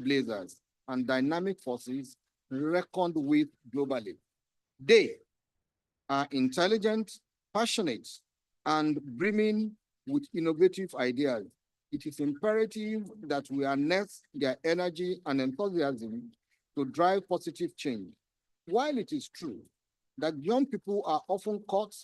trailblazers and dynamic forces reckoned with globally. They are intelligent, passionate, and brimming with innovative ideas. It is imperative that we harness their energy and enthusiasm to drive positive change. While it is true that young people are often caught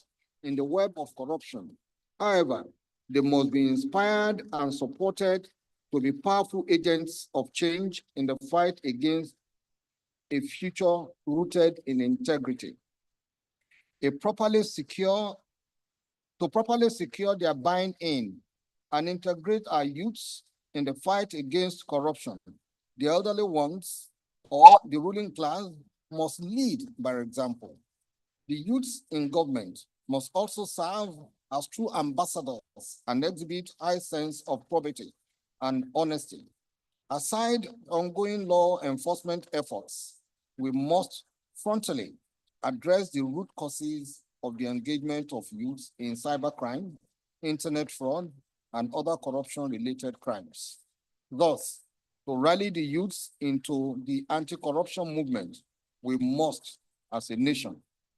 in the web of corruption, however, they must be inspired and supported to be powerful agents of change in the fight against a future rooted in integrity. A properly secure to properly secure their buying in and integrate our youths in the fight against corruption. The elderly ones or the ruling class must lead by example. The youths in government must also serve as true ambassadors and exhibit high sense of probity and honesty. Aside ongoing law enforcement efforts, we must frontally address the root causes of the engagement of youth in cybercrime, internet fraud, and other corruption-related crimes. Thus, to rally the youths into the anti-corruption movement, we must, as a nation,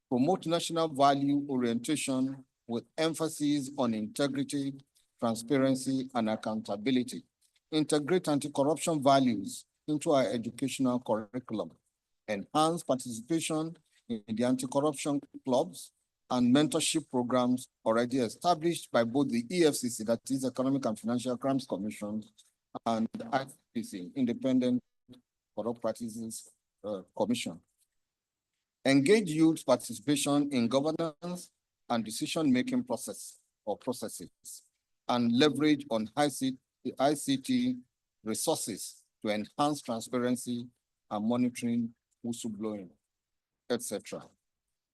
promote national value orientation with emphasis on integrity, transparency, and accountability. Integrate anti-corruption values into our educational curriculum. Enhance participation in the anti-corruption clubs and mentorship programs already established by both the EFCC, that is Economic and Financial Crimes Commission, and the ICPC, Independent Corrupt Practices Commission. Engage youth participation in governance and decision-making processes, and leverage on ICT resources to enhance transparency and monitoring whistleblowing, etc.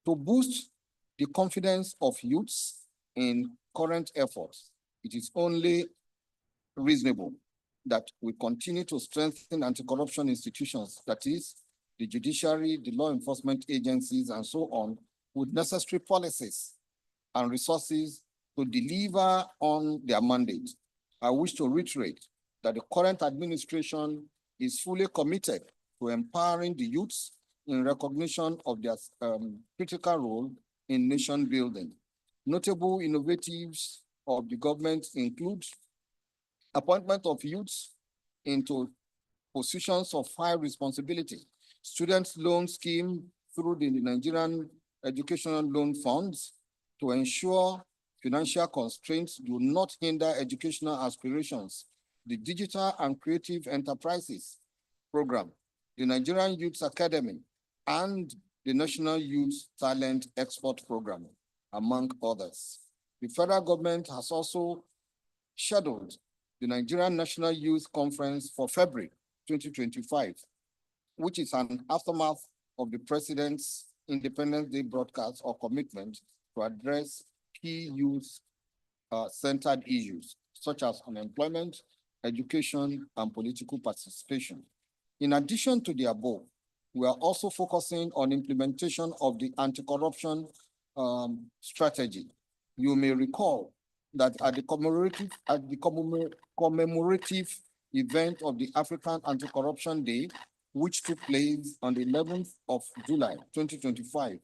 To boost the confidence of youths in current efforts, it is only reasonable that we continue to strengthen anti-corruption institutions, that is, the judiciary, the law enforcement agencies, and so on, with necessary policies and resources to deliver on their mandate. I wish to reiterate that the current administration is fully committed to empowering the youths in recognition of their critical role in nation building. Notable innovatives of the government include appointment of youths into positions of high responsibility, student loan scheme through the Nigerian Educational Loan Funds to ensure financial constraints do not hinder educational aspirations, the Digital and Creative Enterprises Program, the Nigerian Youth Academy, and the National Youth Talent Export Program, among others. The federal government has also scheduled the Nigerian National Youth Conference for February 2025, which is an aftermath of the President's Independence Day broadcast or commitment to address key youth-centered issues, such as unemployment, education, and political participation. In addition to the above, we are also focusing on implementation of the anti-corruption strategy. You may recall that at the commemorative event of the African Anti-Corruption Day, which took place on the 11th of July, 2025,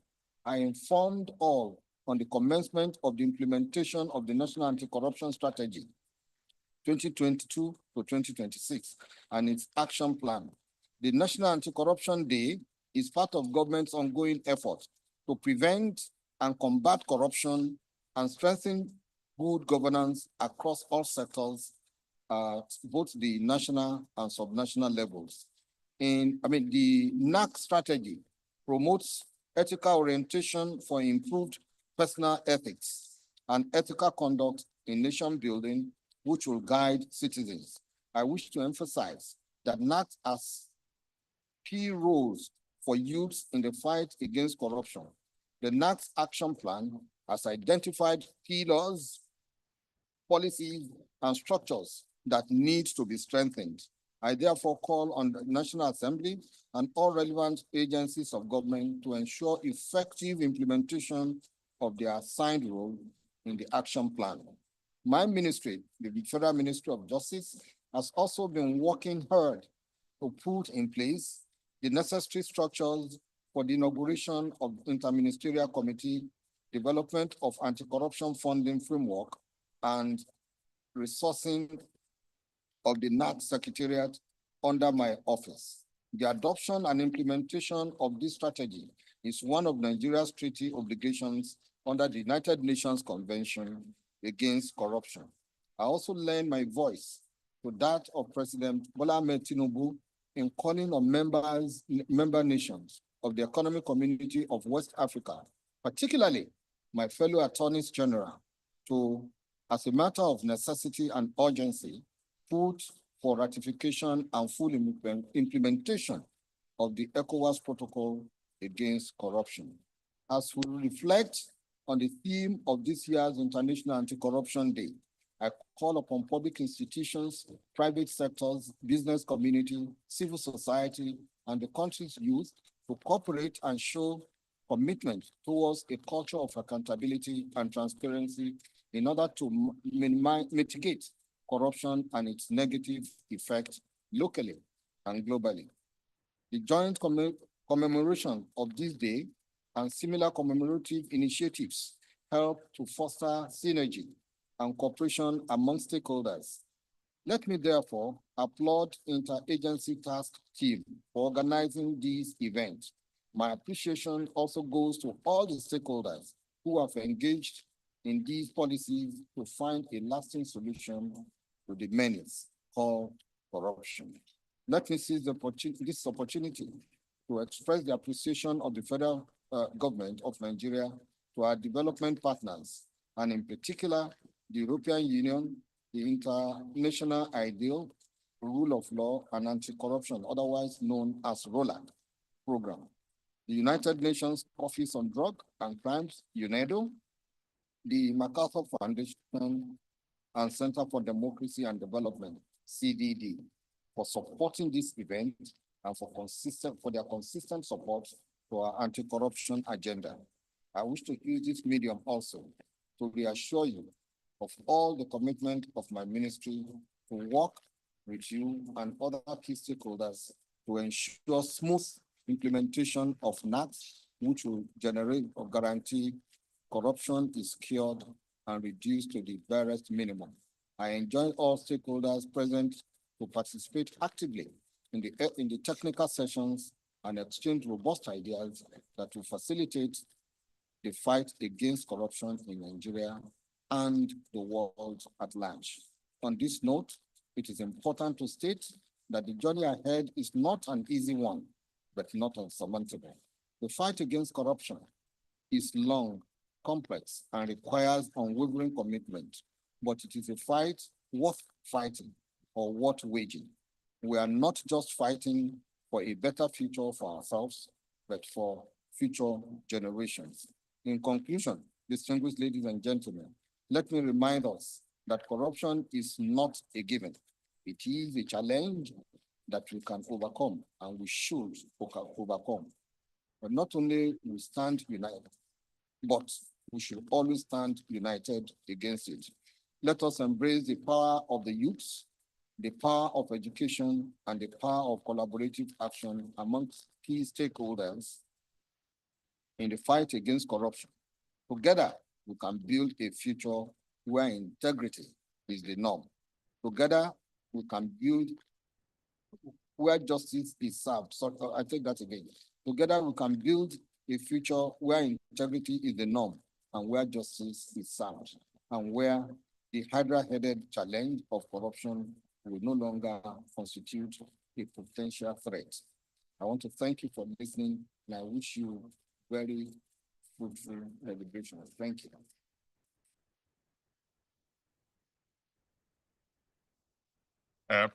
I informed all on the commencement of the implementation of the National Anti-Corruption Strategy 2022 to 2026 and its action plan. The National Anti-Corruption Day is part of government's ongoing effort to prevent and combat corruption and strengthen good governance across all sectors at both the national and subnational levels. The NAC strategy promotes ethical orientation for improved personal ethics and ethical conduct in nation building, which will guide citizens. I wish to emphasize that NAC has key roles for youths in the fight against corruption. The NAC's action plan has identified key laws, policies, and structures that need to be strengthened. I therefore call on the National Assembly and all relevant agencies of government to ensure effective implementation of their assigned role in the action plan. My ministry, the Federal Ministry of Justice, has also been working hard to put in place the necessary structures for the inauguration of Interministerial Committee, development of anti-corruption funding framework, and resourcing of the NAC Secretariat under my office. The adoption and implementation of this strategy is one of Nigeria's treaty obligations under the United Nations Convention Against Corruption. I also lend my voice to that of President Bola Ahmed Tinubu in calling on member nations of the Economic Community of West Africa, particularly my fellow attorneys general, to, as a matter of necessity and urgency, put for ratification and full implementation of the ECOWAS Protocol Against Corruption. As we reflect on the theme of this year's International Anti-Corruption Day, I call upon public institutions, private sectors, business community, civil society, and the country's youth to cooperate and show commitment towards a culture of accountability and transparency in order to mitigate corruption and its negative effects locally and globally. The joint commemoration of this day and similar commemorative initiatives help to foster synergy and cooperation among stakeholders. Let me therefore applaud Interagency Task Team for organizing these events. My appreciation also goes to all the stakeholders who have engaged in these policies to find a lasting solution to the menace called corruption. Let me seize this opportunity to express the appreciation of the federal government of Nigeria to our development partners, and in particular, the European Union, the International Ideal, Rule of Law, and Anti-Corruption, otherwise known as ROLAC program, the United Nations Office on Drug and Crimes, UNEDO, the MacArthur Foundation and Center for Democracy and Development, CDD, for supporting this event and for their consistent support to our anti-corruption agenda. I wish to use this medium also to reassure you of all the commitment of my ministry to work with you and other key stakeholders to ensure smooth implementation of NACs, which will generate or guarantee corruption is cured and reduced to the barest minimum. I enjoin all stakeholders present to participate actively in the technical sessions and exchange robust ideas that will facilitate the fight against corruption in Nigeria and the world at large. On this note, it is important to state that the journey ahead is not an easy one, but not unsurmountable. The fight against corruption is long, complex, and requires unwavering commitment, but it is a fight worth fighting or worth waging. We are not just fighting for a better future for ourselves, but for future generations. In conclusion, distinguished ladies and gentlemen, let me remind us that corruption is not a given. It is a challenge that we can overcome and we should overcome. But not only we stand united, but we should always stand united against it. Let us embrace the power of the youth, the power of education, and the power of collaborative action amongst key stakeholders in the fight against corruption. Together, we can build a future where integrity is the norm. Together, we can build where justice is served. So I take that again. Together, we can build a future where integrity is the norm and where justice is served, and where the hydra-headed challenge of corruption will no longer constitute a potential threat. I want to thank you for listening, and I wish you very fruitful deliberations. Thank you.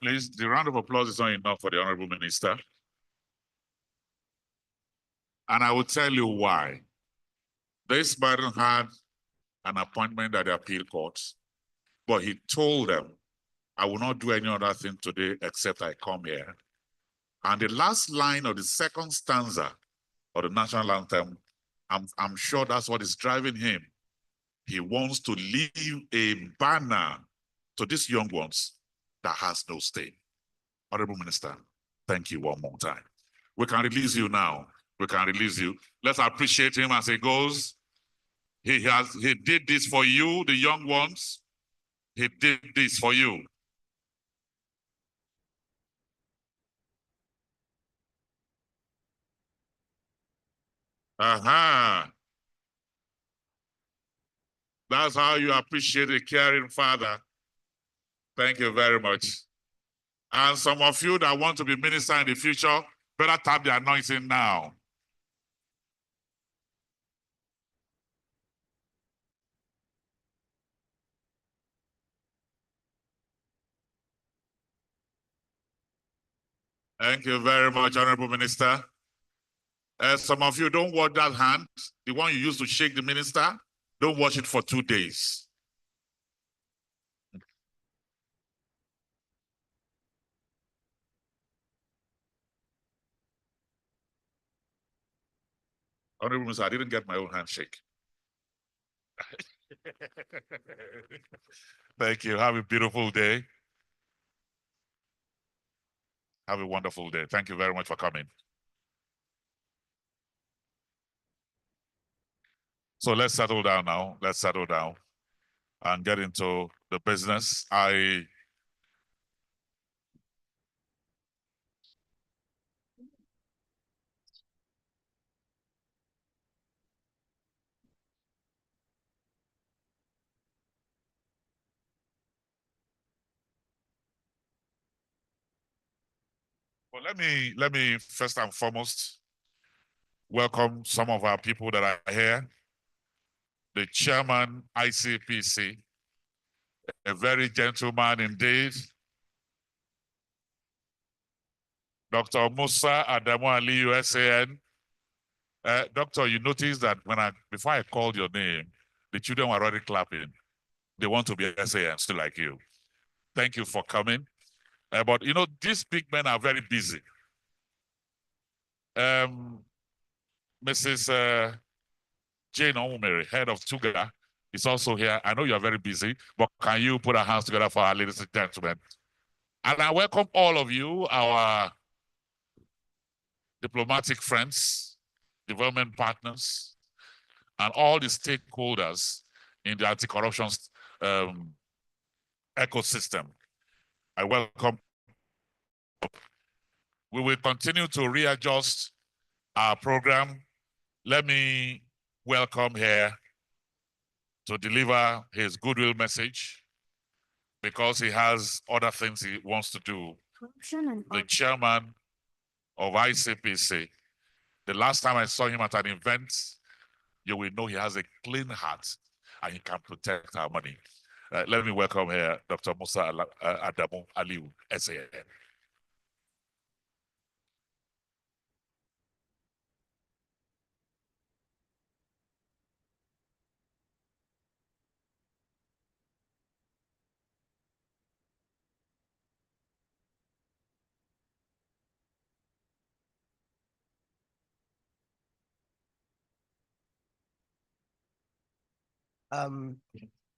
Please, the round of applause is not enough for the Honorable Minister. And I will tell you why. This man had an appointment at the appeal court, but he told them, I will not do any other thing today except I come here. And the last line of the second stanza of the national anthem, I'm sure that's what is driving him. He wants to leave a banner to these young ones that has no stain. Honorable Minister. Thank you one more time. We can release you now. We can release you. Let's appreciate him as he goes. He did this for you, the young ones. He did this for you. That's how you appreciate a caring father. Thank you very much. And some of you that want to be minister in the future, better tap the anointing now. Thank you very much, Honorable Minister. Some of you don't wash that hand, the one you used to shake the minister, don't wash it for 2 days. Honorable Minister, I didn't get my own handshake. Thank you. Have a beautiful day. Have a wonderful day. Thank you very much for coming. So let's settle down now. Let's settle down and get into the business. Well, let me first and foremost welcome some of our people that are here. The chairman, ICPC, a very gentleman indeed. Dr. Musa Adamu Aliyu, SAN. Doctor, you notice that before I called your name, the children were already clapping. They want to be SAN, still like you. Thank you for coming. But you know, these big men are very busy. Mrs. Jane Omumere, head of Tuga, is also here. I know you are very busy, but can you put our hands together for our ladies and gentlemen? And I welcome all of you, our diplomatic friends, development partners, and all the stakeholders in the anti-corruption ecosystem. I welcome. We will continue to readjust our program. Let me welcome here to deliver his goodwill message because he has other things he wants to do. The chairman of ICPC. The last time I saw him at an event, you will know he has a clean heart and he can protect our money. Let me welcome here Dr. Musa Adamu Aliyu, SAN.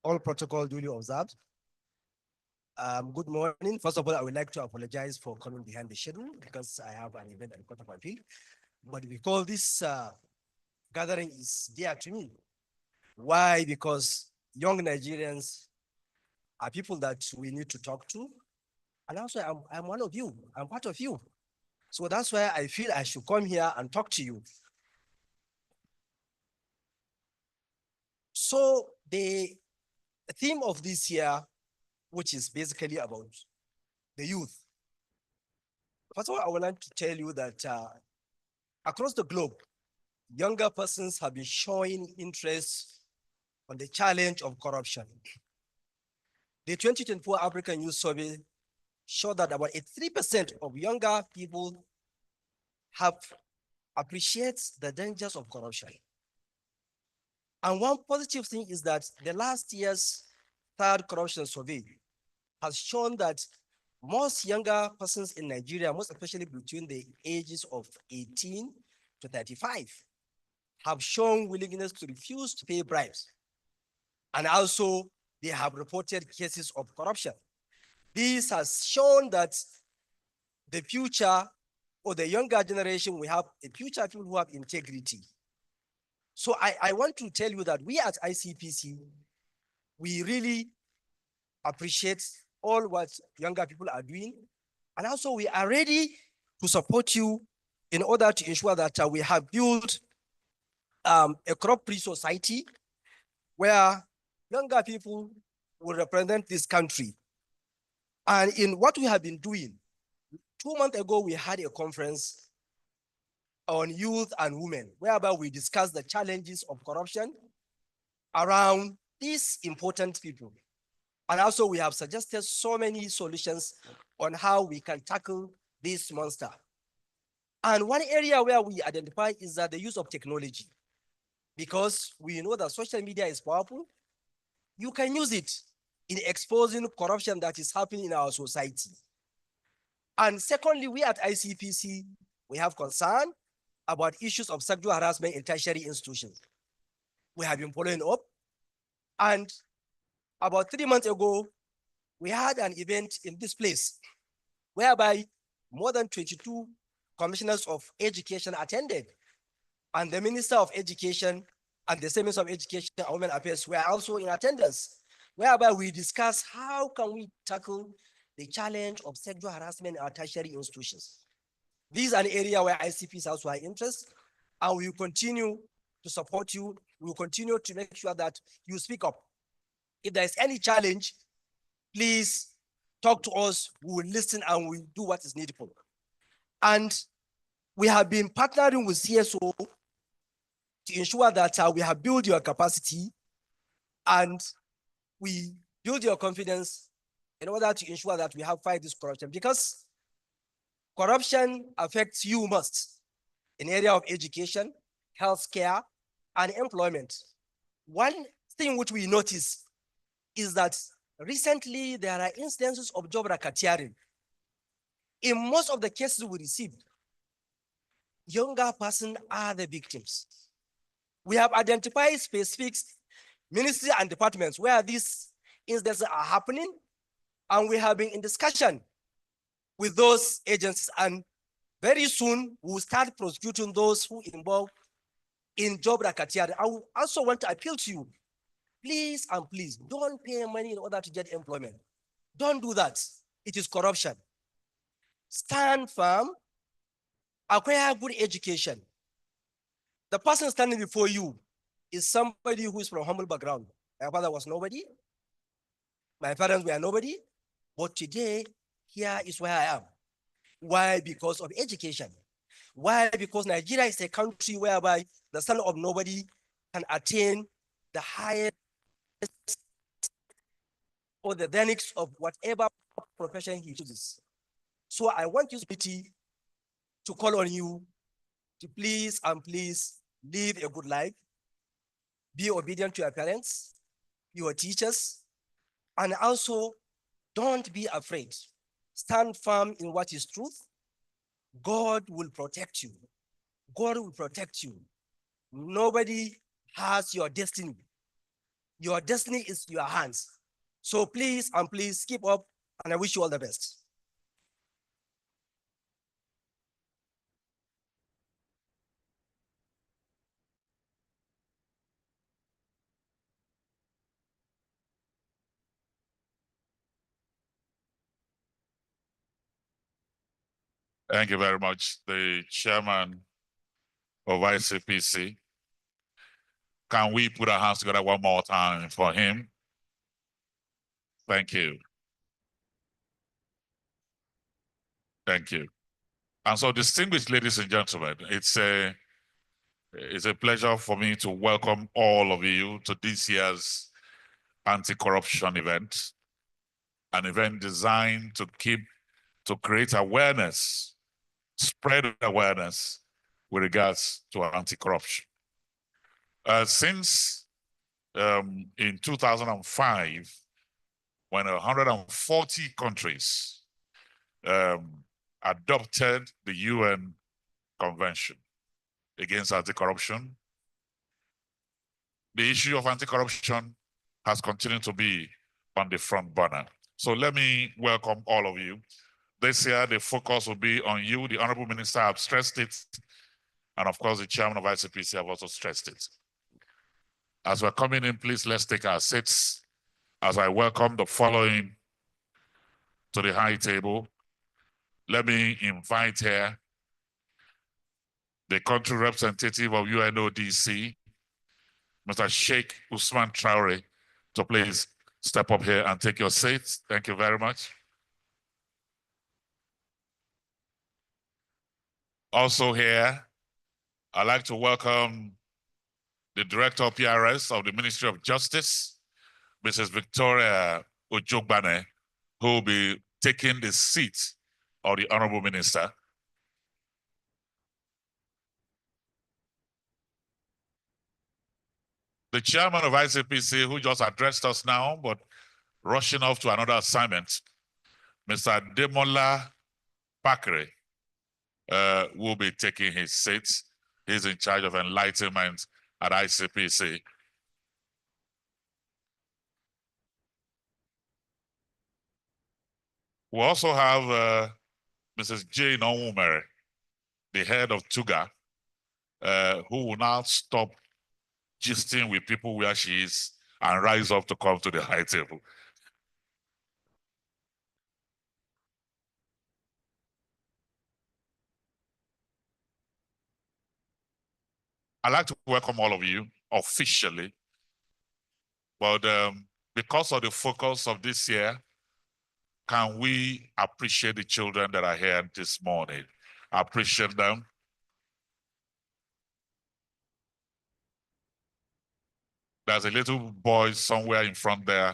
All protocol duly observed. Good morning. First of all, I would like to apologize for coming behind the schedule because I have an event at the Court of Appeal. But because this gathering is dear to me. Why? Because young Nigerians are people that we need to talk to. And also, I'm one of you. I'm part of you. So that's why I feel I should come here and talk to you. So the theme of this year, which is basically about the youth. First of all, I would like to tell you that across the globe, younger persons have been showing interest on the challenge of corruption. The 2024 African Youth Survey showed that about 83% of younger people have appreciated the dangers of corruption. And one positive thing is that the last year's third corruption survey has shown that most younger persons in Nigeria, most especially between the ages of 18 to 35, have shown willingness to refuse to pay bribes. And also, they have reported cases of corruption. This has shown that the future for the younger generation, we have a future people who have integrity. So I want to tell you that we at ICPC, we really appreciate all what younger people are doing. And also we are ready to support you in order to ensure that we have built a crop-free society where younger people will represent this country. And in what we have been doing, 2 months ago, we had a conference on youth and women, whereby we discussed the challenges of corruption around these important people. And also we have suggested so many solutions on how we can tackle this monster. And one area where we identify is that the use of technology, because we know that social media is powerful. You can use it in exposing corruption that is happening in our society. And secondly, we at ICPC, we have concern about issues of sexual harassment in tertiary institutions. We have been following up. And about 3 months ago, we had an event in this place whereby more than 22 commissioners of education attended. And the Minister of Education and the Minister of Education and Women Affairs were also in attendance, whereby we discussed how can we tackle the challenge of sexual harassment in our tertiary institutions. This is an area where ICPs also have interest, and we will continue to support you. We will continue to make sure that you speak up. If there is any challenge, please talk to us. We will listen and we will do what is needful. And we have been partnering with CSO to ensure that we have built your capacity and we build your confidence in order to ensure that we have fight this corruption, because corruption affects you most in area of education, healthcare, and employment. One thing which we notice is that recently there are instances of job racketeering. In most of the cases we received, younger persons are the victims. We have identified specific ministries and departments where these instances are happening, and we have been in discussion with those agencies, and very soon we'll start prosecuting those who involved in job racketeering. I also want to appeal to you, please and please don't pay money in order to get employment. Don't do that. It is corruption. Stand firm, acquire good education. The person standing before you is somebody who is from humble background. My father was nobody. My parents were nobody. But today, here is where I am. Why? Because of education. Why? Because Nigeria is a country whereby the son of nobody can attain the highest or the dynamics of whatever profession he chooses. So I want you to call on you to please and please live a good life, be obedient to your parents, your teachers, and also don't be afraid. Stand firm in what is truth. God will protect you. God will protect you. Nobody has your destiny. Your destiny is in your hands. So please and please keep up, and I wish you all the best. Thank you very much, the chairman of ICPC. Can we put our hands together one more time for him? Thank you. Thank you. And so, distinguished ladies and gentlemen, it's a pleasure for me to welcome all of you to this year's anti-corruption event, an event designed to create awareness, spread awareness with regards to anti-corruption. Since in 2005, when 140 countries adopted the UN Convention against anti-corruption, the issue of anti-corruption has continued to be on the front burner. So let me welcome all of you This year, the focus will be on you. The Honorable Minister have stressed it. And of course, the Chairman of ICPC have also stressed it. As we're coming in, please, let's take our seats as I welcome the following to the high table. Let me invite here the country representative of UNODC, Mr. Sheikh Usman Traore, to please step up here and take your seats. Thank you very much. Also here, I'd like to welcome the Director of PRS of the Ministry of Justice, Mrs. Victoria Ojogbane, who will be taking the seat of the Honorable Minister. The Chairman of ICPC, who just addressed us now, but rushing off to another assignment, Mr. Demola Bakre, will be taking his seat. He's in charge of enlightenment at ICPC. We also have Mrs. Jane Onwumere, the head of TUGA, who will now stop gisting with people where she is and rise up to come to the high table. I'd like to welcome all of you officially, but because of the focus of this year, can we appreciate the children that are here this morning? Appreciate them. There's a little boy somewhere in front there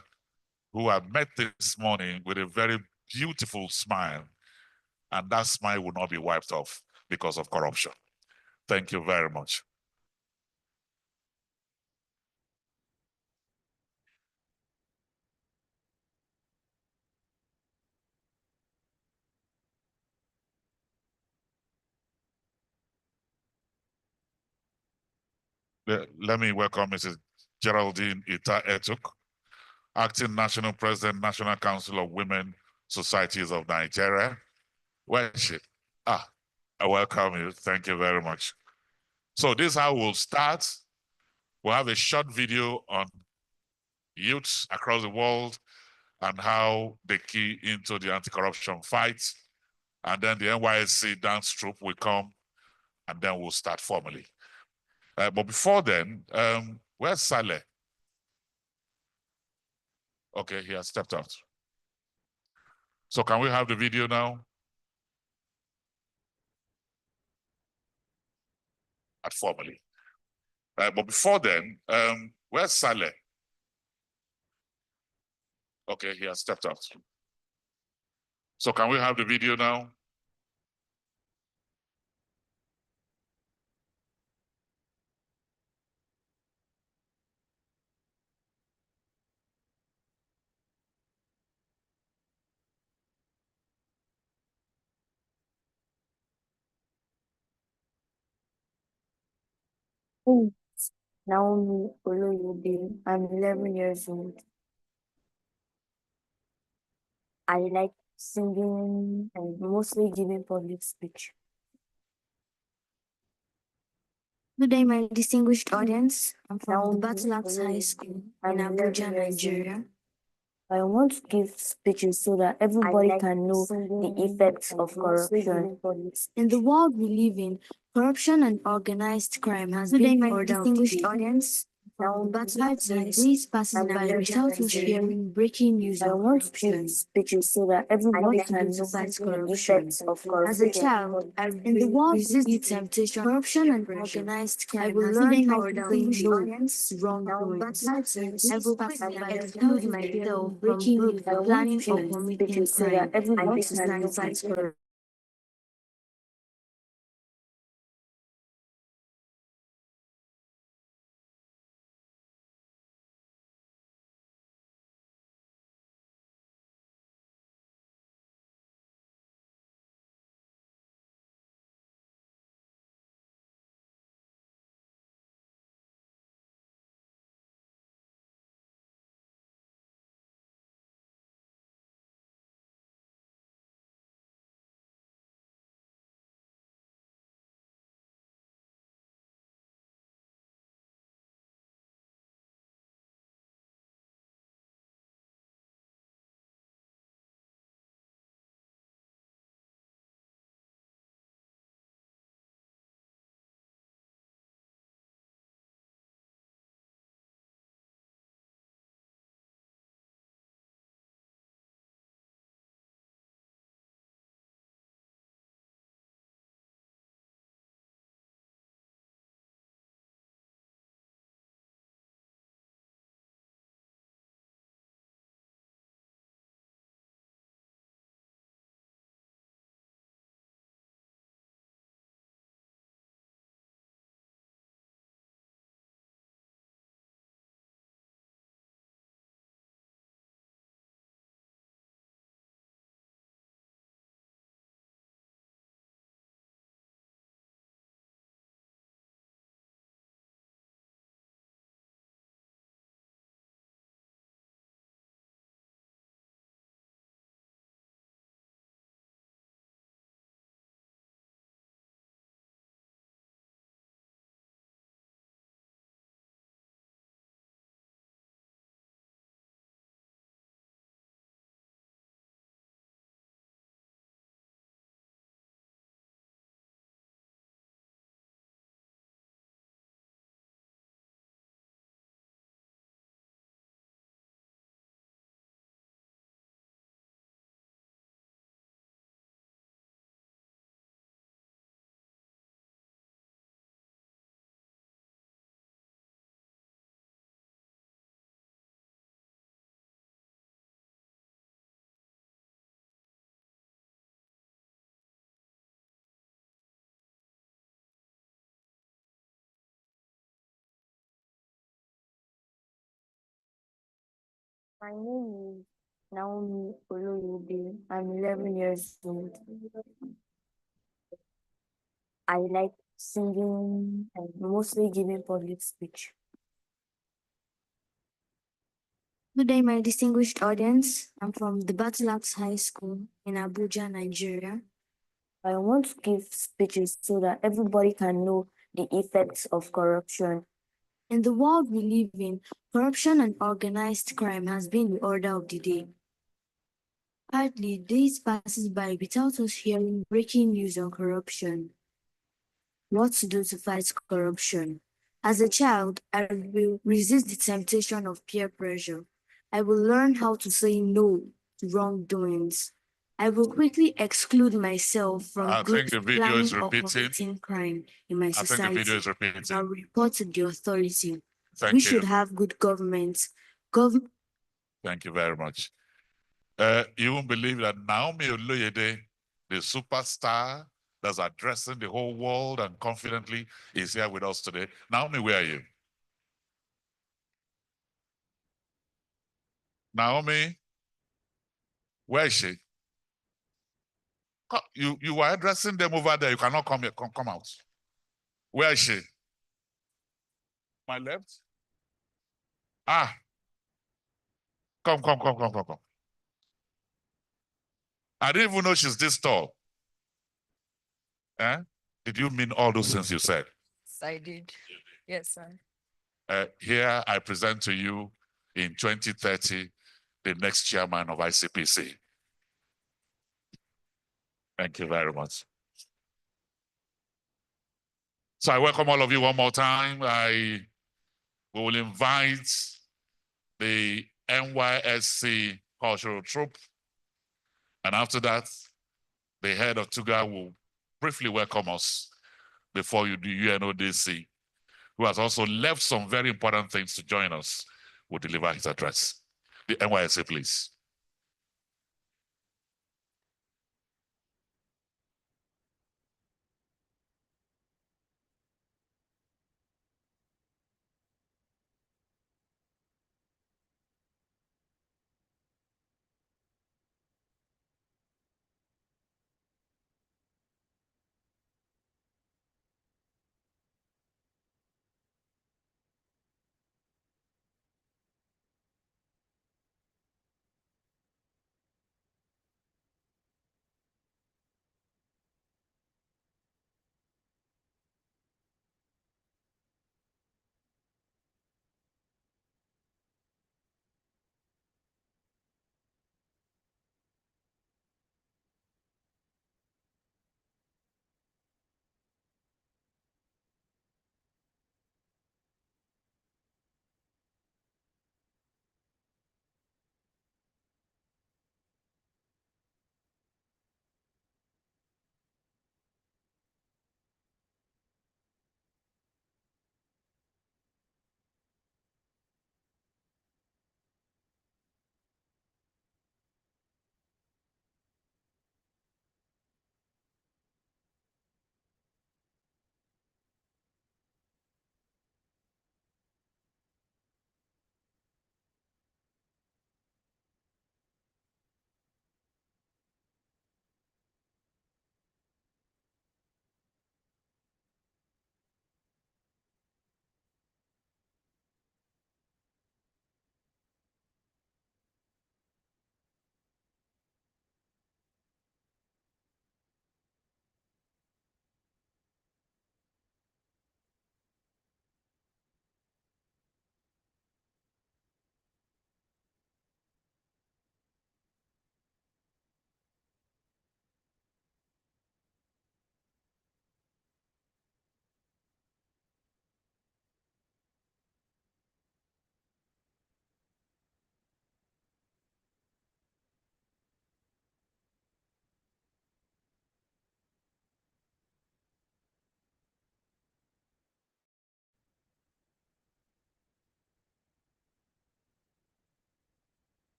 who I met this morning with a very beautiful smile, and that smile will not be wiped off because of corruption. Thank you very much. Let me welcome Mrs. Geraldine Ita Etuk, Acting National President, National Council of Women Societies of Nigeria. Where is she? I welcome you. Thank you very much. So this is how we'll start. We'll have a short video on youths across the world and how they key into the anti-corruption fight. And then the NYSC dance troupe will come, and then we'll start formally. But before then, where's Saleh? Okay, he has stepped out. So can we have the video now? At formally. But before then, where's Saleh? Okay, he has stepped out. So can we have the video now? Naomi Oloyede. I'm 11 years old. I like singing and mostly giving public speech. Good day, my distinguished audience. I'm from the Battle Axe High School in Abuja, Nigeria. I want to give speeches so that everybody can know the effects of corruption. In the world we live in, corruption and organized crime has been my distinguished audience. But this passes by without us hearing breaking news. I want to give speeches so that everybody can know the effects of corruption. As a child, in the world we temptation, corruption and organized crime, I will learn how to say no to wrongdoings. I will pass by without myself breaking news, planning or committing crime. And this is anxiety. My name is Naomi Oloyede. I'm 11 years old. I like singing and mostly giving public speech. Good day, my distinguished audience. I'm from the Battle Axe High School in Abuja, Nigeria. I want to give speeches so that everybody can know the effects of corruption. In the world we live in, corruption and organized crime has been the order of the day. Hardly days passes by without us hearing breaking news on corruption. What to do to fight corruption? As a child, I will resist the temptation of peer pressure. I will learn how to say no to wrongdoings. I will quickly exclude myself from I think groups the video is planning or repeating. committing crime in my I think the video society. is repeating. I'll report to the authority. Thank We you. should have good government. Thank you very much. You won't believe that Naomi Oloyede, the superstar that's addressing the whole world and confidently is here with us today. Naomi, where are you? Naomi, where is she? You were addressing them over there. You cannot come here. Come out. Where is she? My left? Ah. Come. I didn't even know she's this tall. Eh? Did you mean all those things you said? Yes, I did. Yes, sir. Here I present to you in 2030 the next chairman of ICPC. Thank you very much. So I welcome all of you one more time. I will invite the NYSC cultural troupe. And after that, the head of TUGA will briefly welcome us before you do UNODC, who has also left some very important things to join us, will deliver his address. The NYSC, please.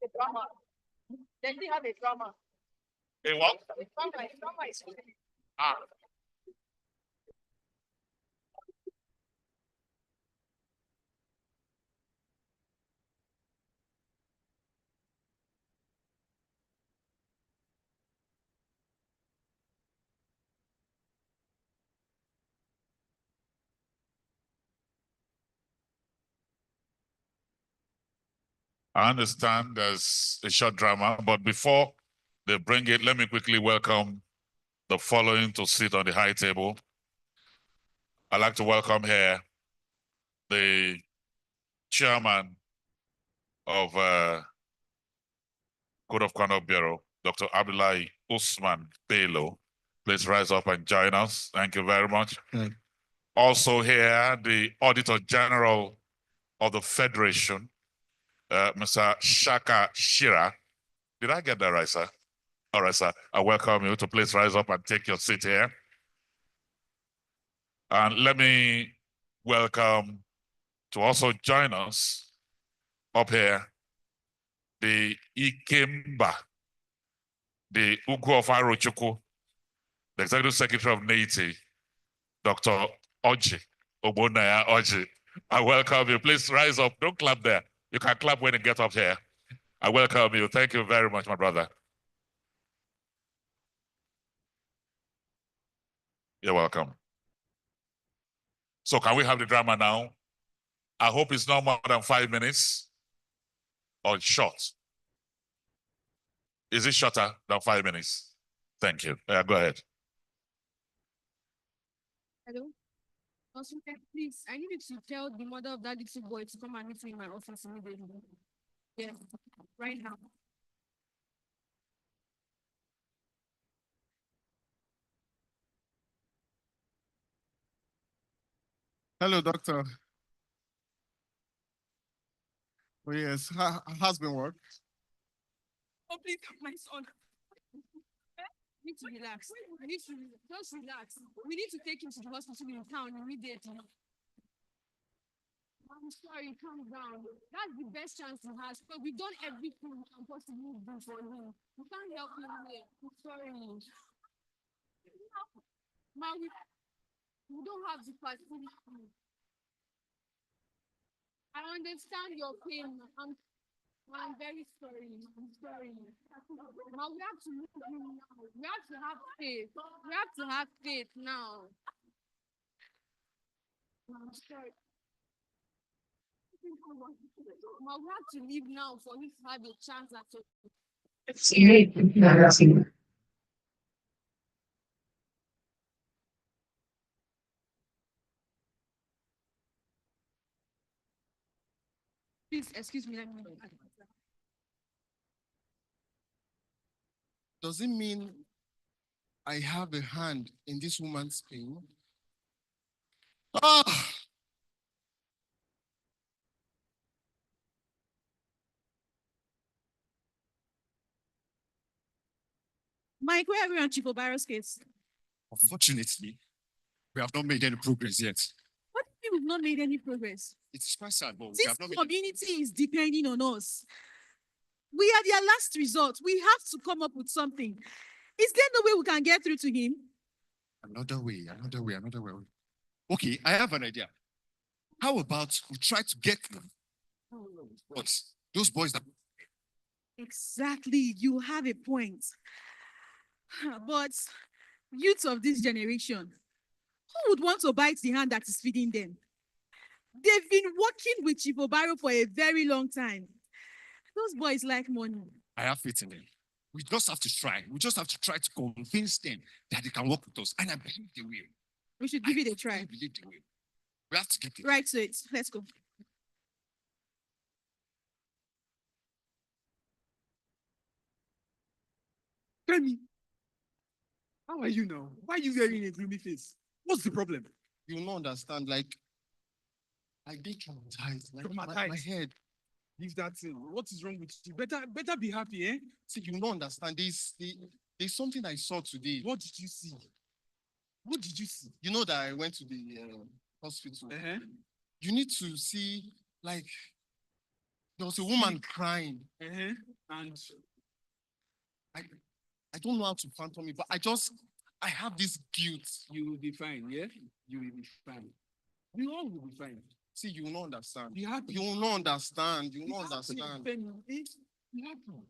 have a drama. They didn't have a drama. Hey, what? Drama is Ah. I understand there's a short drama, but before they bring it, let me quickly welcome the following to sit on the high table. I'd like to welcome here the chairman of Code of Conduct Bureau, Dr. Abdullahi Usman Bello. Please rise up and join us. Thank you very much. Also here, the Auditor General of the Federation, Mr. Shaka Shira. Did I get that right, sir? All right, sir. I welcome you to please rise up and take your seat here. And let me welcome to also join us up here, the Ikemba, the Ugu of Arochukwu, the Executive Secretary of NAITI, Dr. Oji, Obonaya Oji. I welcome you. Please rise up. Don't clap there. You can clap when you get up here. I welcome you. Thank you very much, my brother. You're welcome. So can we have the drama now? I hope it's not more than 5 minutes or short. Is it shorter than 5 minutes? Thank you. Go ahead. Hello? Also, please, I need you to tell the mother of that little boy to come and meet me in my office immediately. Yes, right now. Hello, doctor. Oh, yes. How's been work? Oh, please, my son. You need to relax. You need to just relax. We need to take him to the hospital in town immediately. I'm sorry, calm down. That's the best chance he has. But we've done everything we can possibly do for him. We can't help him here. I'm sorry. Ma, we don't have the facility. I understand your pain. I'm very sorry. I'm sorry. Ma, we have to move him now. We have to have faith. We have to have faith now. I'm sorry. Ma, we have to leave now for him to have a chance at it. Please, excuse me. Let me. Does it mean I have a hand in this woman's pain? Ah! Mike, where are we on Chief Obaro's case? Unfortunately, we have not made any progress yet. What do you mean we've not made any progress? It's quite sad, but we This have not made community is depending on us. We are their last resort. We have to come up with something. Is there no way we can get through to him? another way. Okay, I have an idea. How about we try to get them? But those boys that Exactly. You have a point. But youth of this generation, who would want to bite the hand that is feeding them? They've been working with Chief Obaro for a very long time. Those boys like money. I have faith in them. We just have to try. We just have to try to convince them that they can work with us. And I believe they will. We should give it a try. I believe they will. We have to get it. Right to it. Let's go. Tell me, how are you now? Why are you wearing a gloomy face? What's the problem? You will not understand. Like, I did traumatized. Like, my Traumatized? head. Leave that thing. What is wrong with you? Better be happy, eh? See, you will not understand. There's something I saw today. What did you see? What did you see? You know that I went to the hospital. Uh-huh. You need to see, like, There was a woman crying. Uh-huh. And I don't know how to phantom it, but I have this guilt. you will be fine, yeah? You will be fine. We all will be fine. See, you will not understand. Be happy. You will not understand. You Be will not happy. understand. Be happy.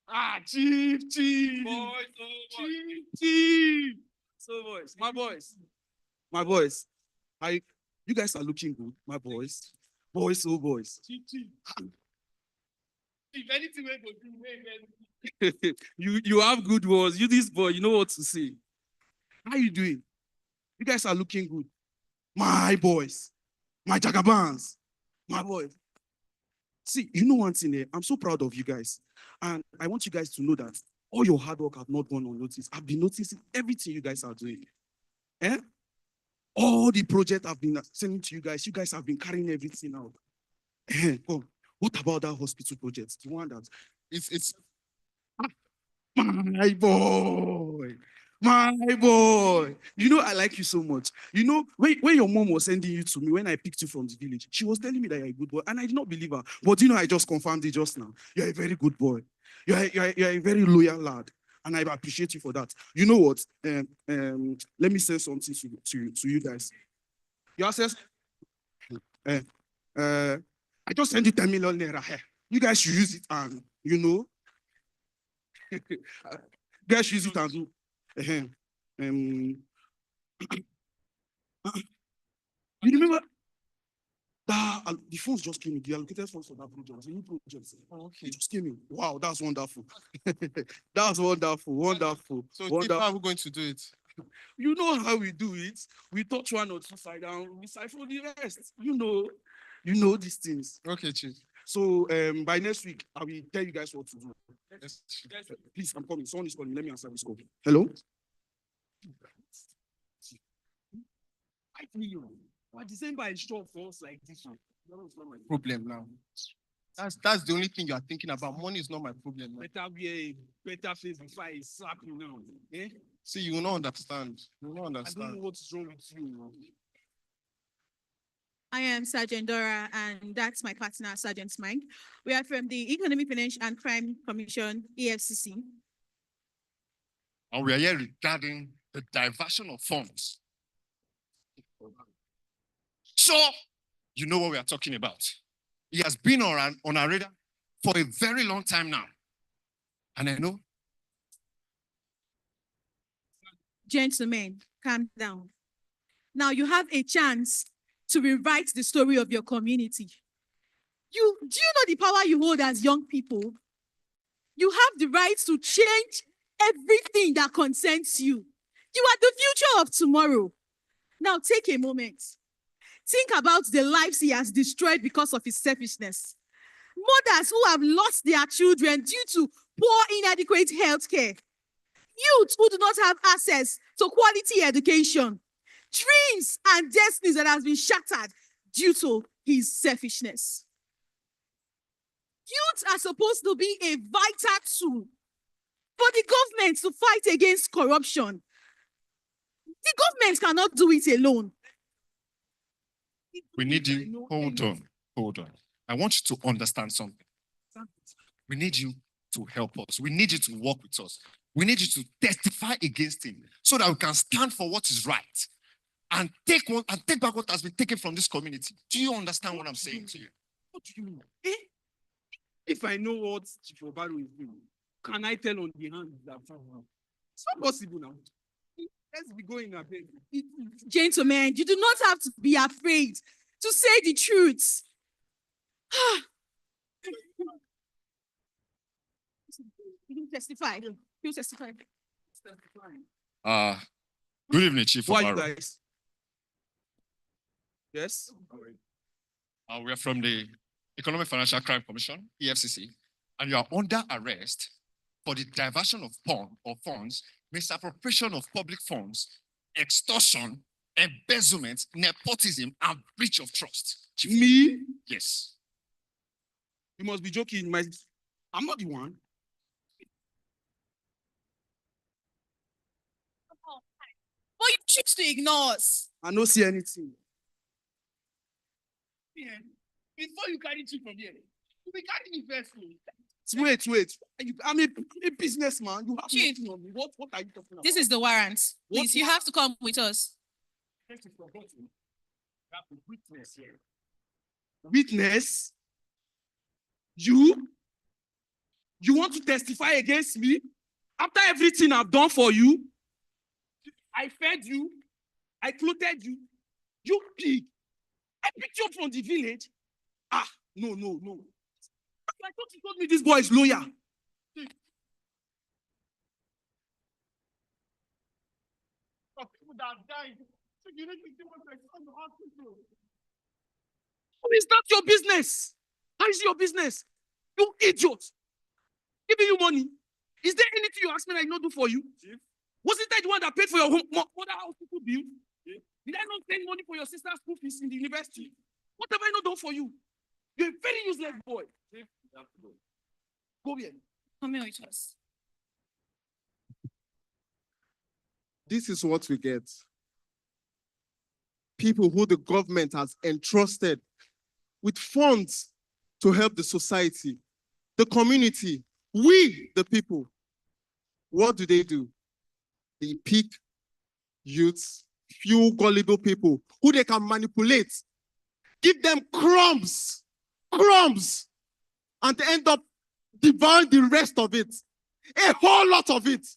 Ah, chief. Chief. So my boys. You guys are looking good, my boys. Boys. If anything we go do, you have good words. You this boy, you know what to say. How you doing? You guys are looking good. My boys, my jagabans, my boys. See, you know one thing here. I'm so proud of you guys. And I want you guys to know that all your hard work have not gone unnoticed. I've been noticing everything you guys are doing. Eh? All the projects I've been sending to you guys have been carrying everything out. Come, what about that hospital project? The one that it's my boy. My boy. You know, I like you so much. You know, when your mom was sending you to me, when I picked you from the village, she was telling me that you're a good boy. And I did not believe her. But you know, I just confirmed it just now. You're a very good boy. You're a very loyal lad. And I appreciate you for that. You know what? Let me say something to you guys. Your access. I just sent you 10 million naira here. You guys should use it and, you know, guys should use it and do. You remember that the funds just came in, the allocated funds for that project, the new project. okay. It just came in. Wow, that's wonderful. That's wonderful. So Wonderful. how are we going to do it? You know how we do it. We touch one or two side and we siphon the rest. You know these things. Okay, Chief. So by next week, I will tell you guys what to do. Yes. Please, I'm coming. Someone is calling. Let me answer this call. Hello? 5 million. But December is short for us like this one. Problem now. That's the only thing you are thinking about. Money is not my problem. Now. Better be a better face before I slap you now. Eh? See, you will not understand. You will not I don't understand. know what's wrong with you. I am Sergeant Dora, and that's my partner, Sergeant Mike. We are from the Economic Financial and Crime Commission, EFCC. And we are here regarding the diversion of funds. So, you know what we are talking about. He has been on our radar for a very long time now. And I know. Gentlemen, calm down. Now you have a chance to rewrite the story of your community. Do you know the power you hold as young people? You have the right to change everything that concerns you. You are the future of tomorrow. Now take a moment. Think about the lives he has destroyed because of his selfishness. Mothers who have lost their children due to poor, inadequate health care. Youth who do not have access to quality education. Dreams and destinies that have been shattered due to his selfishness. Youth are supposed to be a vital tool for the government to fight against corruption. The government cannot do it alone. We need you. Hold on. I want you to understand something. We need you to help us. We need you to work with us. We need you to testify against him so that we can stand for what is right and take back what has been taken from this community. Do you understand what I'm saying to you? What do you mean? Eh? If I know what Chief Obaro is doing, can I tell on the hand that it's not possible now? Let's be going a bit. Gentlemen, you do not have to be afraid to say the truth. You testify. You testify. Good evening, Chief Who are you Obaro. guys? Yes? We are from the Economic Financial Crime Commission, EFCC, and you are under arrest for the diversion of funds, misappropriation of public funds, extortion, embezzlement, nepotism, and breach of trust. Chief. Me? Yes. You must be joking. I'm not the one. But you choose to ignore us. I don't see anything. before you carry chief from here, you will carry me first. Wait. I'm a businessman. You have Chief. nothing on me. What are you talking about? This is the warrant. What Please, you have to come with us. Witness here. Witness? You? You want to testify against me? After everything I've done for you? I fed you. I clothed you. You pig. I picked you up from the village. Ah, no. I thought you told me this boy is lawyer. People that have died. So you need to see what I saw in the hospital. How is that your business? How is it your business? You idiot. Giving you money. Is there anything you ask me I not do for you? Chief? Wasn't that the one that paid for your mother hospital bill? Chief? Did I not send money for your sister's school fees in the university? What have I not done for you? You're a very useless boy. Chief, you have to go. Go here. Come here with us. This is what we get. People who the government has entrusted with funds to help the society, the community, we, the people. What do? They pick youths, few gullible people who they can manipulate, give them crumbs, and they end up devouring the rest of it, a whole lot of it.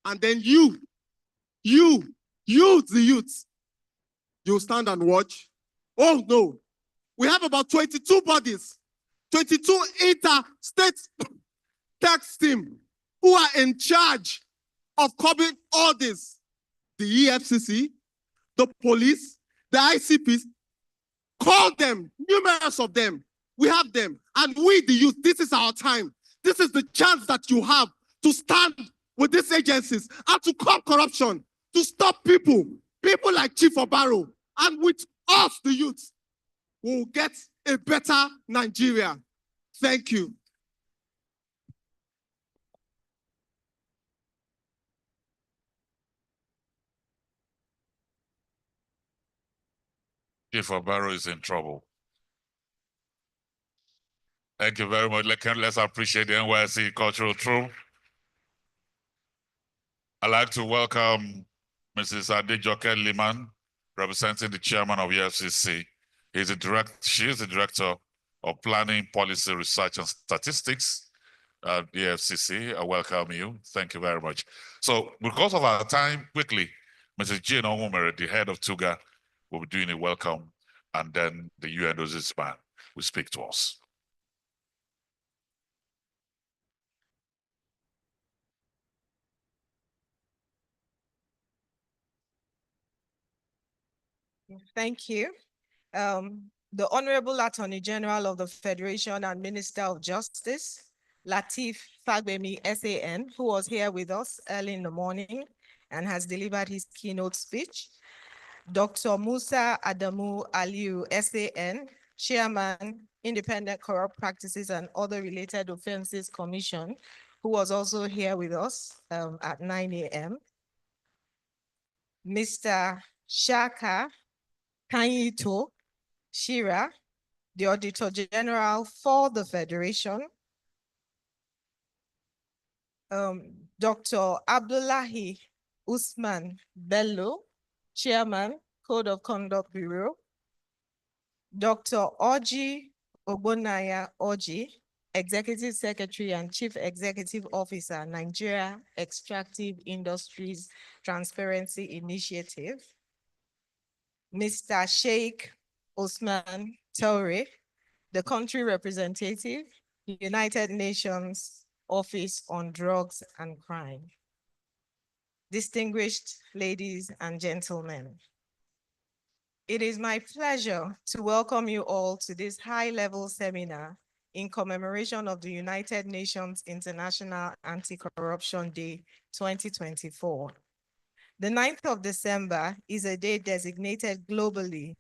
And then you, the youths, you stand and watch. Oh no, we have about 22 bodies, 22 inter-state tax team who are in charge of covering all this. The EFCC, the police, the ICPs, call them, numerous of them. We have them. And we, the youth, this is our time. This is the chance that you have to stand with these agencies and to curb corruption, to stop people like Chief Obaro. And with us, the youth, we'll get a better Nigeria. Thank you. Chief Obaro is in trouble. Thank you very much. Let's appreciate the NYSC cultural troupe. I'd like to welcome Mrs. Adejoke Liman, representing the chairman of EFCC. She is the director of Planning, Policy, Research, and Statistics at the EFCC. I welcome you. Thank you very much. So because of our time, quickly, Mrs. Jane Omumere, the head of TUGA, will be doing a welcome, and then the UNOSIS man will speak to us. Thank you. The Honorable Attorney General of the Federation and Minister of Justice, Lateef Fagbemi, SAN, who was here with us early in the morning and has delivered his keynote speech. Dr. Musa Adamu Aliu, SAN, Chairman, Independent Corrupt Practices and Other Related Offenses Commission, who was also here with us at 9 a.m. Mr. Shaka Kanyito Shira, the Auditor General for the Federation. Dr. Abdullahi Usman Bello, Chairman, Code of Conduct Bureau. Dr. Oji Ogbonaya Oji, Executive Secretary and Chief Executive Officer, Nigeria Extractive Industries Transparency Initiative. Mr. Sheikh Osman Toure, the country representative, United Nations Office on Drugs and Crime. Distinguished ladies and gentlemen, it is my pleasure to welcome you all to this high-level seminar in commemoration of the United Nations International Anti-Corruption Day 2024. The 9th of December is a day designated globally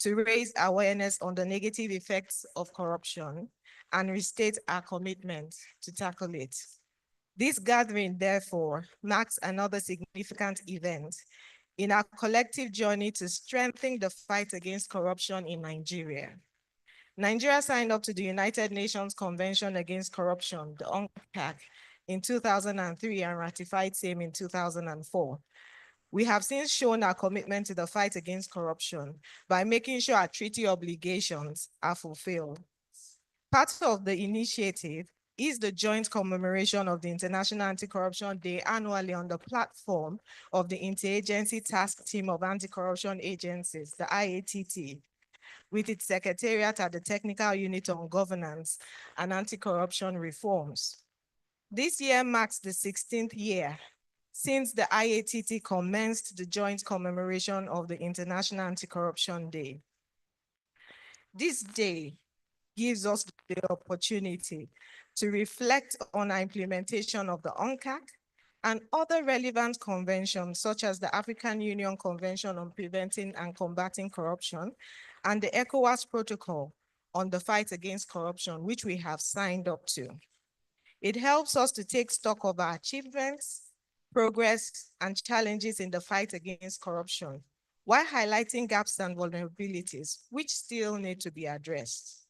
to raise awareness on the negative effects of corruption and restate our commitment to tackle it. This gathering, therefore, marks another significant event in our collective journey to strengthen the fight against corruption in Nigeria. Nigeria signed up to the United Nations Convention Against Corruption, the UNCAC, in 2003 and ratified same in 2004. We have since shown our commitment to the fight against corruption by making sure our treaty obligations are fulfilled. Part of the initiative is the joint commemoration of the International Anti-Corruption Day annually on the platform of the Interagency Task Team of Anti-Corruption Agencies, the IATT, with its secretariat at the Technical Unit on Governance and Anti-Corruption Reforms. This year marks the 16th year since the IATT commenced the joint commemoration of the International Anti-Corruption Day. This day gives us the opportunity to reflect on our implementation of the UNCAC and other relevant conventions, such as the African Union Convention on Preventing and Combating Corruption and the ECOWAS Protocol on the Fight Against Corruption, which we have signed up to. It helps us to take stock of our achievements, progress, and challenges in the fight against corruption, while highlighting gaps and vulnerabilities which still need to be addressed.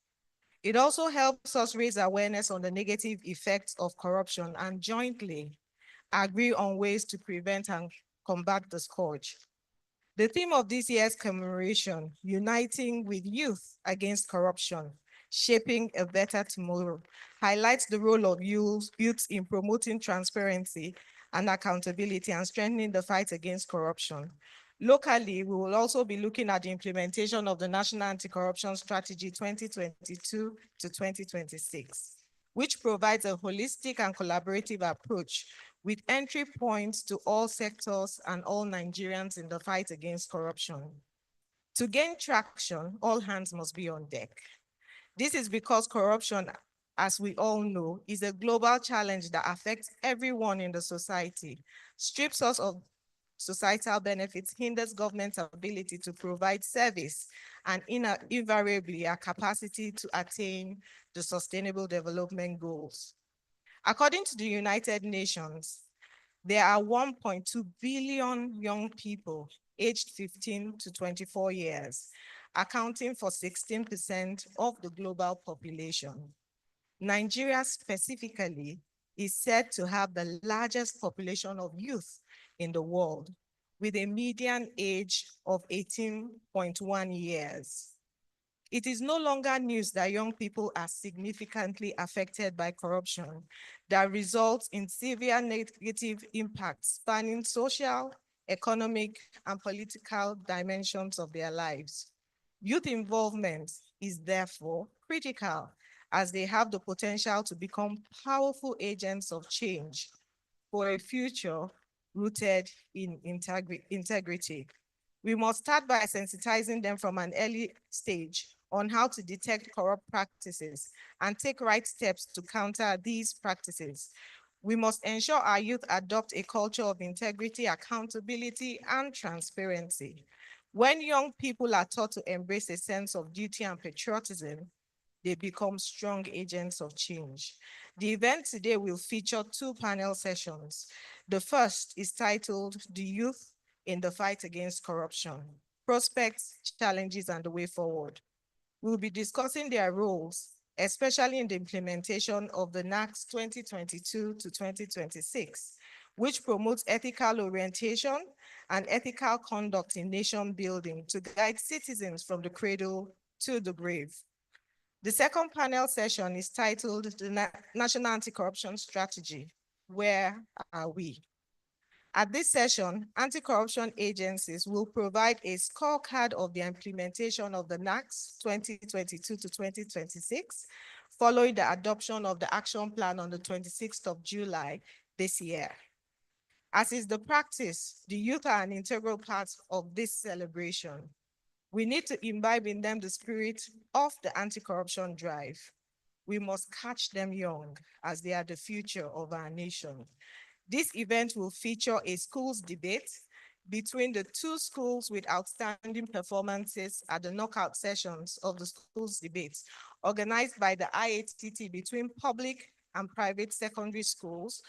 It also helps us raise awareness on the negative effects of corruption and jointly agree on ways to prevent and combat the scourge. The theme of this year's commemoration, Uniting with Youth Against Corruption, Shaping a Better Tomorrow, highlights the role of youth in promoting transparency and accountability and strengthening the fight against corruption. Locally, we will also be looking at the implementation of the National Anti-Corruption Strategy 2022 to 2026, which provides a holistic and collaborative approach with entry points to all sectors and all Nigerians in the fight against corruption. To gain traction, all hands must be on deck. This is because corruption, as we all know, is a global challenge that affects everyone in the society, strips us of societal benefits, hinders government's ability to provide service, and invariably our capacity to attain the Sustainable Development Goals. According to the United Nations, there are 1.2 billion young people aged 15 to 24 years, accounting for 16% of the global population. Nigeria specifically is said to have the largest population of youth in the world, with a median age of 18.1 years. It is no longer news that young people are significantly affected by corruption that results in severe negative impacts spanning social, economic, and political dimensions of their lives. Youth involvement is therefore critical, as they have the potential to become powerful agents of change for a future rooted in integrity. We must start by sensitizing them from an early stage on how to detect corrupt practices and take right steps to counter these practices. We must ensure our youth adopt a culture of integrity, accountability, and transparency. When young people are taught to embrace a sense of duty and patriotism, they become strong agents of change. The event today will feature 2 panel sessions. The first is titled The Youth in the Fight Against Corruption, Prospects, Challenges, and the Way Forward. We'll be discussing their roles, especially in the implementation of the NACS 2022 to 2026, which promotes ethical orientation and ethical conduct in nation building to guide citizens from the cradle to the grave. The second panel session is titled The National Anti-Corruption Strategy, Where Are We? At this session, anti-corruption agencies will provide a scorecard of the implementation of the NACS 2022 to 2026, following the adoption of the action plan on the 26th of July this year. As is the practice, the youth are an integral part of this celebration. We need to imbibe in them the spirit of the anti-corruption drive. We must catch them young, as they are the future of our nation. This event will feature a schools debate between the 2 schools with outstanding performances at the knockout sessions of the schools debates, organized by the IATT between public and private secondary schools,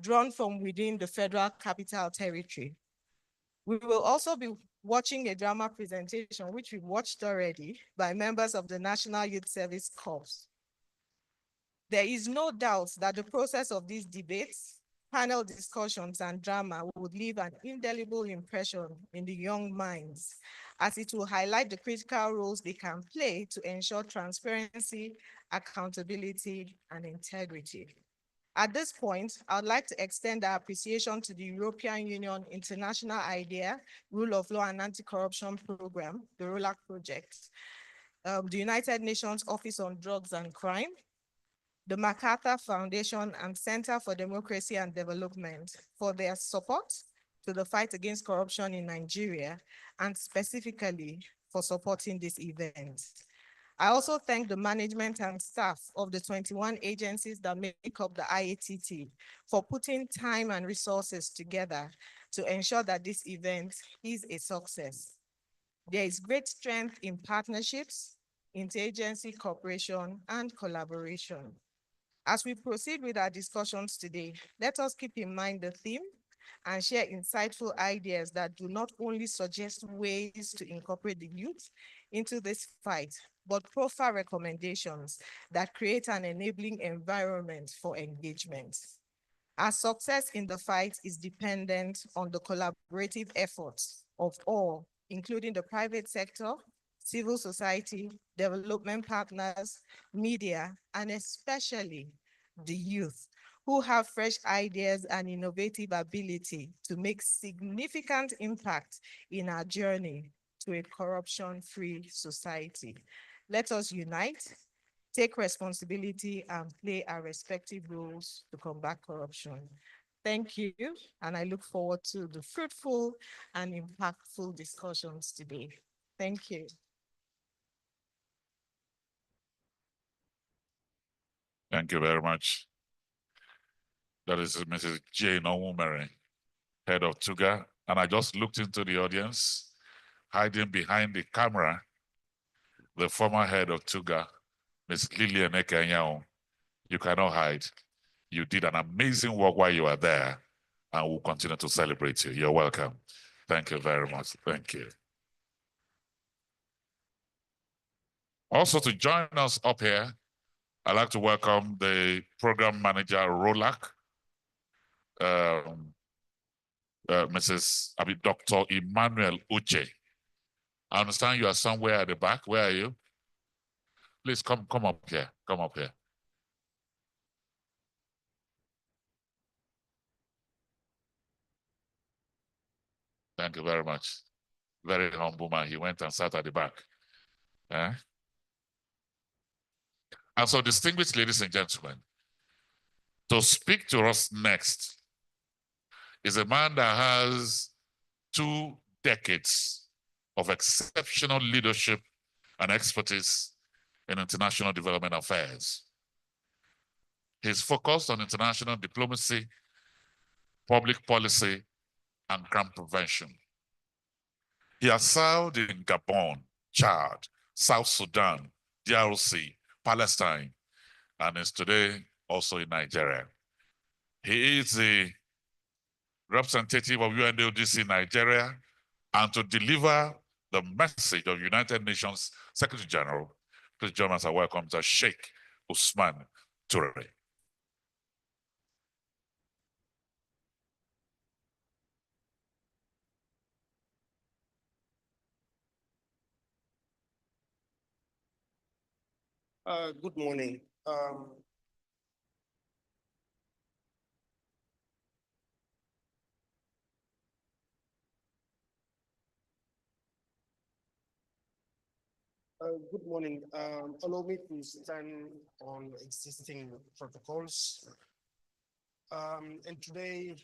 drawn from within the Federal Capital Territory. We will also be watching a drama presentation, which we watched already, by members of the National Youth Service Corps. There is no doubt that the process of these debates, panel discussions, and drama would leave an indelible impression in the young minds, as it will highlight the critical roles they can play to ensure transparency, accountability, and integrity. At this point, I would like to extend our appreciation to the European Union International IDEA, Rule of Law and Anti-Corruption Program, the ROLAC project, the United Nations Office on Drugs and Crime, the MacArthur Foundation and Center for Democracy and Development for their support to the fight against corruption in Nigeria, and specifically for supporting this event. I also thank the management and staff of the 21 agencies that make up the IATT for putting time and resources together to ensure that this event is a success. There is great strength in partnerships, interagency cooperation, and collaboration. As we proceed with our discussions today, let us keep in mind the theme and share insightful ideas that do not only suggest ways to incorporate the youth into this fight, but proffer recommendations that create an enabling environment for engagement. Our success in the fight is dependent on the collaborative efforts of all, including the private sector, civil society, development partners, media, and especially the youth, who have fresh ideas and innovative ability to make significant impact in our journey to a corruption-free society. Let us unite, take responsibility, and play our respective roles to combat corruption. Thank you, and I look forward to the fruitful and impactful discussions today. Thank you. Thank you very much. That is Mrs. Jane Onwumere, head of TUGA. And I just looked into the audience, hiding behind the camera, the former head of TUGA, Ms. Lillian Ekanyao. You cannot hide. You did an amazing work while you were there, and we'll continue to celebrate you. You're welcome. Thank you very much. Thank you. Also, to join us up here, I'd like to welcome the program manager, ROLAC, Dr. Emmanuel Uche. I understand you are somewhere at the back. Where are you? Please come up here. Come up here. Thank you very much. Very humble man. He went and sat at the back. And so, distinguished ladies and gentlemen, to speak to us next is a man that has 2 decades of exceptional leadership and expertise in international development affairs. He's focused on international diplomacy, public policy, and crime prevention. He has served in Gabon, Chad, South Sudan, DRC, Palestine, and is today also in Nigeria. He is the representative of UNODC Nigeria, and to deliver the message of United Nations Secretary General, please join us and welcome to Sheikh Usman Toure. Good morning. Good morning. Allow me to stand on existing protocols. And today,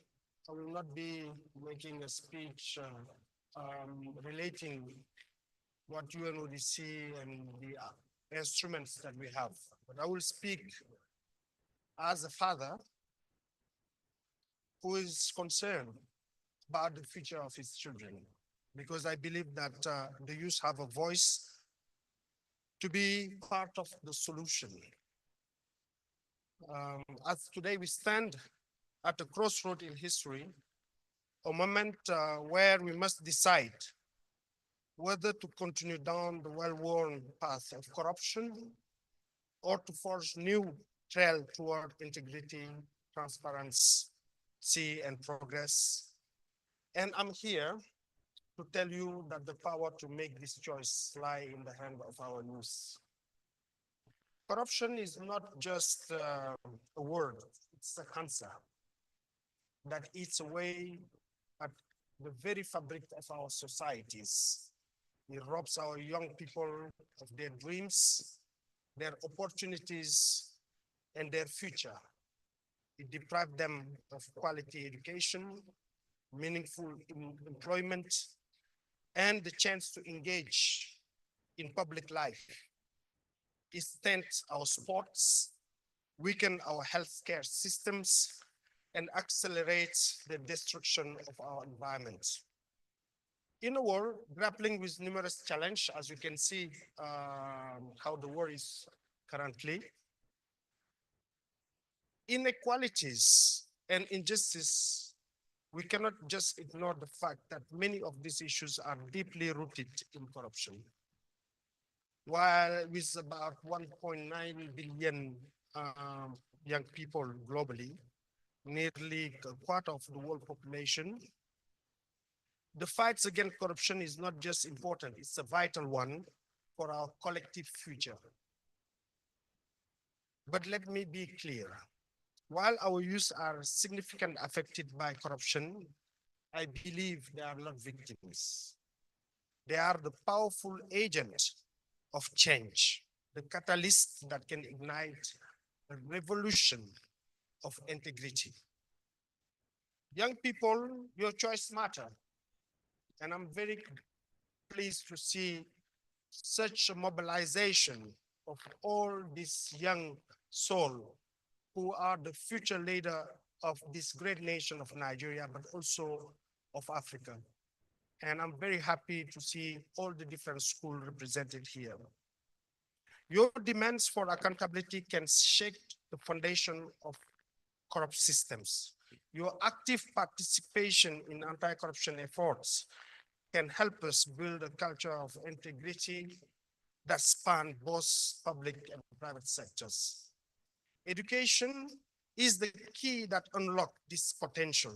I will not be making a speech relating what UNODC and the instruments that we have, but I will speak as a father who is concerned about the future of his children, because I believe that the youth have a voice to be part of the solution. As today we stand at a crossroad in history, a moment where we must decide whether to continue down the well-worn path of corruption or to forge new trail toward integrity, transparency, and progress. And I'm here to tell you that the power to make this choice lie in the hand of our youth. Corruption is not just a word, it's a cancer that eats away at the very fabric of our societies. It robs our young people of their dreams, their opportunities, and their future. It deprives them of quality education, meaningful employment, and the chance to engage in public life. It stunts our sports, weakens our healthcare systems, and accelerates the destruction of our environment. In a world grappling with numerous challenges, as you can see how the world is currently, inequalities and injustice, we cannot just ignore the fact that many of these issues are deeply rooted in corruption. While with about 1.9 billion young people globally, nearly a quarter of the world population, the fights against corruption is not just important, it's a vital one for our collective future. But let me be clear. While our youth are significantly affected by corruption, I believe they are not victims. They are the powerful agent of change, the catalyst that can ignite a revolution of integrity. Young people, your choice matter. And I'm very pleased to see such a mobilization of all this young soul who are the future leader of this great nation of Nigeria, but also of Africa. And I'm very happy to see all the different schools represented here. Your demands for accountability can shake the foundation of corrupt systems. Your active participation in anti-corruption efforts can help us build a culture of integrity that spans both public and private sectors. Education is the key that unlocks this potential.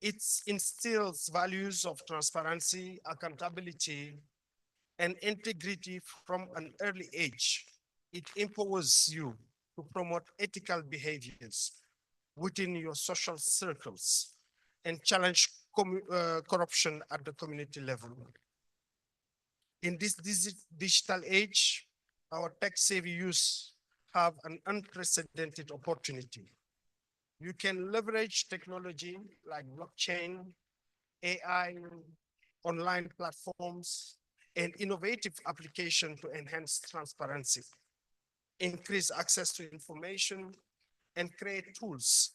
It instills values of transparency, accountability, and integrity from an early age. It empowers you to promote ethical behaviors within your social circles and challenge corruption at the community level. In this digital age, our tech-savvy youth have an unprecedented opportunity. You can leverage technology like blockchain, AI, online platforms, and innovative application to enhance transparency, increase access to information, and create tools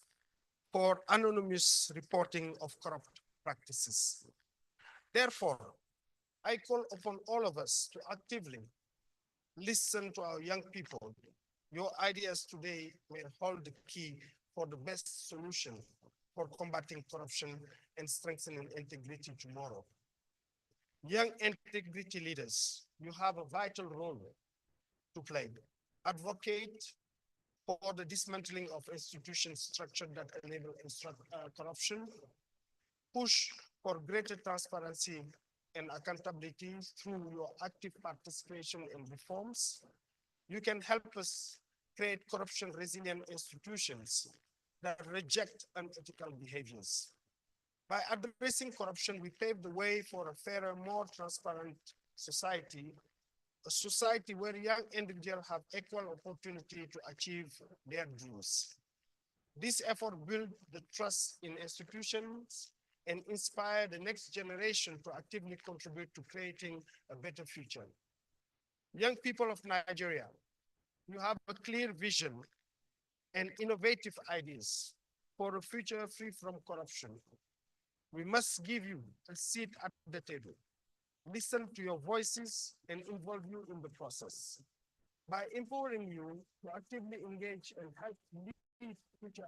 for anonymous reporting of corrupt practices. Therefore, I call upon all of us to actively listen to our young people. Your ideas today may hold the key for the best solution for combating corruption and strengthening integrity tomorrow. Young integrity leaders, you have a vital role to play. Advocate for the dismantling of institutions structured that enable corruption, push for greater transparency and accountability through your active participation in reforms. You can help us create corruption-resilient institutions that reject unethical behaviors. By addressing corruption, we pave the way for a fairer, more transparent society, a society where young individuals have equal opportunity to achieve their dreams. This effort builds the trust in institutions and inspire the next generation to actively contribute to creating a better future. Young people of Nigeria, you have a clear vision and innovative ideas for a future free from corruption. We must give you a seat at the table, listen to your voices, and involve you in the process. By empowering you to actively engage and help lead future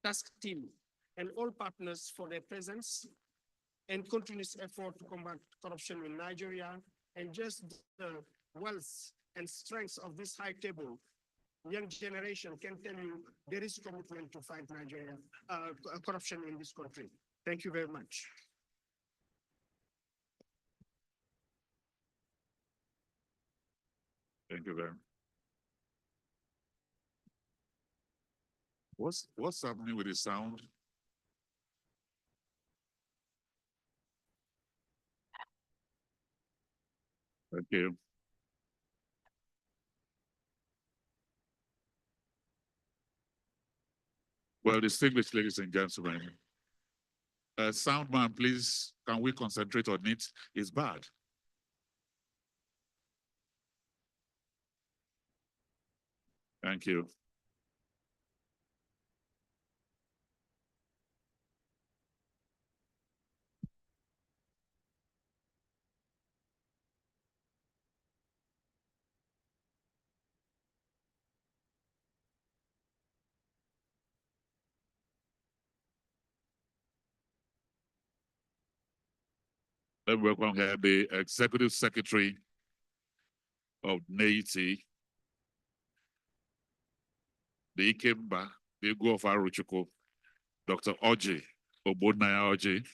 task team and all partners for their presence and continuous effort to combat corruption in Nigeria, and just the wealth and strength of this high table. Young generation can tell you there is commitment to fight Nigeria, corruption in this country. Thank you very much. Thank you very much. What's happening with the sound? Thank you. Well, distinguished ladies and gentlemen, sound man, please, can we concentrate on it? It's bad. Thank you. Let me welcome here the Executive Secretary of NAITI, the Ikemba, the Igwe of Aruchukwu, Dr. Oji Obodnaya Oji.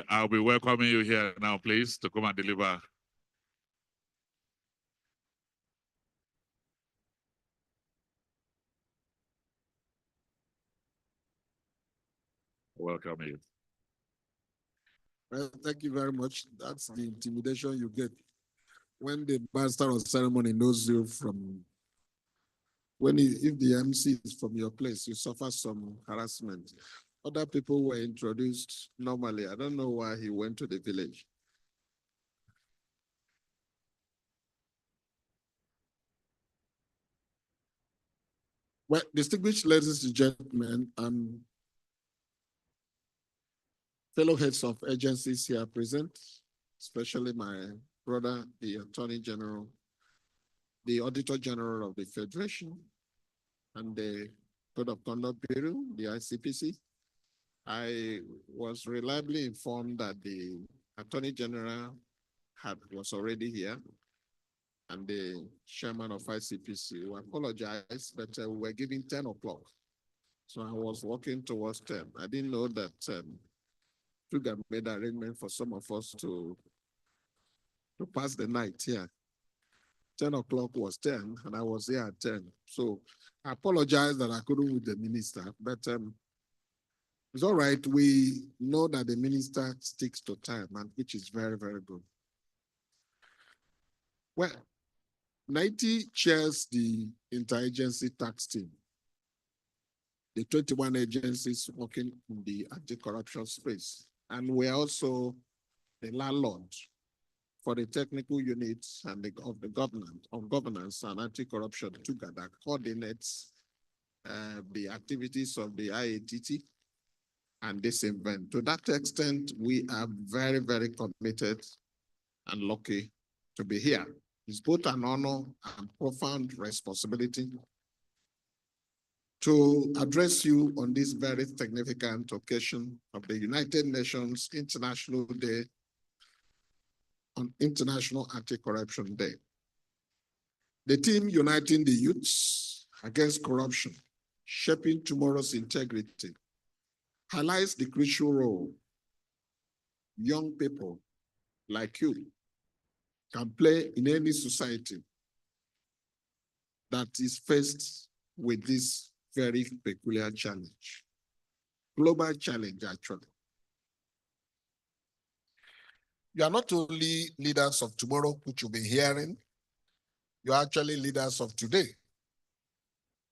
I'll be welcoming you here now, please, to come and deliver. Welcome you. Well, thank you very much. That's the intimidation you get when the master of ceremony knows you from, if the MC is from your place, you suffer some harassment. Other people were introduced normally. I don't know why he went to the village. Well, distinguished ladies and gentlemen, fellow heads of agencies here present, especially my brother, the Attorney General, the Auditor General of the Federation, and the Code of Conduct Bureau, the ICPC. I was reliably informed that the Attorney General was already here, and the chairman of ICPC who apologized, but we were giving 10 o'clock. So I was walking towards 10. I didn't know that Sugar made arrangement for some of us to pass the night here. 10 o'clock was 10, and I was here at 10. So I apologize that I couldn't with the minister, but it's all right. We know that the minister sticks to time, and which is very, very good. Well, NAITI chairs the interagency tax team, the 21 agencies working in the anti-corruption space. And we're also the landlord for the technical units and of the governance and anti-corruption together coordinates the activities of the IATT and this event. To that extent, we are very, very committed and lucky to be here. It's both an honor and profound responsibility to address you on this very significant occasion of the United Nations International Day on International Anti-Corruption Day. The team uniting the youths against corruption, shaping tomorrow's integrity, highlights the crucial role young people like you can play in any society that is faced with this very peculiar challenge, global challenge actually. You are not only leaders of tomorrow, which you'll be hearing, you're actually leaders of today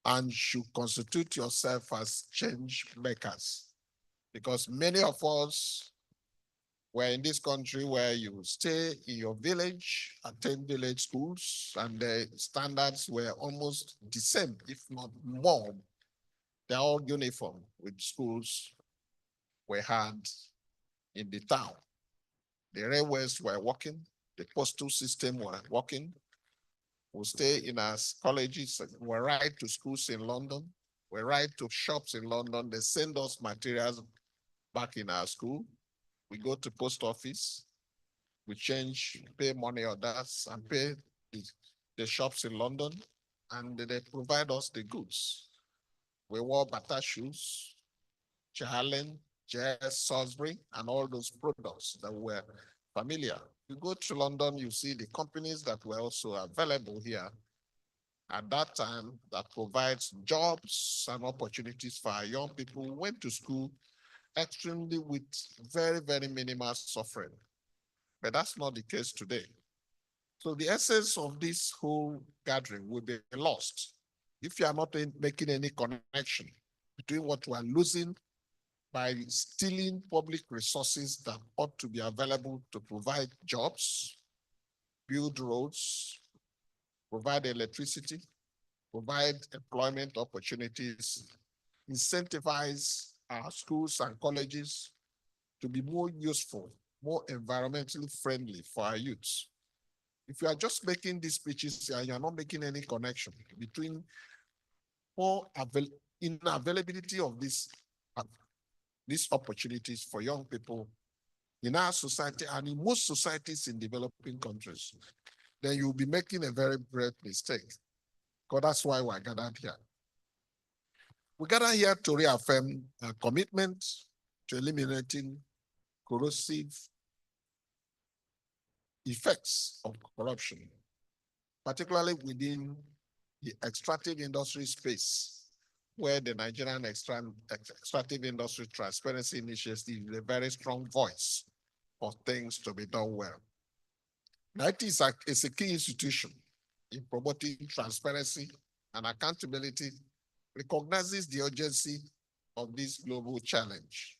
and should constitute yourself as change makers, because many of us were in this country where you stay in your village, attend village schools, and the standards were almost the same, if not more. They're all uniform with schools we had in the town. The railways were working, the postal system were working. We stay in our colleges, we ride to schools in London, We write to shops in London. They send us materials back in our school. We go to post office. We change, pay money orders and pay the shops in London, and they provide us the goods. We wore Bata shoes, Allen, JS, Salisbury, and all those products that were familiar. You go to London, you see the companies that were also available here at that time that provides jobs and opportunities for our young people who went to school extremely with very, very minimal suffering. But that's not the case today. So the essence of this whole gathering will be lost if you are not making any connection between what we are losing by stealing public resources that ought to be available to provide jobs, build roads, provide electricity, provide employment opportunities, incentivize our schools and colleges to be more useful, more environmentally friendly for our youths. If you are just making these speeches and you're not making any connection between availability of these opportunities for young people in our society and in most societies in developing countries, then you'll be making a very great mistake. Because that's why we're gathered here. We gather here to reaffirm a commitment to eliminating corrosive effects of corruption, particularly within the extractive industry space, where the Nigerian Extractive Industry Transparency Initiative is a very strong voice for things to be done well. NITE is a key institution in promoting transparency and accountability, recognizes the urgency of this global challenge.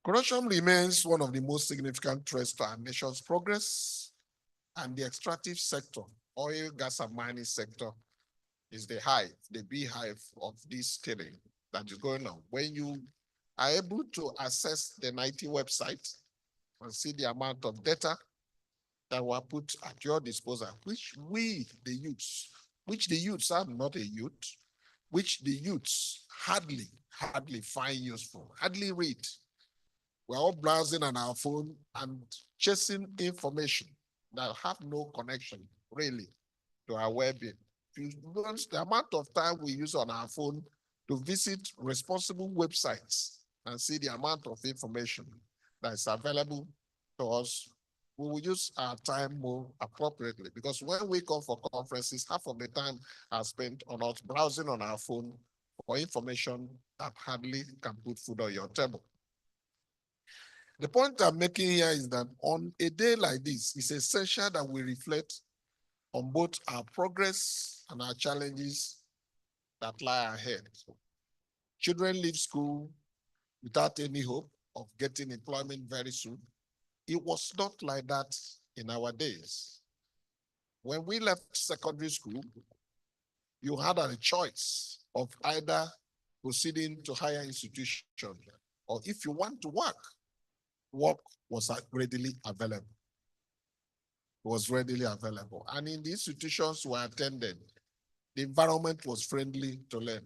Corruption remains one of the most significant threats to our nation's progress, and the extractive sector, oil, gas, and mining sector, is the hive, the beehive of this stealing that is going on. When you are able to access the NITE website and see the amount of data that were put at your disposal, which the youths are not a youth, which the youths hardly find useful, hardly read. We're all browsing on our phone and chasing information that have no connection really to our well-being. If you notice the amount of time we use on our phone to visit responsible websites and see the amount of information that is available to us, we will use our time more appropriately, because when we come for conferences, half of the time are spent on us browsing on our phone for information that hardly can put food on your table. The point I'm making here is that on a day like this, it's essential that we reflect on both our progress and our challenges that lie ahead. Children leave school without any hope of getting employment very soon. It was not like that in our days. When we left secondary school, you had a choice of either proceeding to higher institution, or if you want to work was readily available. It was readily available. And in the institutions we attended, the environment was friendly to learn.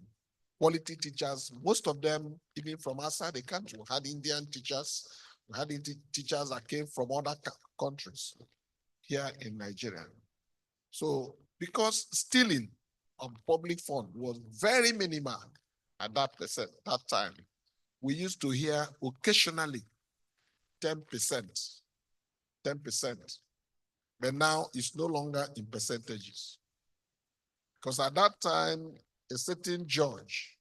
Quality teachers, most of them, even from outside the country, we had Indian teachers, we had teachers that came from other countries here in Nigeria. So because stealing of public fund was very minimal at that time, we used to hear occasionally 10%, but now it's no longer in percentages. Because at that time, a certain judge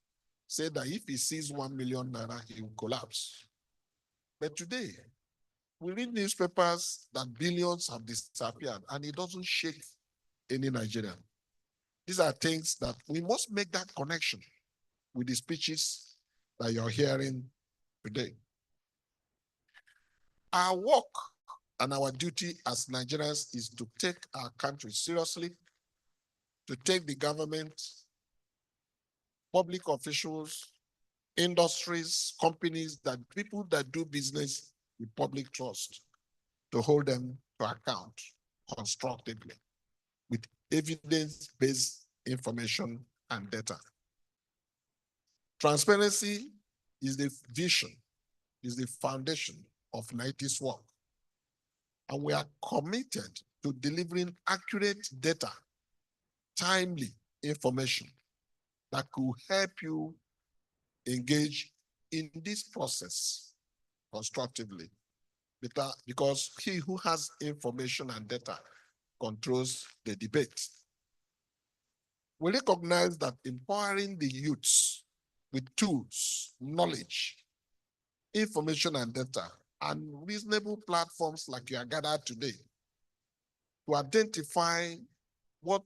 said that if he sees 1 million naira, he will collapse. But today, we read newspapers that billions have disappeared, and it doesn't shake any Nigerian. These are things that we must make that connection with the speeches that you're hearing today. Our work and our duty as Nigerians is to take our country seriously, to take the government, public officials, industries, companies, that people that do business with public trust, to hold them to account constructively with evidence-based information and data. Transparency is the vision, is the foundation of NIT's work. And we are committed to delivering accurate data, timely information that could help you engage in this process constructively. Because he who has information and data controls the debate. We recognize that empowering the youths with tools, knowledge, information and data, and reasonable platforms like you are gathered today to identify what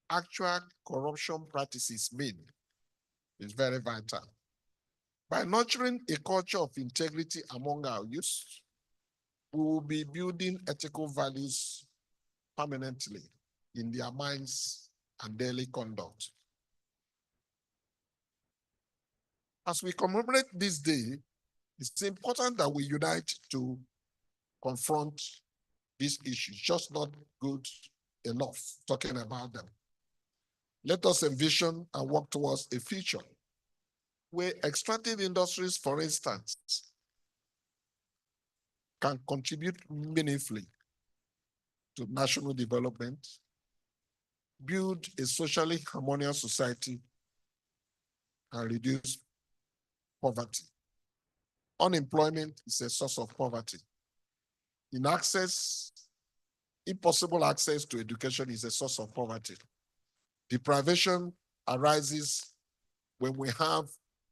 actual corruption practices mean is very vital. By nurturing a culture of integrity among our youth, we will be building ethical values permanently in their minds and daily conduct. As we commemorate this day, it's important that we unite to confront these issues, just not good enough talking about them. Let us envision and work towards a future where extractive industries, for instance, can contribute meaningfully to national development, build a socially harmonious society, and reduce poverty. Unemployment is a source of poverty. Impossible access to education is a source of poverty. Deprivation arises when we have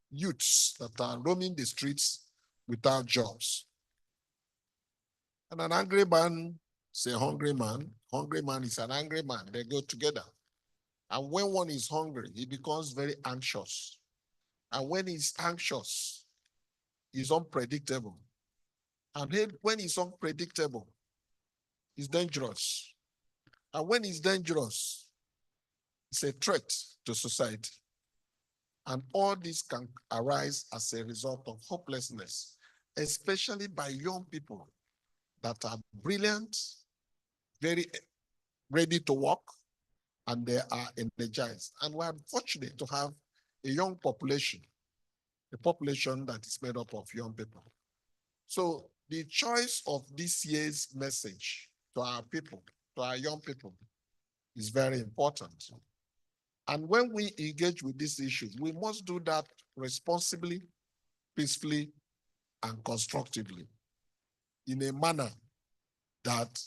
youths that are roaming the streets without jobs. And an angry man is a hungry man. Hungry man is an angry man. They go together. And when one is hungry, he becomes very anxious. And when he's anxious, he's unpredictable. And when he's unpredictable, he's dangerous. And when he's dangerous, it's a threat to society. And all this can arise as a result of hopelessness, especially by young people that are brilliant, very ready to work, and they are energized. And we are fortunate to have a young population, a population that is made up of young people. So the choice of this year's message to our people, to our young people, is very important. And when we engage with these issues, we must do that responsibly, peacefully, and constructively in a manner that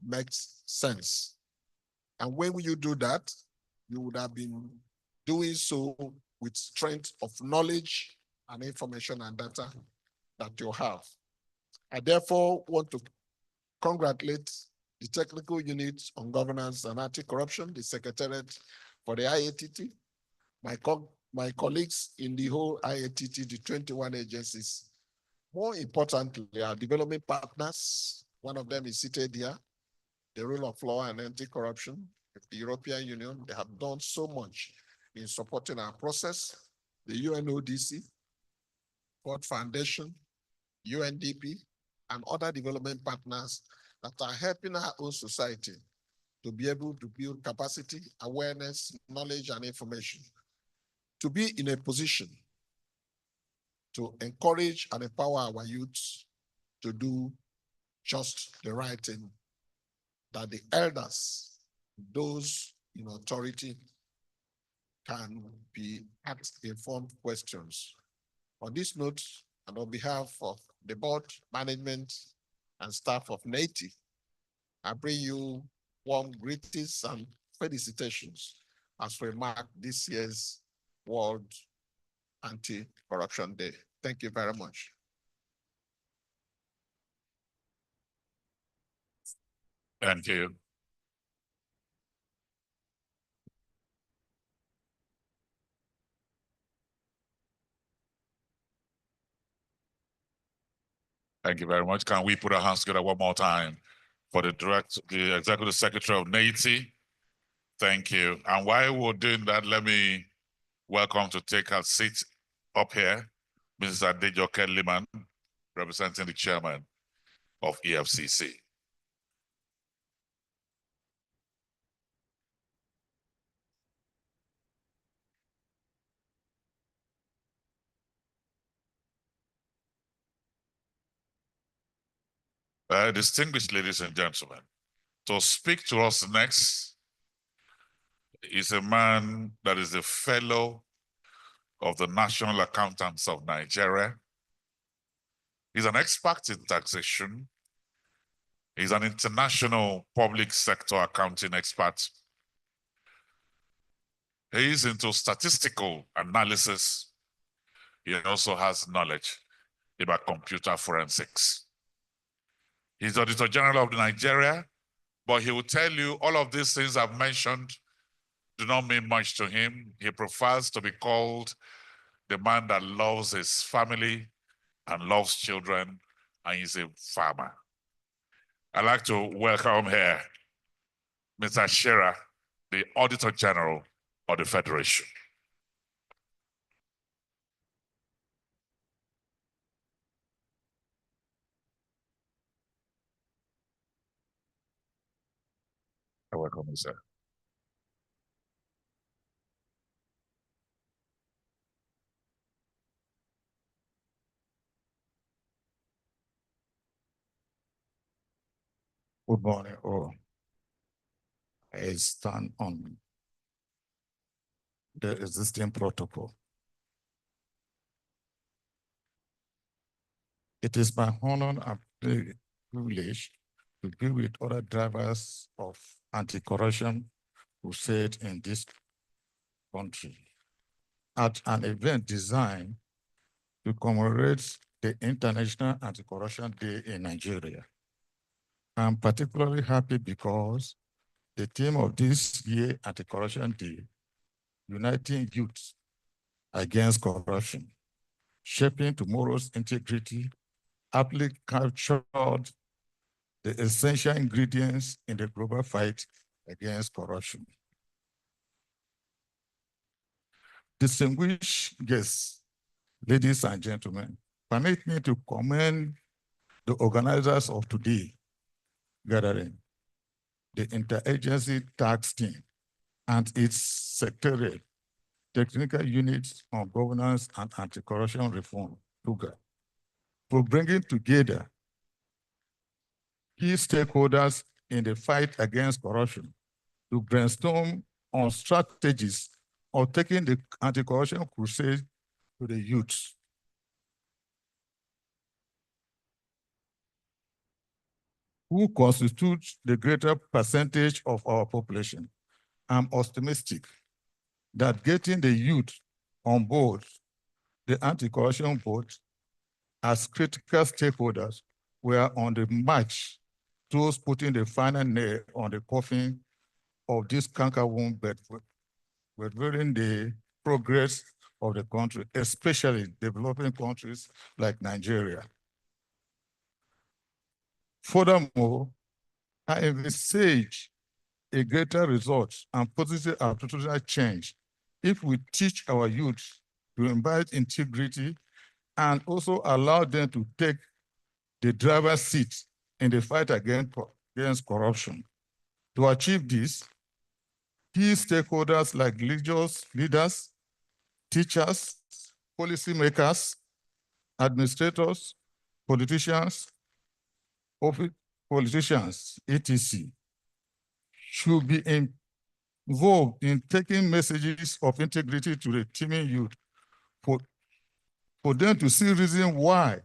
makes sense. And when you do that, you would have been doing so with strength of knowledge and information and data that you have. I therefore want to congratulate the Technical Unit on Governance and Anti-Corruption, the Secretariat for the IATT, my colleagues in the whole IATT, the 21 agencies. More importantly, our development partners, one of them is seated here, the rule of law and anti-corruption, the European Union. They have done so much in supporting our process, the UNODC, Ford Foundation, UNDP, and other development partners that are helping our own society to be able to build capacity, awareness, knowledge, and information, to be in a position to encourage and empower our youths to do just the right thing, that the elders, those in authority, can be asked informed questions. On this note, and on behalf of the board, management, and staff of NATI, I bring you warm greetings and felicitations as we mark this year's World Anti-Corruption Day. Thank you very much. Thank you. Thank you very much. Can we put our hands together one more time for the Executive Secretary of NATI? Thank you. And while we're doing that, let me welcome to take her seat up here, Mrs. Adejoke Liman, representing the chairman of EFCC. Distinguished ladies and gentlemen, to speak to us next is a man that is a fellow of the National Accountants of Nigeria. He's an expert in taxation. He's an international public sector accounting expert. He is into statistical analysis. He also has knowledge about computer forensics. He's Auditor General of Nigeria, but he will tell you all of these things I've mentioned do not mean much to him. He prefers to be called the man that loves his family and loves children, and he's a farmer. I'd like to welcome here Mr. Shera, the Auditor General of the Federation. Welcome, sir. Good morning, all. I stand on the existing protocol. It is my honor and privilege to be with other drivers of anti-corruption crusade in this country at an event designed to commemorate the International Anti-Corruption Day in Nigeria. I'm particularly happy because the theme of this year Anti-Corruption Day, Uniting Youth Against Corruption, Shaping Tomorrow's Integrity, aptly captured the essential ingredients in the global fight against corruption. Distinguished guests, ladies and gentlemen, permit me to commend the organizers of today's gathering, the Interagency Tax Team and its secretariat, technical units on governance and anti-corruption reform, TUGA, for bringing together key stakeholders in the fight against corruption to brainstorm on strategies of taking the anti-corruption crusade to the youth. Who constitutes the greater percentage of our population. I'm optimistic that getting the youth on board the anti-corruption board as critical stakeholders were on the march towards putting the final nail on the coffin of this cankerworm during the progress of the country, especially developing countries like Nigeria. Furthermore, I envisage a greater result and positive attitudinal change if we teach our youth to imbibe integrity and also allow them to take the driver's seat in the fight against corruption. To achieve this, key stakeholders like religious leaders, teachers, policymakers, administrators, politicians, etc., should be involved in taking messages of integrity to the teeming youth for them to see reason why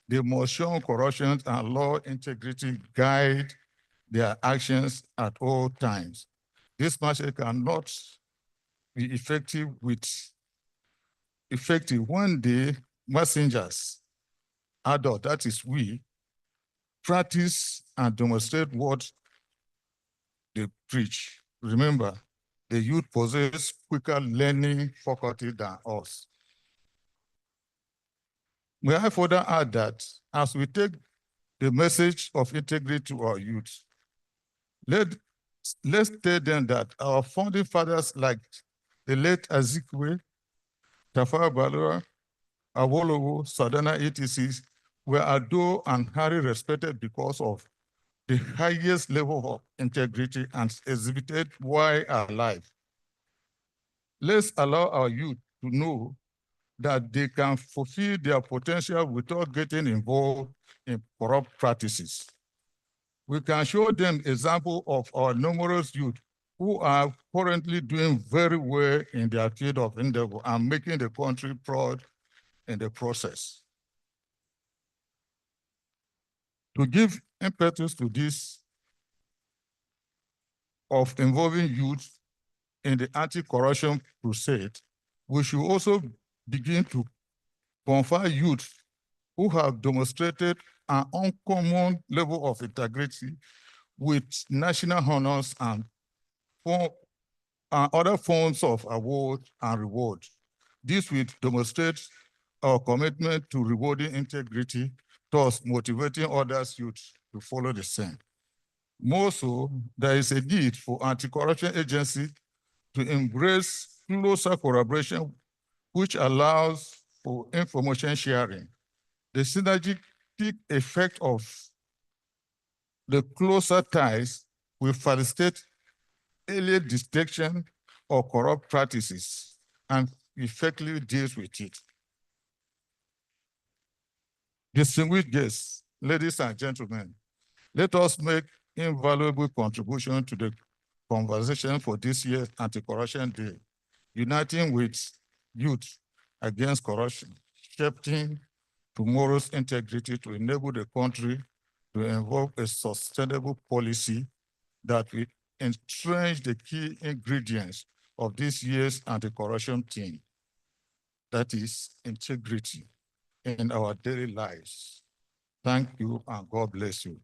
they must show corruption and law integrity guide their actions at all times. This message cannot be effective when the messengers, adult, that is we, practice and demonstrate what they preach. Remember, the youth possess quicker learning faculty than us. May I further add that as we take the message of integrity to our youth, let's tell them that our founding fathers like the late Azikiwe, Tafawa Balewa, Awolowo, Sardauna, etc., were adored and highly respected because of the highest level of integrity and exhibited while alive. Let's allow our youth to know that they can fulfill their potential without getting involved in corrupt practices. We can show them example of our numerous youth who are currently doing very well in their field of endeavor and making the country proud in the process. To give impetus to this of involving youth in the anti-corruption crusade, we should also begin to confer youth who have demonstrated an uncommon level of integrity with national honors and other forms of award and reward. This will demonstrate our commitment to rewarding integrity, thus motivating others youth to follow the same. More so, there is a need for anti-corruption agencies to embrace closer collaboration, which allows for information sharing. The synergistic effect of the closer ties will facilitate early detection of corrupt practices and effectively deals with it. Distinguished guests, ladies and gentlemen, let us make invaluable contribution to the conversation for this year's Anti-Corruption Day, uniting with youth against corruption, shaping tomorrow's integrity to enable the country to involve a sustainable policy that will entrench the key ingredients of this year's anti-corruption theme, that is integrity in our daily lives. Thank you and God bless you.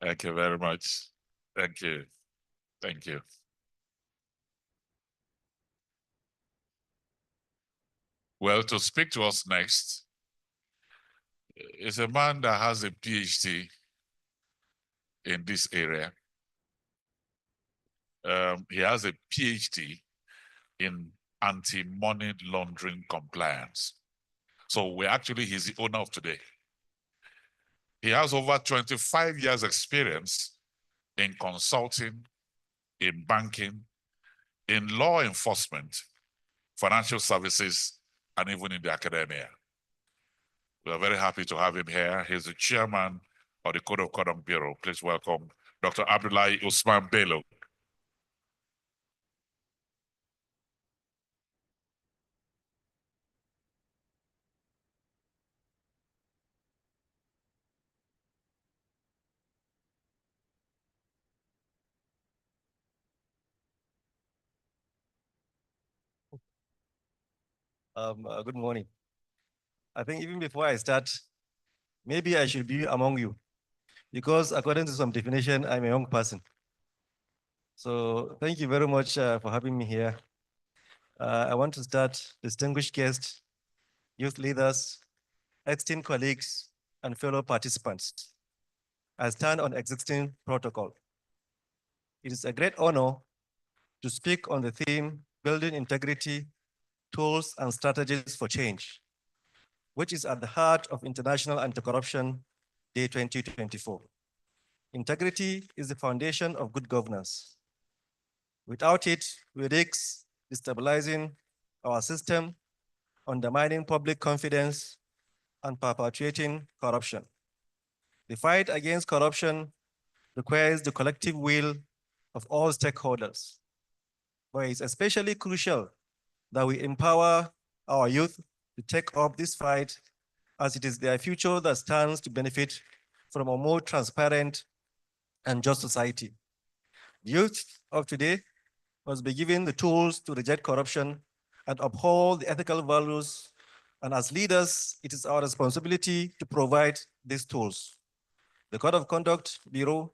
Thank you very much. Thank you. Thank you. Well, to speak to us next is a man that has a PhD in this area. He has a PhD in anti-money laundering compliance. So he's the owner of today. He has over 25 years experience in consulting, in banking, in law enforcement, financial services, and even in the academia. We are very happy to have him here. He's the chairman of the Code of Conduct Bureau. Please welcome Dr. Abdullahi Usman Bello. Good morning. I think even before I start, maybe I should be among you, because according to some definition, I'm a young person. So thank you very much for having me here. I want to start, distinguished guests, youth leaders, esteemed colleagues, and fellow participants. I stand on existing protocol. It is a great honor to speak on the theme, building integrity, tools and strategies for change, which is at the heart of International Anti-Corruption Day 2024. Integrity is the foundation of good governance. Without it, we risk destabilizing our system, undermining public confidence, and perpetuating corruption. The fight against corruption requires the collective will of all stakeholders, but it's especially crucial that we empower our youth to take up this fight, as it is their future that stands to benefit from a more transparent and just society. The youth of today must be given the tools to reject corruption and uphold the ethical values. And as leaders, it is our responsibility to provide these tools. The Code of Conduct Bureau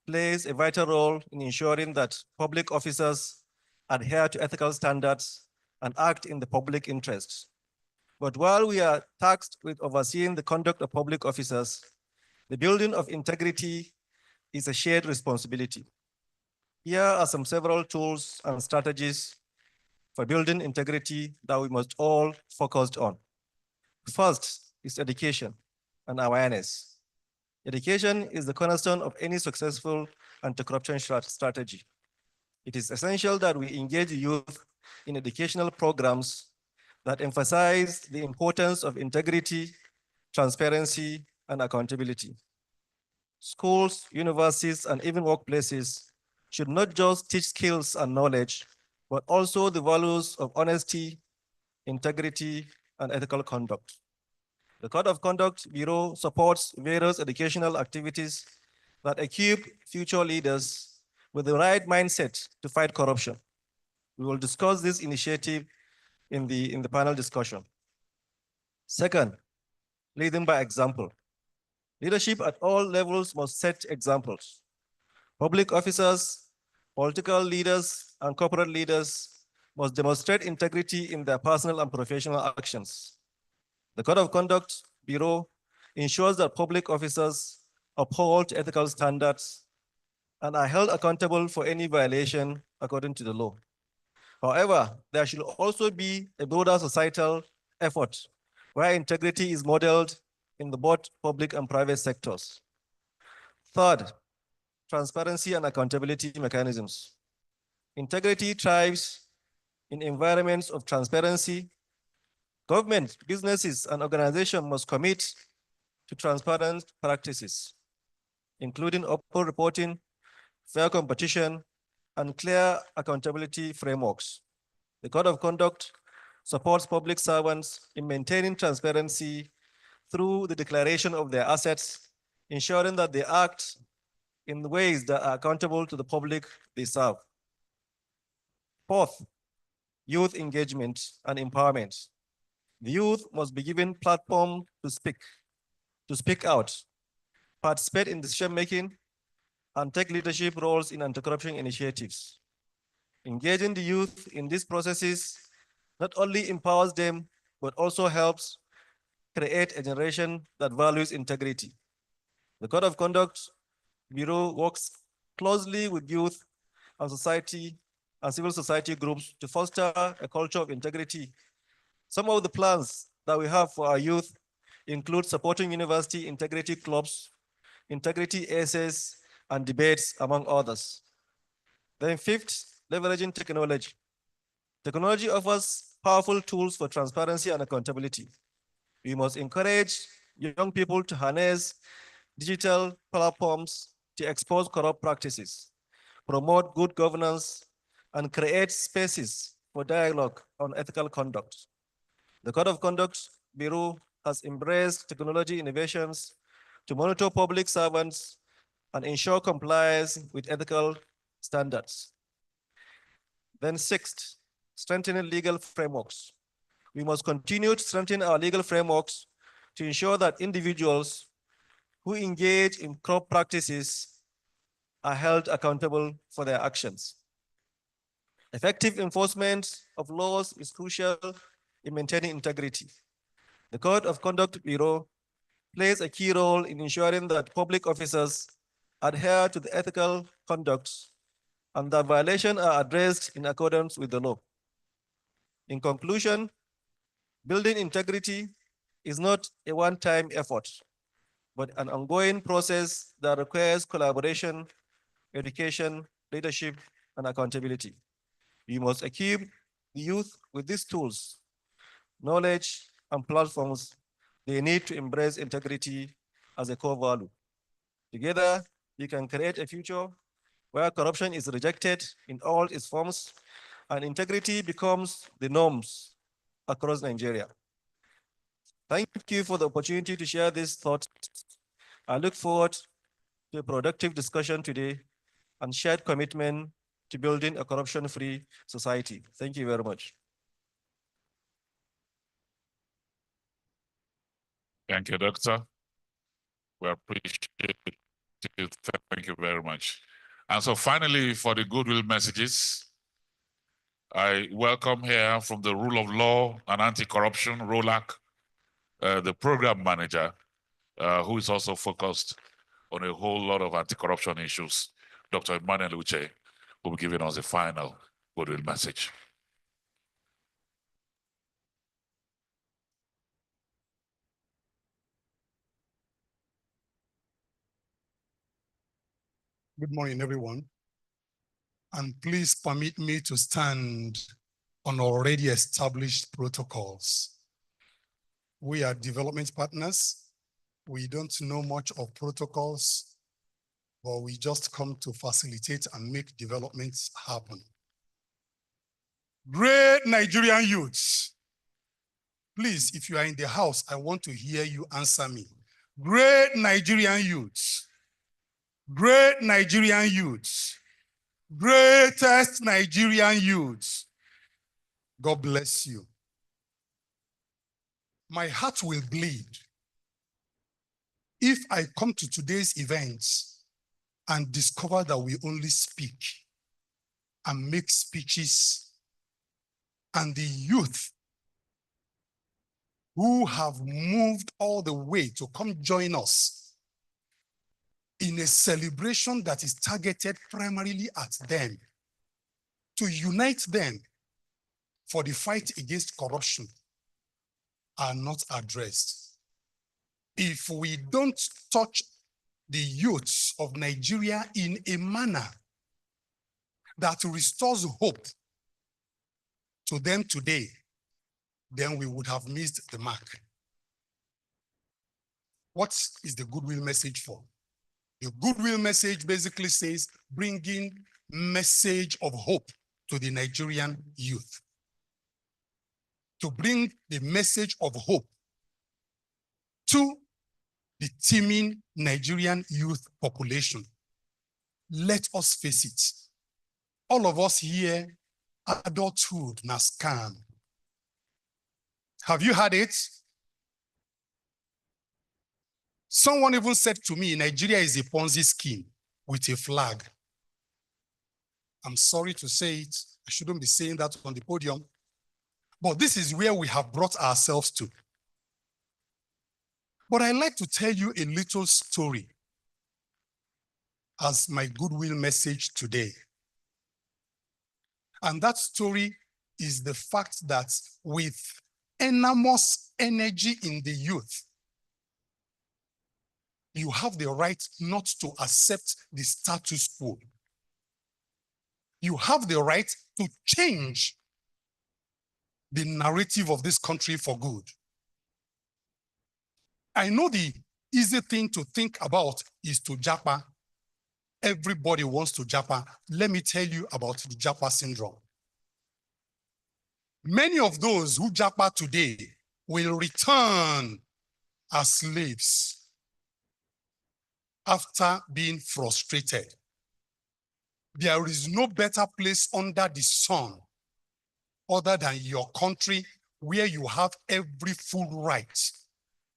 plays a vital role in ensuring that public officers adhere to ethical standards and act in the public interest. But while we are tasked with overseeing the conduct of public officers, the building of integrity is a shared responsibility. Here are several tools and strategies for building integrity that we must all focus on. First is education and awareness. Education is the cornerstone of any successful anti-corruption strategy. It is essential that we engage youth in educational programs that emphasize the importance of integrity, transparency, and accountability. Schools, universities, and even workplaces should not just teach skills and knowledge, but also the values of honesty, integrity, and ethical conduct. The Code of Conduct Bureau supports various educational activities that equip future leaders with the right mindset to fight corruption. We will discuss this initiative in the panel discussion. Second, leading by example. Leadership at all levels must set examples. Public officers, political leaders, and corporate leaders must demonstrate integrity in their personal and professional actions. The Code of Conduct Bureau ensures that public officers uphold ethical standards and are held accountable for any violation according to the law. However, there should also be a broader societal effort where integrity is modeled in the both public and private sectors. Third, transparency and accountability mechanisms. Integrity thrives in environments of transparency. Government, businesses, and organizations must commit to transparent practices, including open reporting, fair competition, and clear accountability frameworks. The Code of Conduct supports public servants in maintaining transparency through the declaration of their assets, ensuring that they act in ways that are accountable to the public they serve. Fourth, youth engagement and empowerment. The youth must be given platform to speak out, participate in decision-making, and take leadership roles in anti-corruption initiatives. Engaging the youth in these processes not only empowers them, but also helps create a generation that values integrity. The Code of Conduct Bureau works closely with youth and society and civil society groups to foster a culture of integrity. Some of the plans that we have for our youth include supporting university integrity clubs, integrity essays, and debates, among others. Then fifth, leveraging technology. Technology offers powerful tools for transparency and accountability. We must encourage young people to harness digital platforms to expose corrupt practices, promote good governance, and create spaces for dialogue on ethical conduct. The Code of Conduct Bureau has embraced technology innovations to monitor public servants and ensure compliance with ethical standards. Then sixth, strengthening legal frameworks. We must continue to strengthen our legal frameworks to ensure that individuals who engage in corrupt practices are held accountable for their actions. Effective enforcement of laws is crucial in maintaining integrity. The Code of Conduct Bureau plays a key role in ensuring that public officers adhere to the ethical conduct and that violations are addressed in accordance with the law. In conclusion, building integrity is not a one-time effort, but an ongoing process that requires collaboration, education, leadership, and accountability. We must equip the youth with these tools, knowledge, and platforms they need to embrace integrity as a core value. Together, we can create a future where corruption is rejected in all its forms and integrity becomes the norms across Nigeria. Thank you for the opportunity to share these thoughts. I look forward to a productive discussion today and shared commitment to building a corruption-free society. Thank you very much. Thank you, Doctor. We appreciate it. Thank you very much. And so finally, for the goodwill messages, I welcome here from the Rule of Law and Anti-Corruption, ROLAC, the program manager, who is also focused on a whole lot of anti-corruption issues, Dr. Emmanuel Uche, who will be giving us a final goodwill message. Good morning, everyone. And please permit me to stand on already established protocols. We are development partners. We don't know much of protocols, but we just come to facilitate and make developments happen. Great Nigerian youths, please, if you are in the house, I want to hear you answer me. Great Nigerian youths, great Nigerian youths, greatest Nigerian youths. God bless you. My heart will bleed if I come to today's events and discover that we only speak and make speeches, and the youth who have moved all the way to come join us in a celebration that is targeted primarily at them, to unite them for the fight against corruption, are not addressed. If we don't touch the youths of Nigeria in a manner that restores hope to them today, then we would have missed the mark. What is the goodwill message for? The goodwill message basically says bringing message of hope to the Nigerian youth. To bring the message of hope to the teeming Nigerian youth population. Let us face it. All of us here, adulthood na scam. Have you heard it? Someone even said to me, Nigeria is a Ponzi scheme with a flag. I'm sorry to say it. I shouldn't be saying that on the podium. But this is where we have brought ourselves to. But I'd like to tell you a little story as my goodwill message today. And that story is the fact that with enormous energy in the youth, you have the right not to accept the status quo. You have the right to change the narrative of this country for good. I know the easy thing to think about is to japa. Everybody wants to japa. Let me tell you about the japa syndrome. Many of those who japa today will return as slaves after being frustrated. There is no better place under the sun other than your country where you have every full right.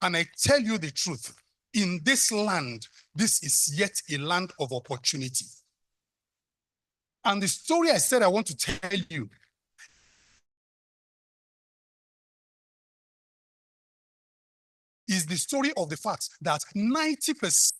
And I tell you the truth, in this land, this is yet a land of opportunity. And the story I said I want to tell you is the story of the fact that 90%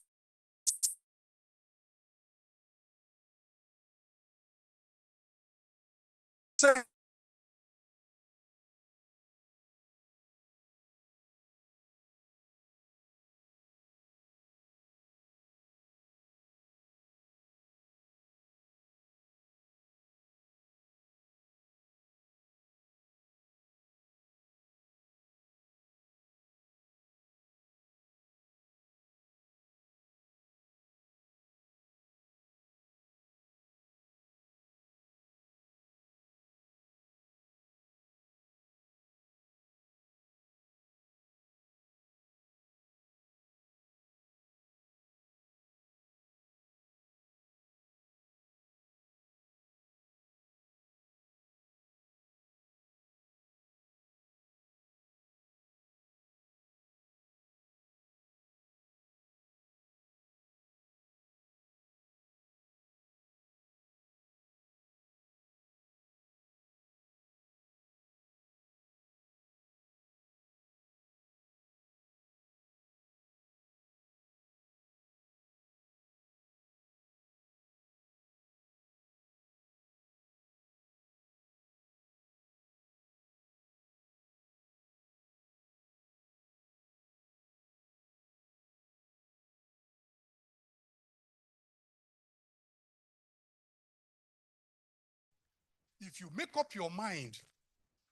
if you make up your mind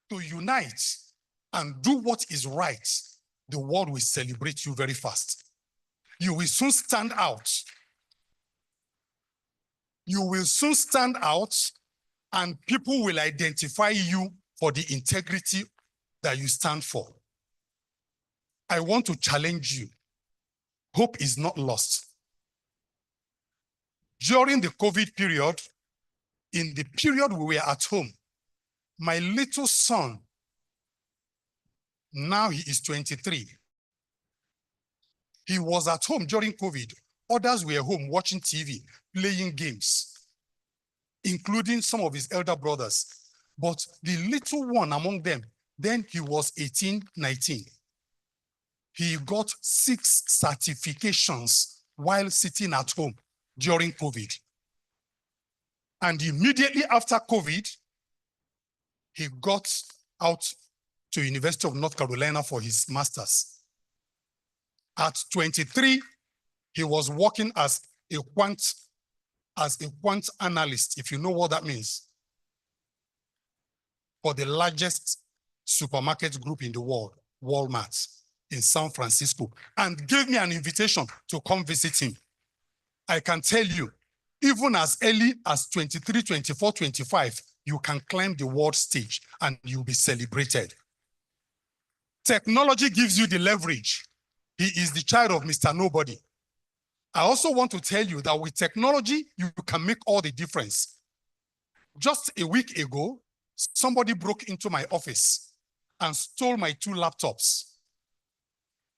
to unite and do what is right, the world will celebrate you very fast. You will soon stand out. You will soon stand out, and people will identify you for the integrity that you stand for. I want to challenge you. Hope is not lost. During the COVID period, in the period we were at home, my little son, now he is 23. He was at home during COVID. Others were home watching TV, playing games, including some of his elder brothers. But the little one among them, then he was 18, 19. He got 6 certifications while sitting at home during COVID. And immediately after COVID, he got out to University of North Carolina for his master's. At 23, he was working as a quant analyst, if you know what that means, for the largest supermarket group in the world, Walmart, in San Francisco, and gave me an invitation to come visit him. I can tell you, even as early as 23, 24, 25, you can climb the world stage and you'll be celebrated. Technology gives you the leverage. He is the child of Mr. Nobody. I also want to tell you that with technology, you can make all the difference. Just a week ago, somebody broke into my office and stole my 2 laptops.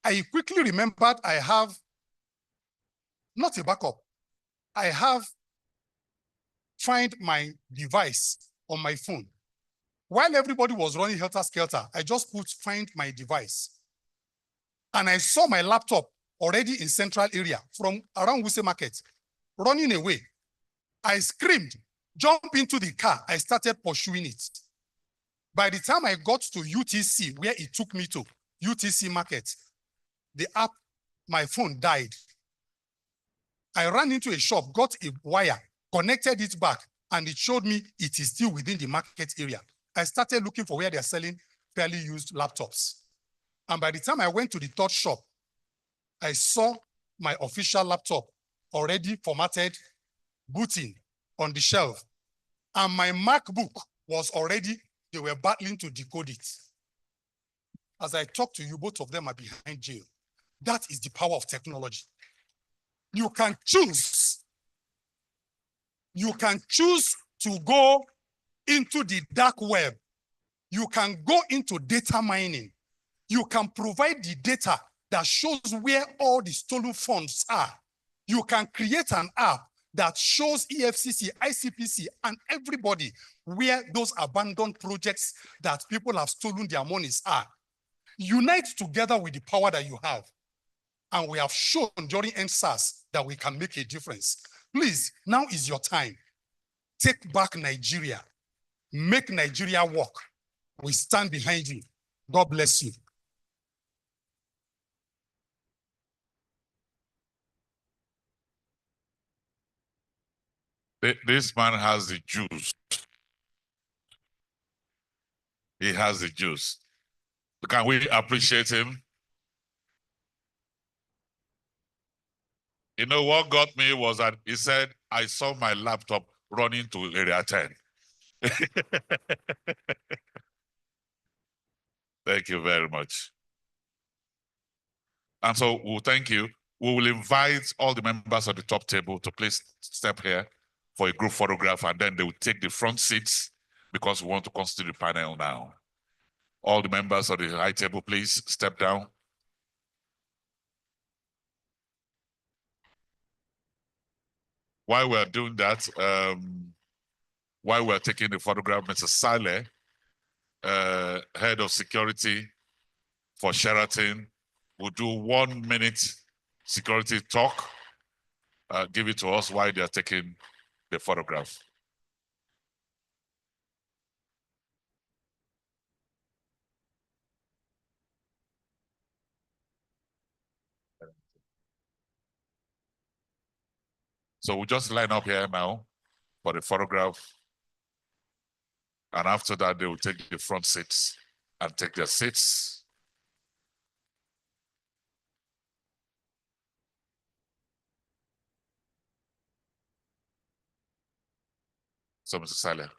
I quickly remembered I have not a backup. I have Find My Device on my phone. While everybody was running helter-skelter, I just put Find My Device. And I saw my laptop already in central area from around Wuse Market, running away. I screamed, jumped into the car. I started pursuing it. By the time I got to UTC, where it took me to, UTC Market, the app, my phone died. I ran into a shop, got a wire, connected it back, and it showed me it is still within the market area. I started looking for where they're selling fairly used laptops. And by the time I went to the 3rd shop, I saw my official laptop already formatted, booting on the shelf. And my MacBook was already, they were battling to decode it. As I talk to you, both of them are behind jail. That is the power of technology. You can choose. You can choose to go into the dark web. You can go into data mining. You can provide the data that shows where all the stolen funds are. You can create an app that shows EFCC, ICPC, and everybody where those abandoned projects that people have stolen their monies are. Unite together with the power that you have. And we have shown during NSAS that we can make a difference. Please, now is your time. Take back Nigeria. Make Nigeria work. We stand behind you. God bless you. This man has the juice. He has the juice. Can we appreciate him? You know what got me was that he said, I saw my laptop running to area 10. Thank you very much. And so we'll thank you. We will invite all the members of the top table to please step here for a group photograph, and then they will take the front seats because we want to constitute the panel now. All the members of the high table, please step down. While we're doing that, while we're taking the photograph, Mr. Saleh, head of security for Sheraton, will do 1 minute security talk. Give it to us while they're taking the photograph. So we'll just line up here now for the photograph. And after that, they will take the front seats and take their seats. So, Mr. Saleh.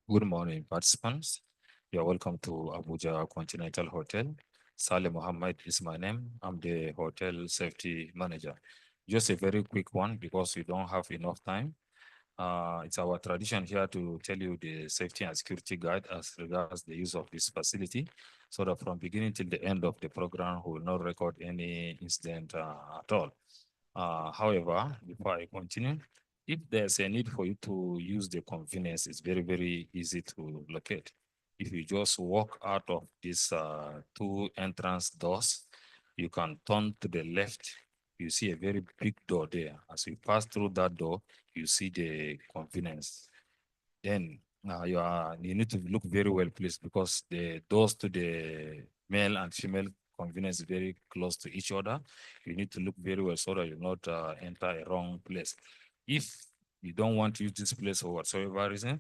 Good morning, participants. You're welcome to Abuja Continental Hotel. Saleh Mohammed is my name. I'm the hotel safety manager. Just a very quick one because we don't have enough time. It's our tradition here to tell you the safety and security guide as regards the use of this facility, so that from beginning till the end of the program, we will not record any incident at all. However, before I continue, if there's a need for you to use the convenience, it's very, very easy to locate. If you just walk out of these two entrance doors, you can turn to the left. You see a very big door there. As you pass through that door, you see the convenience. Then you need to look very well, please, because the doors to the male and female convenience is very close to each other. You need to look very well so that you not enter a wrong place. If you don't want to use this place for whatsoever reason,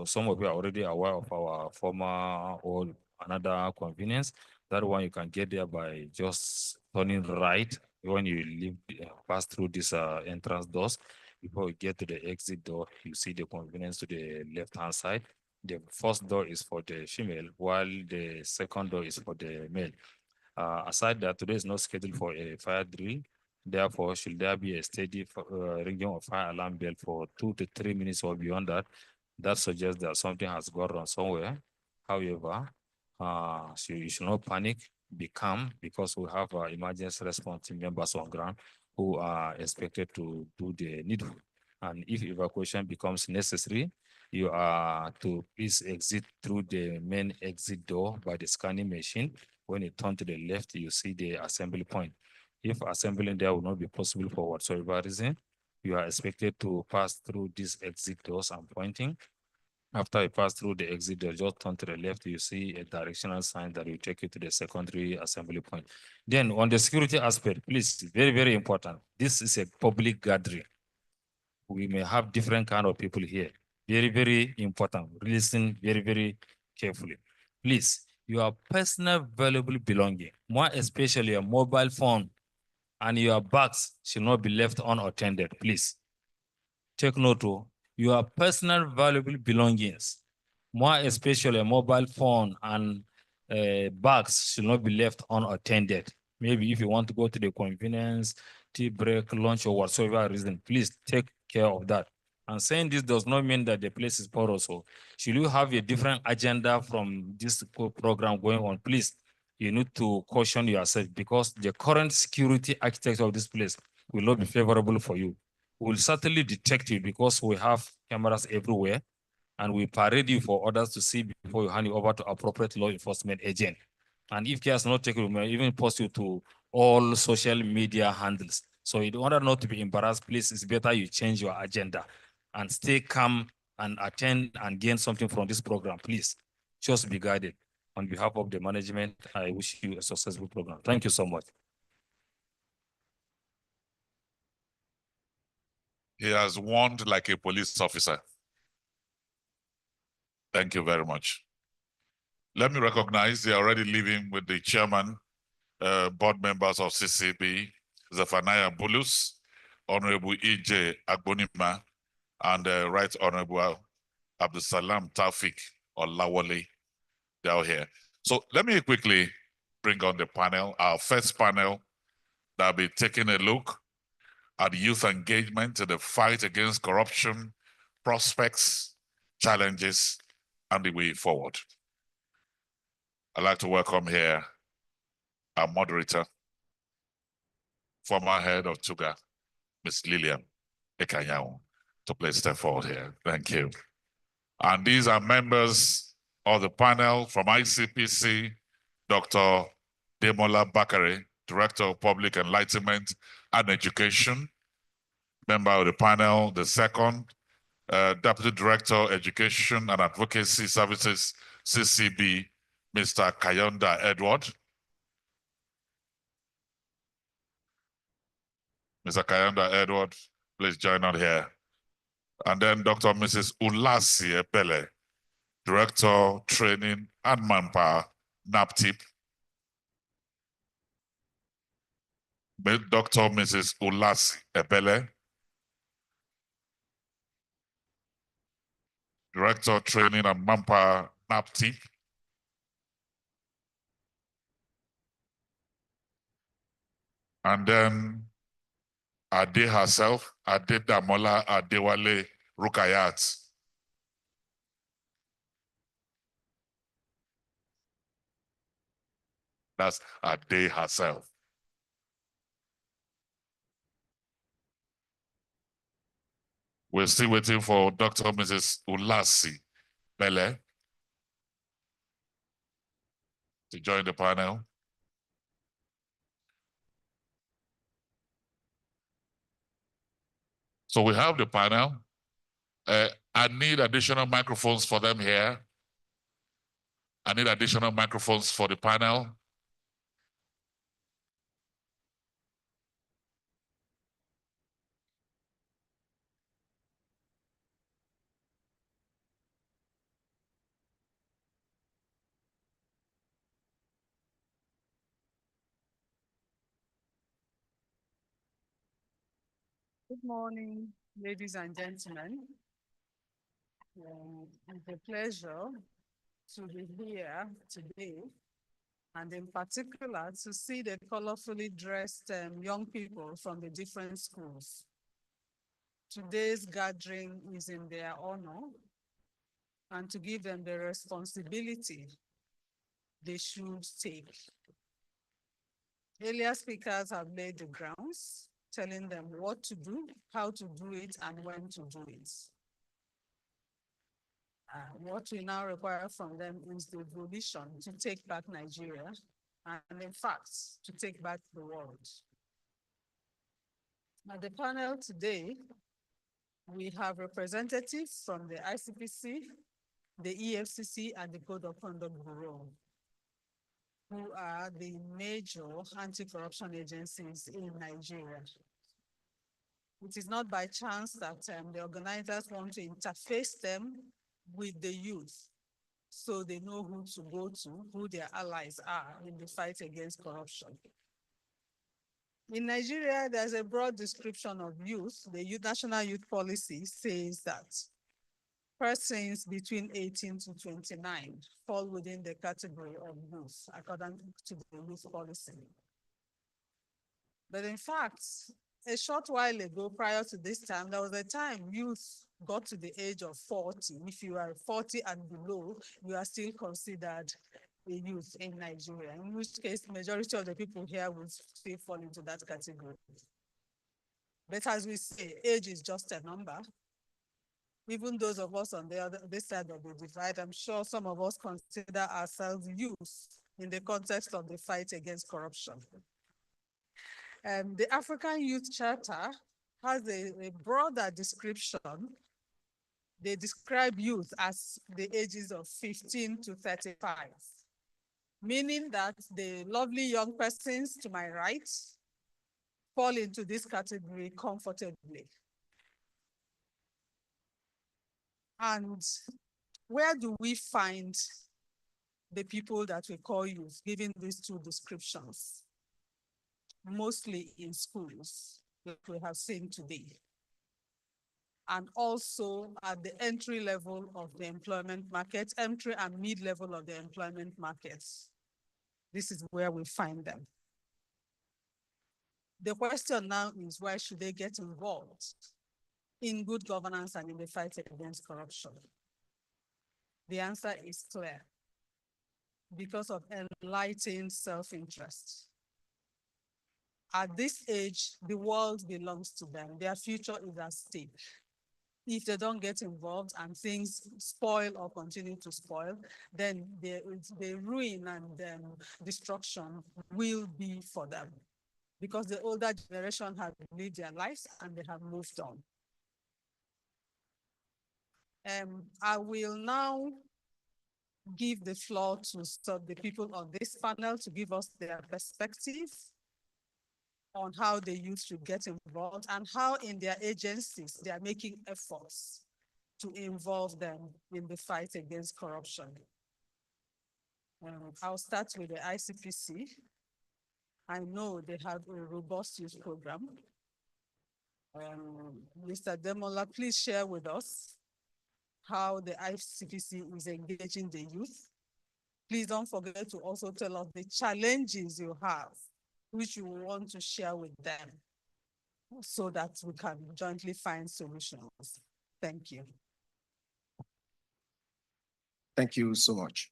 some of you are already aware of our former or another convenience. That one you can get there by just turning right when you leave, pass through this entrance doors. Before you get to the exit door, you see the convenience to the left-hand side. The first door is for the female, while the second door is for the male. Aside that, today is not scheduled for a fire drill. Therefore, should there be a steady ringing of fire alarm bell for 2 to 3 minutes or beyond that, that suggests that something has gone wrong somewhere. However, so you should not panic, be calm, because we have emergency response team members on ground who are expected to do the needful. And if evacuation becomes necessary, you are to please exit through the main exit door by the scanning machine. When you turn to the left, you see the assembly point. If assembling there will not be possible for whatsoever reason, you are expected to pass through these exit doors I'm pointing. After you pass through the exit door, just turn to the left, you see a directional sign that will take you to the secondary assembly point. Then on the security aspect, please, very, very important. This is a public gathering. We may have different kind of people here. Very, very important. Listen very, very carefully. Please, your personal valuable belonging, more especially a mobile phone and your bags should not be left unattended, please. Take note of your personal valuable belongings, more especially a mobile phone and bags should not be left unattended. Maybe if you want to go to the convenience, tea break, lunch, or whatsoever reason, please take care of that. And saying this does not mean that the place is porous. So should you have a different agenda from this program going on, please, you need to caution yourself, because the current security architecture of this place will not be favorable for you. We will certainly detect you because we have cameras everywhere, and we parade you for others to see before you hand you over to appropriate law enforcement agent. And if care is not taken, we may even post you to all social media handles. So in order not to be embarrassed, please, it's better you change your agenda and stay calm and attend and gain something from this program. Please, just be guided. On behalf of the management, I wish you a successful program. Thank you so much. He has warned like a police officer. Thank you very much. Let me recognize they are already leaving with the chairman, board members of CCB, Zephaniah Bulus, Honorable E.J. Agbonima, and Right Honorable Abdusalam Taufik Olawale. They are here. So let me quickly bring on the panel, our first panel that will be taking a look at youth engagement in the fight against corruption, prospects, challenges, and the way forward. I'd like to welcome here our moderator, former head of TUGA, Ms. Lillian Ekanyahu, to please step forward here. Thank you. And these are members of the panel from ICPC, Dr. Demola Bakare, Director of Public Enlightenment and Education. Member of the panel, the second, Deputy Director, Education and Advocacy Services, CCB, Mr. Kayonda Edward. Mr. Kayonda Edward, please join on here. And then Dr. Mrs. Ulasi Ebele, Director, Training and Manpower, NAPTIP. Dr. Mrs. Ulasi Ebele, Director, Training and Manpower, NAPTIP. And then Ade herself, Ade Damola Adewale Rukayat. That's Ade herself. We're still waiting for Dr. Mrs. Ulasi Bele to join the panel. So we have the panel. I need additional microphones for them here. I need additional microphones for the panel. Good morning, ladies and gentlemen. It's a pleasure to be here today, and in particular to see the colorfully dressed young people from the different schools. Today's gathering is in their honor and to give them the responsibility they should take. Earlier speakers have laid the grounds, telling them what to do, how to do it, and when to do it. What we now require from them is the volition to take back Nigeria and, in fact, to take back the world. At the panel today, we have representatives from the ICPC, the EFCC, and the Code of Conduct Bureau, who are the major anti-corruption agencies in Nigeria. It is not by chance that the organizers want to interface them with the youth so they know who to go to, who their allies are in the fight against corruption. In Nigeria, there's a broad description of youth. The National Youth Policy says that persons between 18 to 29 fall within the category of youth, according to the youth policy. But in fact, a short while ago, prior to this time, there was a time youth got to the age of 40. If you are 40 and below, you are still considered a youth in Nigeria, in which case the majority of the people here will still fall into that category. But as we say, age is just a number. Even those of us on this side of the divide, I'm sure some of us consider ourselves youth in the context of the fight against corruption. The African Youth Charter has a broader description. They describe youth as the ages of 15 to 35, meaning that the lovely young persons to my right fall into this category comfortably. And where do we find the people that we call youth, given these two descriptions? Mostly in schools, that we have seen today. And also at the entry level of the employment market, entry and mid-level of the employment markets. This is where we find them. The question now is, why should they get involved in good governance and in the fight against corruption? The answer is clear. Because of enlightened self-interest. At this age, the world belongs to them. Their future is at stake. If they don't get involved and things spoil or continue to spoil, then the ruin and destruction will be for them, because the older generation have lived their lives and they have moved on. I will now give the floor to the people on this panel to give us their perspective on how the youth should get involved and how in their agencies they are making efforts to involve them in the fight against corruption. I'll start with the ICPC. I know they have a robust youth program. Mr. Demola, please share with us how the ICPC is engaging the youth. Please don't forget to also tell us the challenges you have, which you want to share with them so that we can jointly find solutions. Thank you. Thank you so much.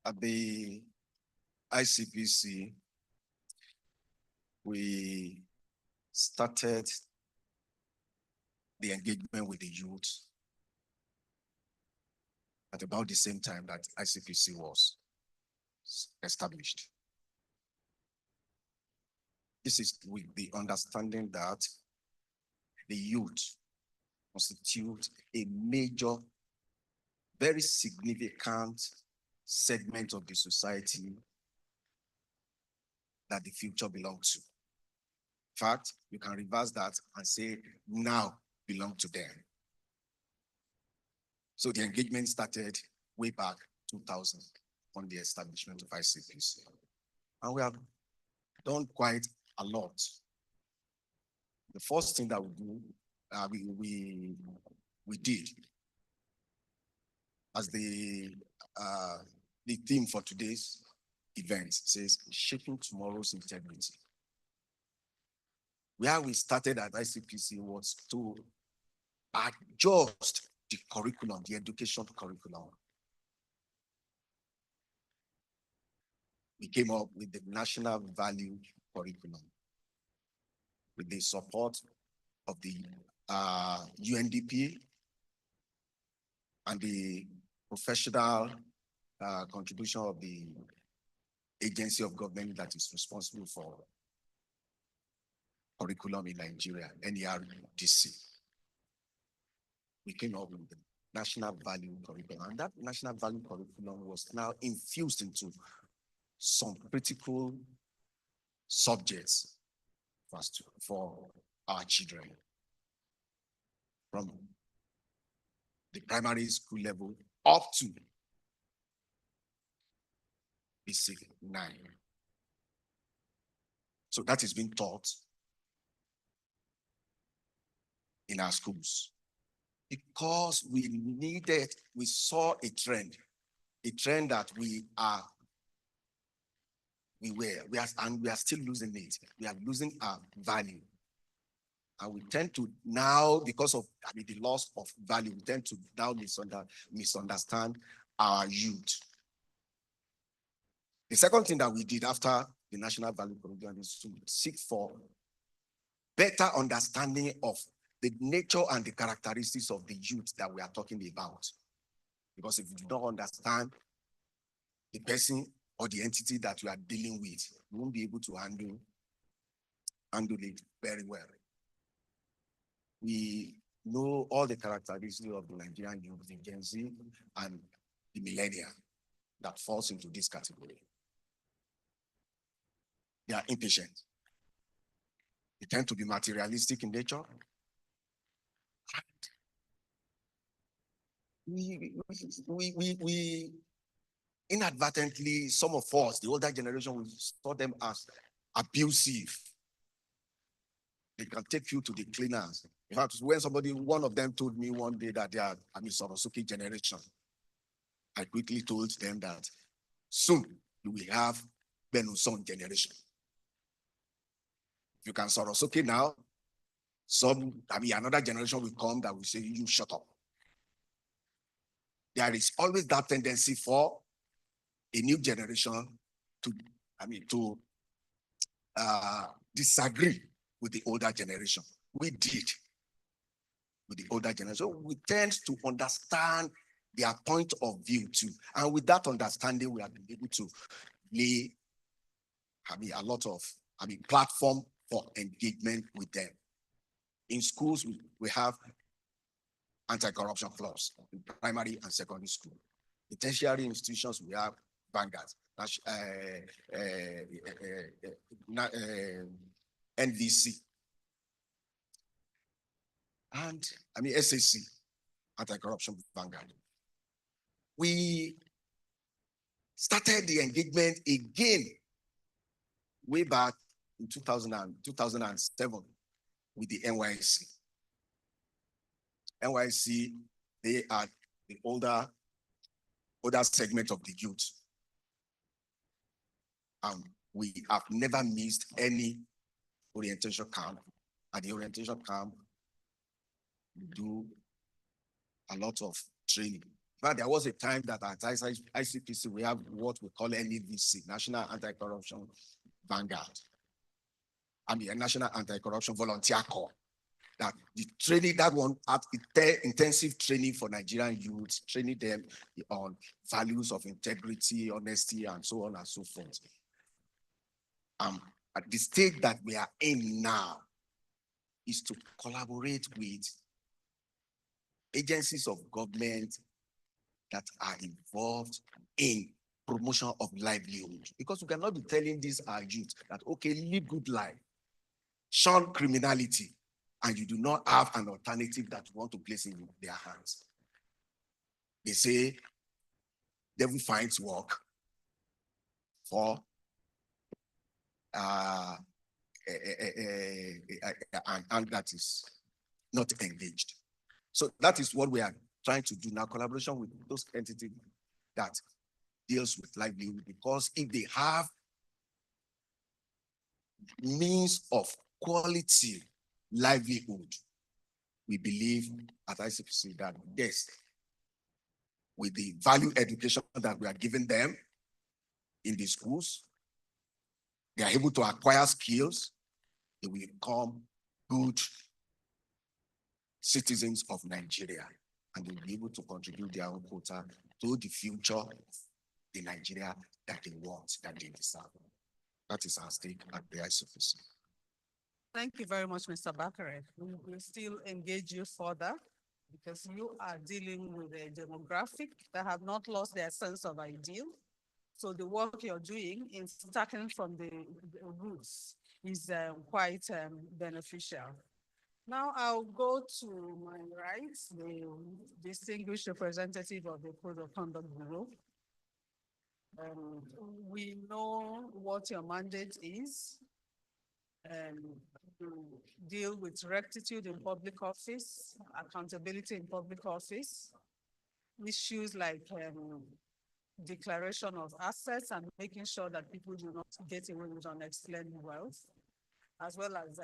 At the ICPC, we started the engagement with the youth at about the same time that ICPC was established. This is with the understanding that the youth constitute a major, very significant segment of the society that the future belongs to. In fact, you can reverse that and say now belong to them. So the engagement started way back 2000 on the establishment of ICPC. And we have done quite a lot. The first thing that we do, we did as the theme for today's event says, shaping tomorrow's integrity. Where we started at ICPC was to adjust the curriculum, the education curriculum. We came up with the National Value Curriculum with the support of the UNDP and the professional contribution of the agency of government that is responsible for curriculum in Nigeria, NERDC. We came up with the National Value Curriculum, and that National Value Curriculum was now infused into some critical subjects for our children from the primary school level up to basic 9. So that is being taught in our schools because we saw a trend that we are still losing it. We are losing our value. And we tend to now, because of the loss of value, we tend to now misunderstand our youth. The second thing that we did after the National Value Curriculum is to seek for better understanding of the nature and the characteristics of the youth that we are talking about. Because if you don't understand the person or the entity that you are dealing with, you won't be able to handle it very well. We know all the characteristics of the Nigerian youth, the Gen Z and the millennial that falls into this category. They are impatient. They tend to be materialistic in nature. We inadvertently, some of us, the older generation, we saw them as abusive. They can take you to the cleaners. In fact, when one of them told me one day that they are Sorosuke generation, I quickly told them that soon you will have Benuson generation. If you can Sorosuke now, another generation will come that will say, you shut up. There is always that tendency for a new generation to disagree with the older generation. We did with the older generation. We tend to understand their point of view too. And with that understanding, we have been able to lay a lot of platform for engagement with them. In schools, we have anti-corruption clubs in primary and secondary school. In tertiary institutions, we have Vanguard, NVC, and SAC, Anti-Corruption Vanguard. We started the engagement again way back in 2007 with the NYSC. NYSC, they are the older segment of the youth. We have never missed any orientation camp. At the orientation camp, we do a lot of training. But there was a time that at ICPC, we have what we call NAVC, National Anti-Corruption Vanguard. National Anti-Corruption Volunteer Corps. That the training, that one had intensive training for Nigerian youths, training them on values of integrity, honesty, and so on and so forth. At the stage that we are in now is to collaborate with agencies of government that are involved in promotion of livelihood. Because we cannot be telling these our youth that, okay, live good life, shun criminality, and you do not have an alternative that you want to place in their hands. They say, devil finds work for an hand that is not engaged. So that is what we are trying to do now, collaboration with those entities that deals with livelihood, because if they have means of quality livelihood, we believe at ICPC that yes, with the value education that we are giving them in the schools, they are able to acquire skills, they will become good citizens of Nigeria, and they will be able to contribute their own quota to the future of the Nigeria that they want, that they deserve. That is our stake at the ICPC. Thank you very much, Mr. Bakare. We will still engage you further because you are dealing with a demographic that have not lost their sense of ideal. So the work you're doing in starting from the roots is quite beneficial. Now I'll go to my right, the distinguished representative of the Code of Conduct Bureau. We know what your mandate is. To deal with rectitude in public office, accountability in public office, issues like declaration of assets and making sure that people do not get away with unexplained wealth, as well as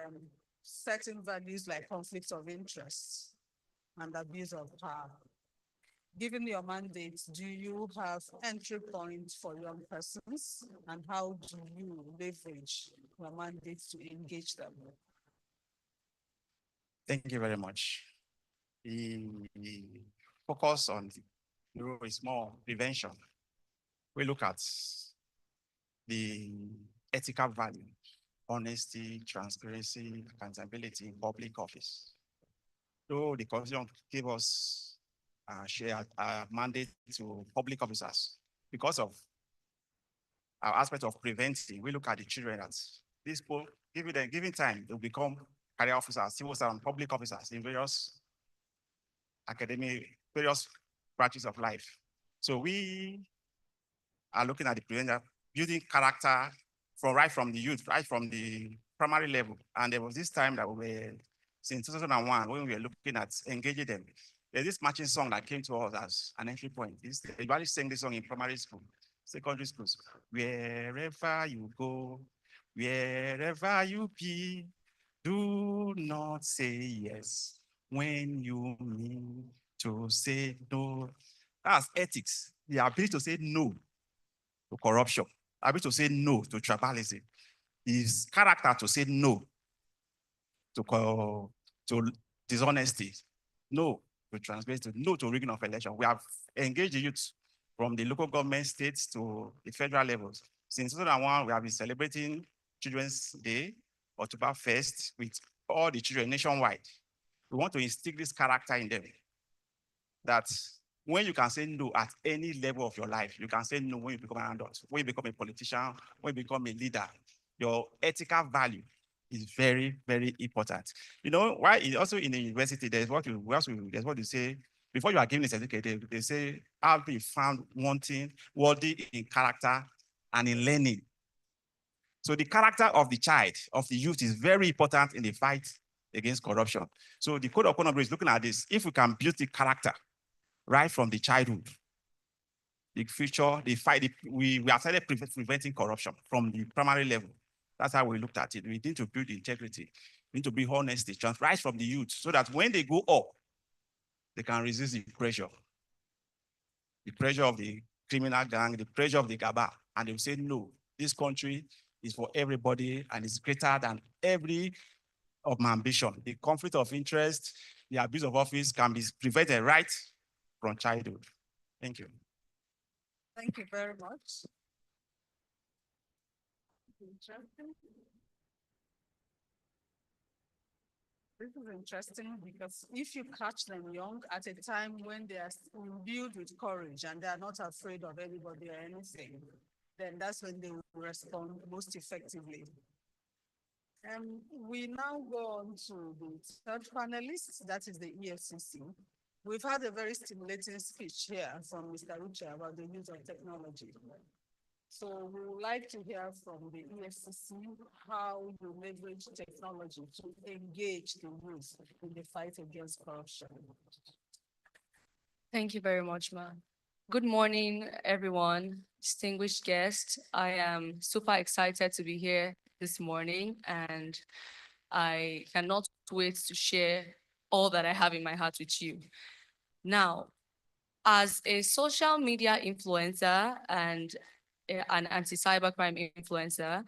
setting values like conflicts of interest and abuse of power. Given your mandate, do you have entry points for young persons, and how do you leverage your mandate to engage them? Thank you very much. The focus on the role is more prevention. We look at the ethical value, honesty, transparency, accountability in public office. So the Constitution gave us share our mandate to public officers. Because of our aspect of preventing, we look at the children as these people, given time, they'll become career officers, civil servants, public officers in various various branches of life. So we are looking at the prevention, building character right from the youth, right from the primary level. And there was this time that we were, since 2001, when we were looking at engaging them. There's this marching song that came to us as an entry point. Everybody sang this song in primary school, secondary schools. Wherever you go, wherever you be, do not say yes when you mean to say no. That's ethics. The ability to say no to corruption, the ability to say no to tribalism, is character to say no to dishonesty, no to transparency, no to rigging of election. We have engaged the youth from the local government, states to the federal levels. Since 2001, we have been celebrating Children's Day, October 1st, with all the children nationwide. We want to instill this character in them, that when you can say no at any level of your life, you can say no when you become an adult, when you become a politician, when you become a leader, your ethical value is very, very important. You know, why also in the university, there's what you say, before you are given a certificate, they say, I'll be found wanting, worthy in character and in learning. So the character of the child, of the youth is very important in the fight against corruption. So the Code of Conduct is looking at this. If we can build the character right from the childhood, the future, the fight, we have started preventing corruption from the primary level. That's how we looked at it. We need to build integrity. We need to be honesty, right from the youth, so that when they go up, they can resist the pressure of the criminal gang, the pressure of the gaba, and they will say, no, this country is for everybody and it's greater than every of my ambition. The conflict of interest, the abuse of office can be prevented right from childhood. Thank you. Thank you very much. Interesting. This is interesting because if you catch them young at a time when they are imbued with courage and they are not afraid of anybody or anything, then that's when they will respond most effectively. We now go on to the third panelist, that is the EFCC. We've had a very stimulating speech here from Mr. Uche about the use of technology. So we would like to hear from the EFCC how you leverage technology to engage the youth in the fight against corruption. Thank you very much, ma'am. Good morning, everyone, distinguished guests. I am super excited to be here this morning, and I cannot wait to share all that I have in my heart with you. Now, as a social media influencer and an anti-cybercrime influencer,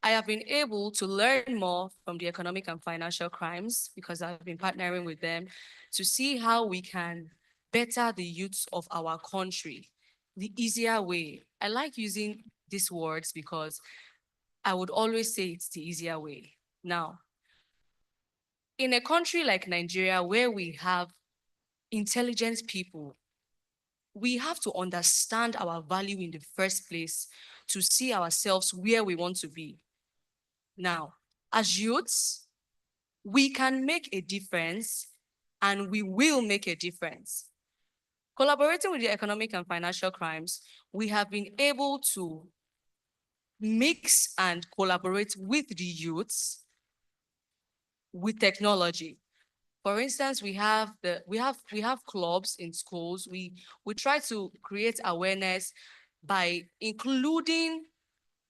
I have been able to learn more from the economic and financial crimes because I've been partnering with them to see how we can better the youth of our country the easier way. I like using these words because I would always say it's the easier way. Now, in a country like Nigeria, where we have intelligent people, we have to understand our value in the first place to see ourselves where we want to be. Now, as youths, we can make a difference and we will make a difference. Collaborating with the economic and financial crimes, we have been able to mix and collaborate with the youths with technology. For instance, we have clubs in schools. We try to create awareness by including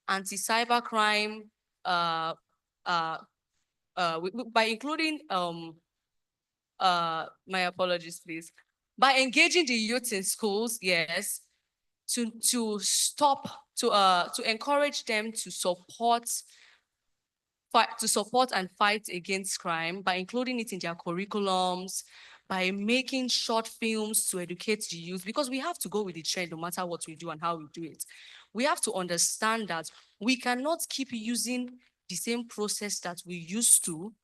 anti-cybercrime, by including my apologies, please. By engaging the youth in schools, yes, to encourage them to support and fight against crime, by including it in their curriculums, by making short films to educate the youth, because we have to go with the trend no matter what we do and how we do it. We have to understand that we cannot keep using the same process that we used to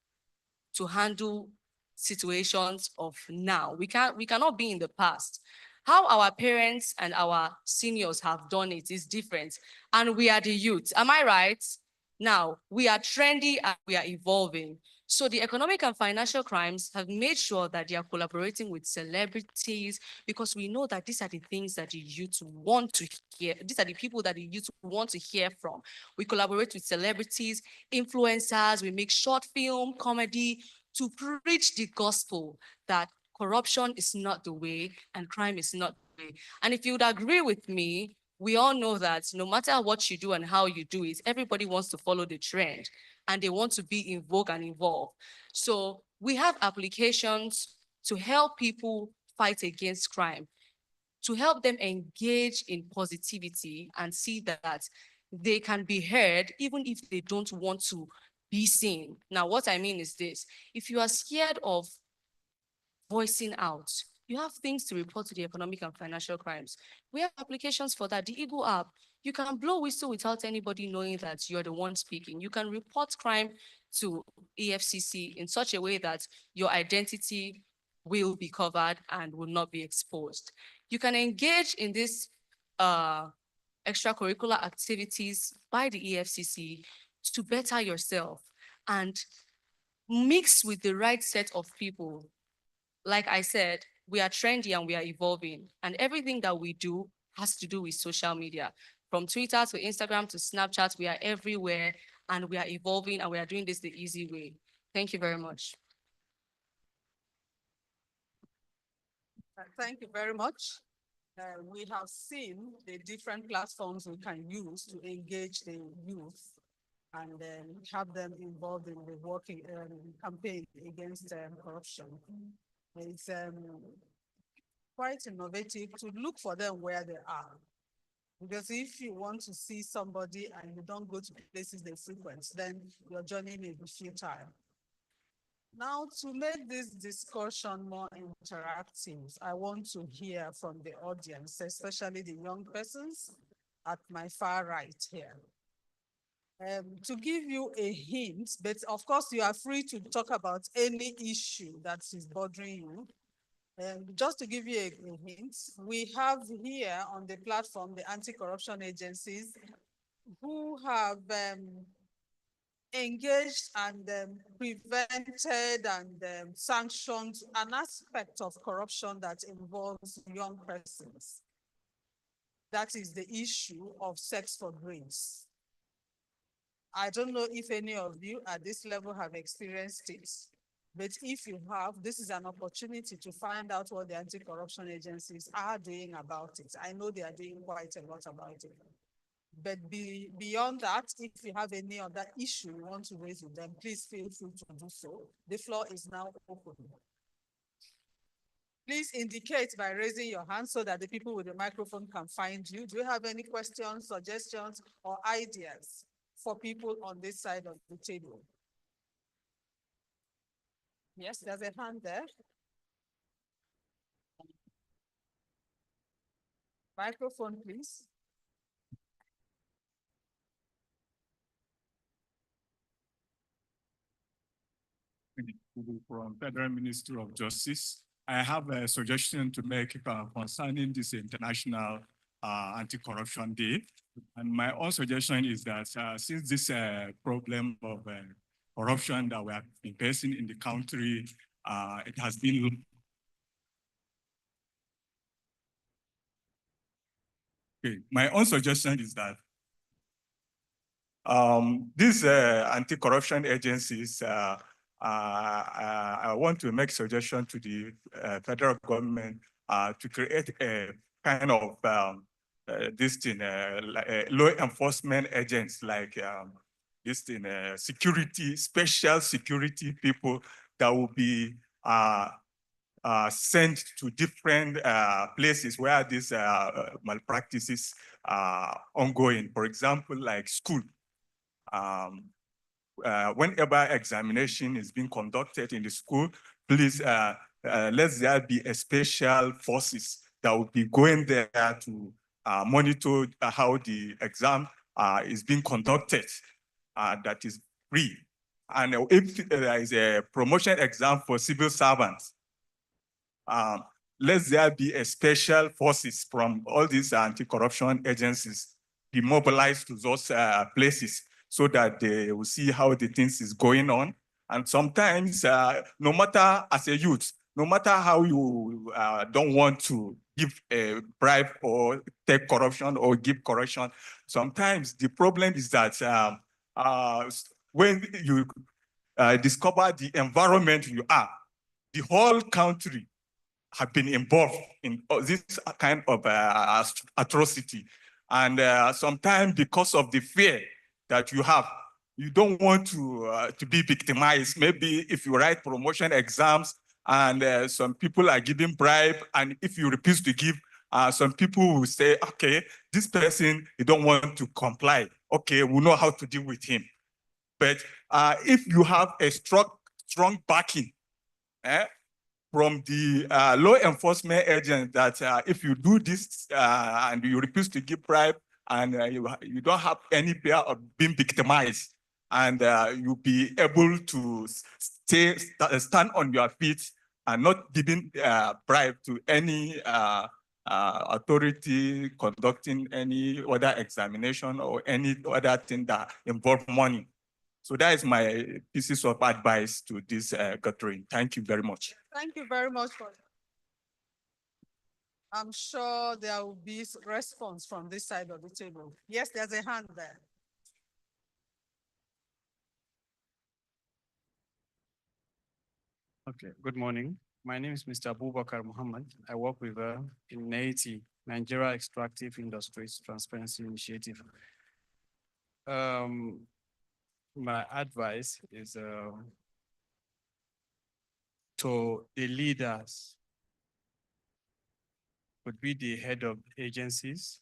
handle situations of now. We cannot be in the past. How our parents and our seniors have done it is different, and we are the youth. Am I right? Now, we are trendy and we are evolving. So the economic and financial crimes have made sure that they are collaborating with celebrities, because we know that these are the things that the youth want to hear. These are the people that the youth want to hear from. We collaborate with celebrities, influencers, we make short film, comedy to preach the gospel that corruption is not the way and crime is not the way. And if you would agree with me, we all know that no matter what you do and how you do it, everybody wants to follow the trend and they want to be in vogue and involved. So we have applications to help people fight against crime, to help them engage in positivity and see that they can be heard even if they don't want to be seen. Now, what I mean is this: if you are scared of voicing out, you have things to report to the economic and financial crimes. We have applications for that. The Eagle app, you can blow whistle without anybody knowing that you're the one speaking. You can report crime to EFCC in such a way that your identity will be covered and will not be exposed. You can engage in this extracurricular activities by the EFCC to better yourself and mix with the right set of people. Like I said, we are trendy and we are evolving, and everything that we do has to do with social media. From Twitter to Instagram to Snapchat, we are everywhere and we are evolving and we are doing this the easy way. Thank you very much. Thank you very much. We have seen the different platforms we can use to engage the youth and have them involved in the working campaign against corruption. It's quite innovative to look for them where they are. Because if you want to see somebody and you don't go to places they frequent, then your journey may be futile. Now, to make this discussion more interactive, I want to hear from the audience, especially the young persons at my far right here. To give you a hint, but of course you are free to talk about any issue that is bothering you. Just to give you a hint, we have here on the platform the anti-corruption agencies who have engaged and prevented and sanctioned an aspect of corruption that involves young persons. That is the issue of sex for brains. I don't know if any of you at this level have experienced it, but if you have, this is an opportunity to find out what the anti-corruption agencies are doing about it. I know they are doing quite a lot about it. But beyond that, if you have any other issue you want to raise with them, please feel free to do so. The floor is now open. Please indicate by raising your hand so that the people with the microphone can find you. Do you have any questions, suggestions, or ideas for people on this side of the table? Yes, there's a hand there. Microphone, please. From Federal Ministry of Justice. I have a suggestion to make concerning this International Anti-Corruption Day. And my own suggestion is that since this problem of corruption that we have been facing in the country, it has been my own suggestion is that these anti-corruption agencies, I want to make suggestion to the federal government to create a kind of this thing, law enforcement agents like this thing, security, special security people that will be sent to different places where these malpractices are ongoing. For example, like school. Whenever examination is being conducted in the school, please let there be a special forces that will be going there to monitor how the exam is being conducted. That is free. And if there is a promotion exam for civil servants, let there be a special forces from all these anti-corruption agencies be mobilized to those places so that they will see how the things is going on. And sometimes, no matter as a youth, no matter how you don't want to give a bribe or take corruption or give corruption, sometimes the problem is that when you discover the environment you are, the whole country have been involved in this kind of atrocity. And sometimes because of the fear that you have, you don't want to be victimized. Maybe if you write promotion exams and some people are giving bribe, and if you refuse to give, some people will say, okay, this person, you don't want to comply. Okay, we know how to deal with him. But if you have a strong backing from the law enforcement agent that if you do this and you refuse to give bribe, and you don't have any fear of being victimized, and you'll be able to stand on your feet and not giving bribe to any authority conducting any other examination or any other thing that involve money. So that is my pieces of advice to this gathering. Thank you very much. Thank you very much for. I'm sure there will be response from this side of the table. Yes, there's a hand there. Okay, good morning. My name is Mr. Abubakar Muhammad. I work with in NAITI, Nigeria Extractive Industries Transparency Initiative. My advice is to the leaders, would be the head of agencies,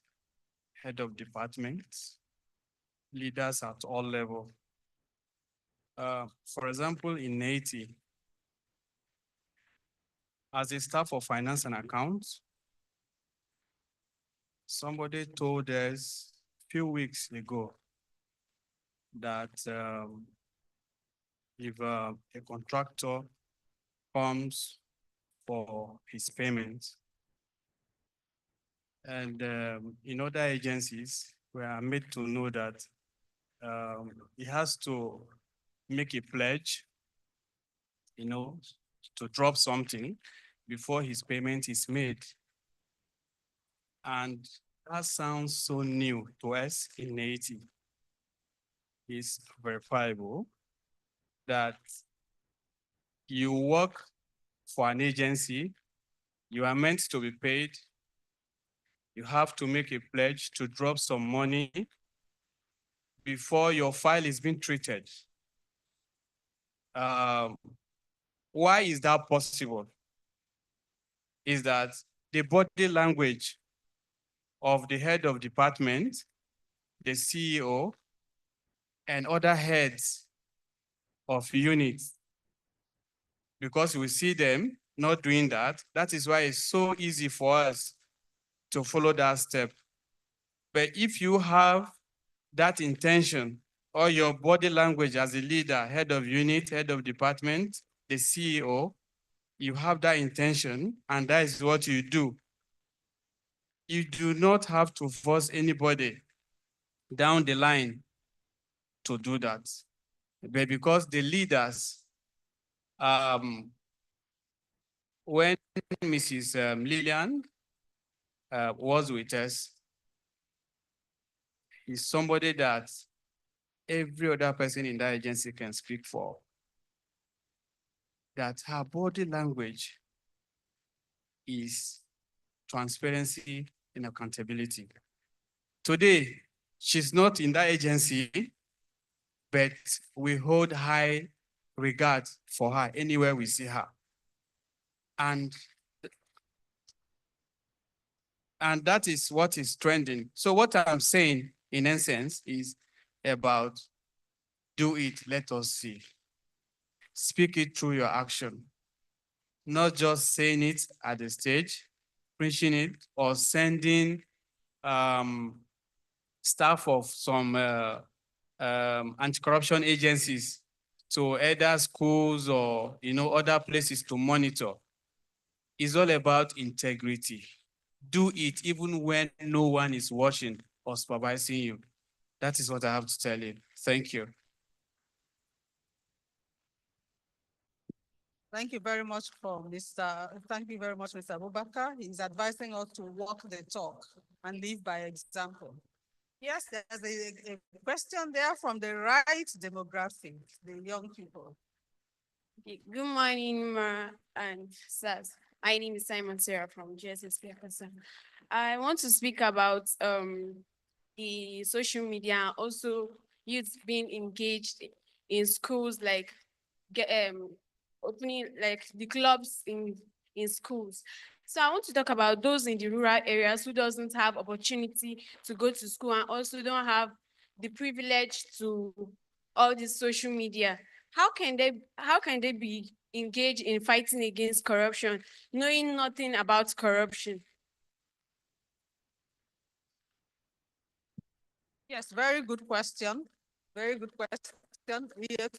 head of departments, leaders at all levels. For example, in NAITI, as a staff of finance and accounts, somebody told us a few weeks ago that if a contractor comes for his payment, and in other agencies, we are made to know that he has to make a pledge, to drop something before his payment is made. And that sounds so new to us in NAITI. It's verifiable that you work for an agency, you are meant to be paid, you have to make a pledge to drop some money before your file is being treated. Why is that possible? Is that the body language of the head of department, the CEO, and other heads of units, because we see them not doing that. That is why it's so easy for us to follow that step. But if you have that intention, or your body language as a leader, head of unit, head of department, the CEO, you have that intention, and that is what you do. You do not have to force anybody down the line to do that. But because the leaders, when Mrs. Lillian was with us, is somebody that every other person in that agency can speak for. That her body language is transparency and accountability. Today, she's not in that agency, but we hold high regard for her anywhere we see her. And that is what is trending. So what I'm saying, in essence, is about do it, let us see. Speak it through your action, not just saying it at the stage, preaching it, or sending staff of some anti-corruption agencies to either schools or other places to monitor. It's all about integrity. Do it even when no one is watching or supervising you. That is what I have to tell you. Thank you. Thank you very much thank you very much, Mr. Abubakar. He's advising us to walk the talk and live by example. Yes, there's a question there from the right demographic, the young people. Okay, good morning, Ma and Saz. My name is Simon Sarah from GSSP. I want to speak about the social media and also youth being engaged in schools, like opening like the clubs in schools. So I want to talk about those in the rural areas who doesn't have opportunity to go to school and also don't have the privilege to all this social media. How can they be engaged in fighting against corruption, knowing nothing about corruption? Yes, very good question. Very good question. We have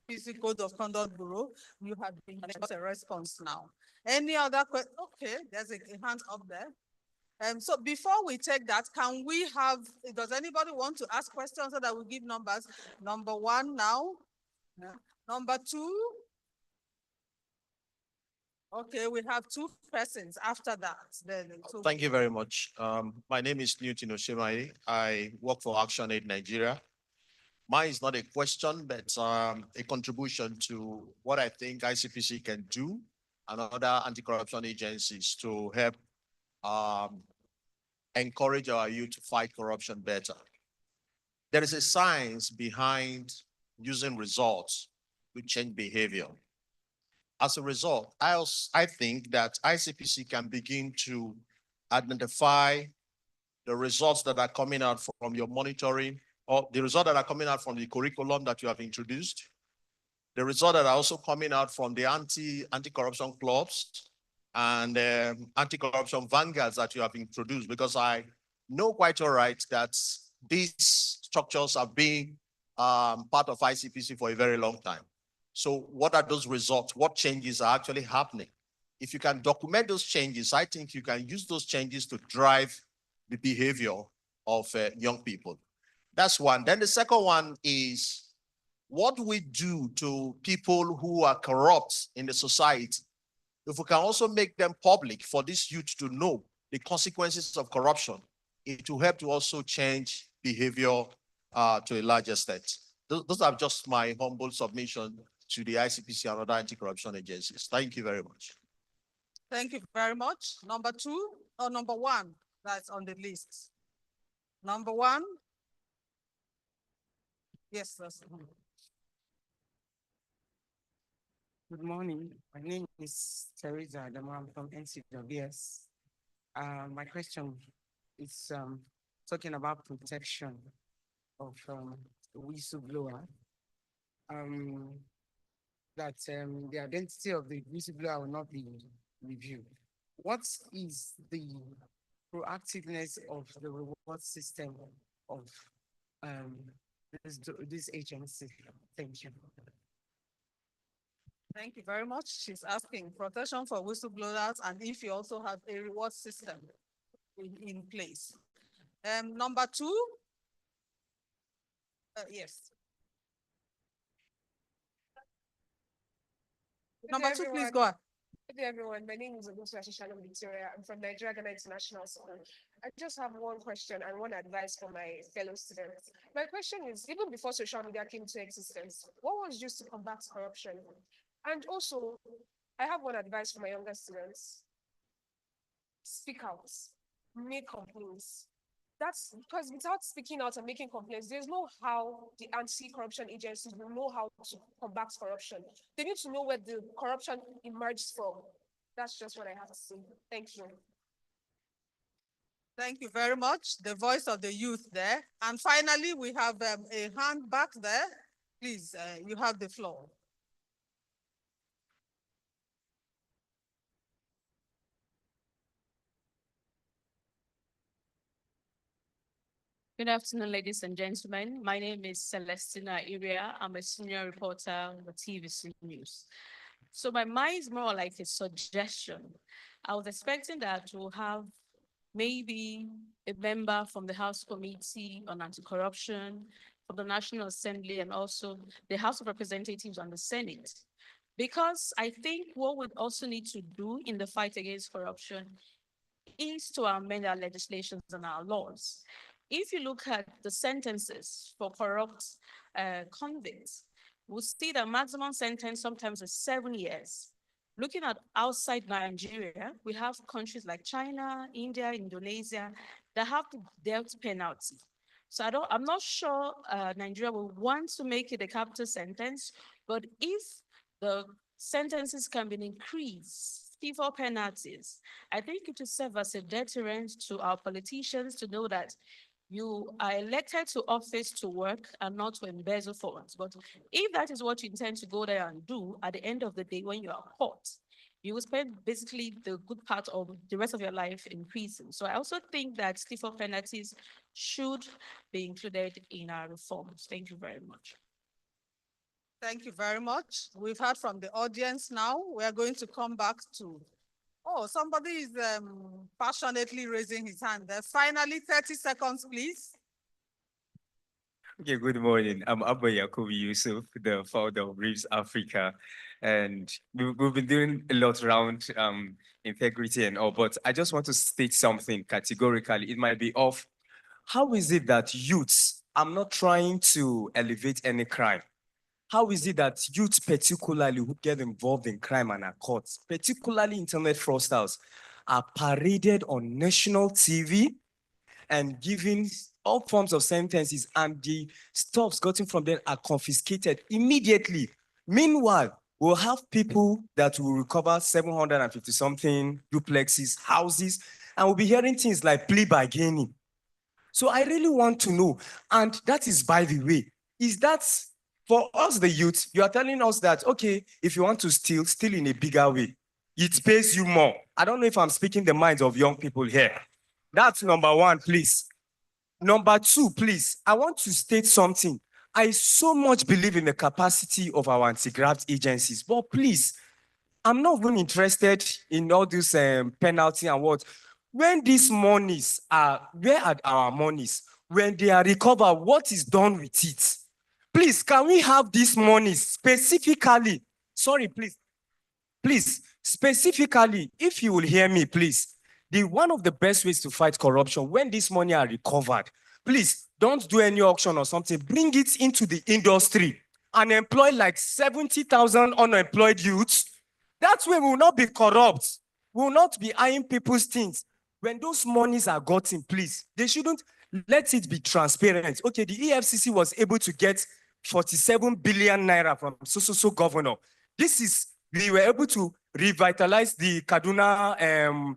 physical Code of Conduct Bureau. You have been given a response now. Any other question? Okay, there's a hand up there. So before we take that, can we have, does anybody want to ask questions so that we give numbers? Number one now. Yeah. Number two. Okay, we have two persons after that. Then Thank you very much. My name is Newton Oshimai. I work for ActionAid Nigeria. Mine is not a question, but a contribution to what I think ICPC can do and other anti-corruption agencies to help encourage our youth to fight corruption better. There is a science behind using results to change behavior. As a result, I think that ICPC can begin to identify the results that are coming out from your monitoring, or the results that are coming out from the curriculum that you have introduced, the results that are also coming out from the anti-corruption clubs and anti-corruption vanguards that you have introduced, because I know quite all right that these structures have been part of ICPC for a very long time. So what are those results? What changes are actually happening? If you can document those changes, I think you can use those changes to drive the behavior of young people. That's one. Then the second one is, what do we do to people who are corrupt in the society? If we can also make them public for this youth to know the consequences of corruption, it will help to also change behavior to a large extent. Those are just my humble submission to the ICPC and other anti-corruption agencies. Thank you very much. thank you very much. Number two or number one that's on the list. Number one. Yes, that's Good morning. My name is Teresa Adamo. I'm from NCWS. My question is talking about protection of whistleblower. That the identity of the whistleblower will not be reviewed. What is the proactiveness of the reward system of this agency? Thank you. Thank you very much. She's asking protection for whistleblowers and if you also have a reward system in place. Number two. Yes. Number two, please go on. Good day, everyone. My name is Ogusu Ashishalom Victoria. I'm from Nigeria Ghana International School. I just have one question and one advice for my fellow students. My question is, even before social media came into existence, what was used to combat corruption? And also, I have one advice for my younger students. Speak out, make complaints. That's because without speaking out and making complaints, there's no how the anti-corruption agencies will know how to combat corruption. They need to know where the corruption emerges from. That's just what I have to say. Thank you. Thank you very much. The voice of the youth there. And finally, we have a hand back there. Please, you have the floor. Good afternoon, ladies and gentlemen. My name is Celestina Iria. I'm a senior reporter on the TVC News. So my mind is more like a suggestion. I was expecting that we'll have maybe a member from the House Committee on Anti-Corruption, from the National Assembly, and also the House of Representatives and the Senate. Because I think what we also need to do in the fight against corruption is to amend our legislations and our laws. If you look at the sentences for corrupt convicts, we'll see the maximum sentence sometimes is 7 years. Looking at outside Nigeria, we have countries like China, India, Indonesia that have the death penalty. So I'm not sure Nigeria will want to make it a capital sentence, but if the sentences can be increased, for penalties, I think it will serve as a deterrent to our politicians to know that you are elected to office to work and not to embezzle funds. But if that is what you intend to go there and do, at the end of the day, when you are caught, you will spend basically the good part of the rest of your life in prison. So I also think that stiffer penalties should be included in our reforms. Thank you very much. Thank you very much. We've heard from the audience now. We are going to come back to, oh, somebody is passionately raising his hand there. Finally, 30 seconds, please. Okay, good morning. I'm Abba Yakubu Yusuf, the founder of Reefs Africa. And we've been doing a lot around integrity and all, but I just want to state something categorically. It might be off. How is it that youths, I'm not trying to elevate any crime. How is it that youth particularly who get involved in crime and are caught, particularly internet fraudsters, are paraded on national TV and given all forms of sentences, and the stuffs gotten from them are confiscated immediately? Meanwhile, we'll have people that will recover 750 something duplexes, houses, and we'll be hearing things like plea bargaining. So I really want to know, and that is, by the way, is that for us, the youth, you are telling us that, okay, if you want to steal, steal in a bigger way. It pays you more. I don't know if I'm speaking the minds of young people here. That's number one, please. Number two, please, I want to state something. I so much believe in the capacity of our anti-graft agencies, but please, I'm not even interested in all this penalty and what. When these monies are, where are our monies? When they are recovered, what is done with it? Please, can we have these monies specifically? Sorry, please, specifically, if you will hear me, please. One of the best ways to fight corruption, when this money are recovered, please don't do any auction or something. Bring it into the industry and employ like 70,000 unemployed youths. That way we will not be corrupt. We will not be eyeing people's things. When those monies are gotten, please, they shouldn't let it be transparent. Okay, the EFCC was able to get 47 billion naira from so governor. We were able to revitalize the Kaduna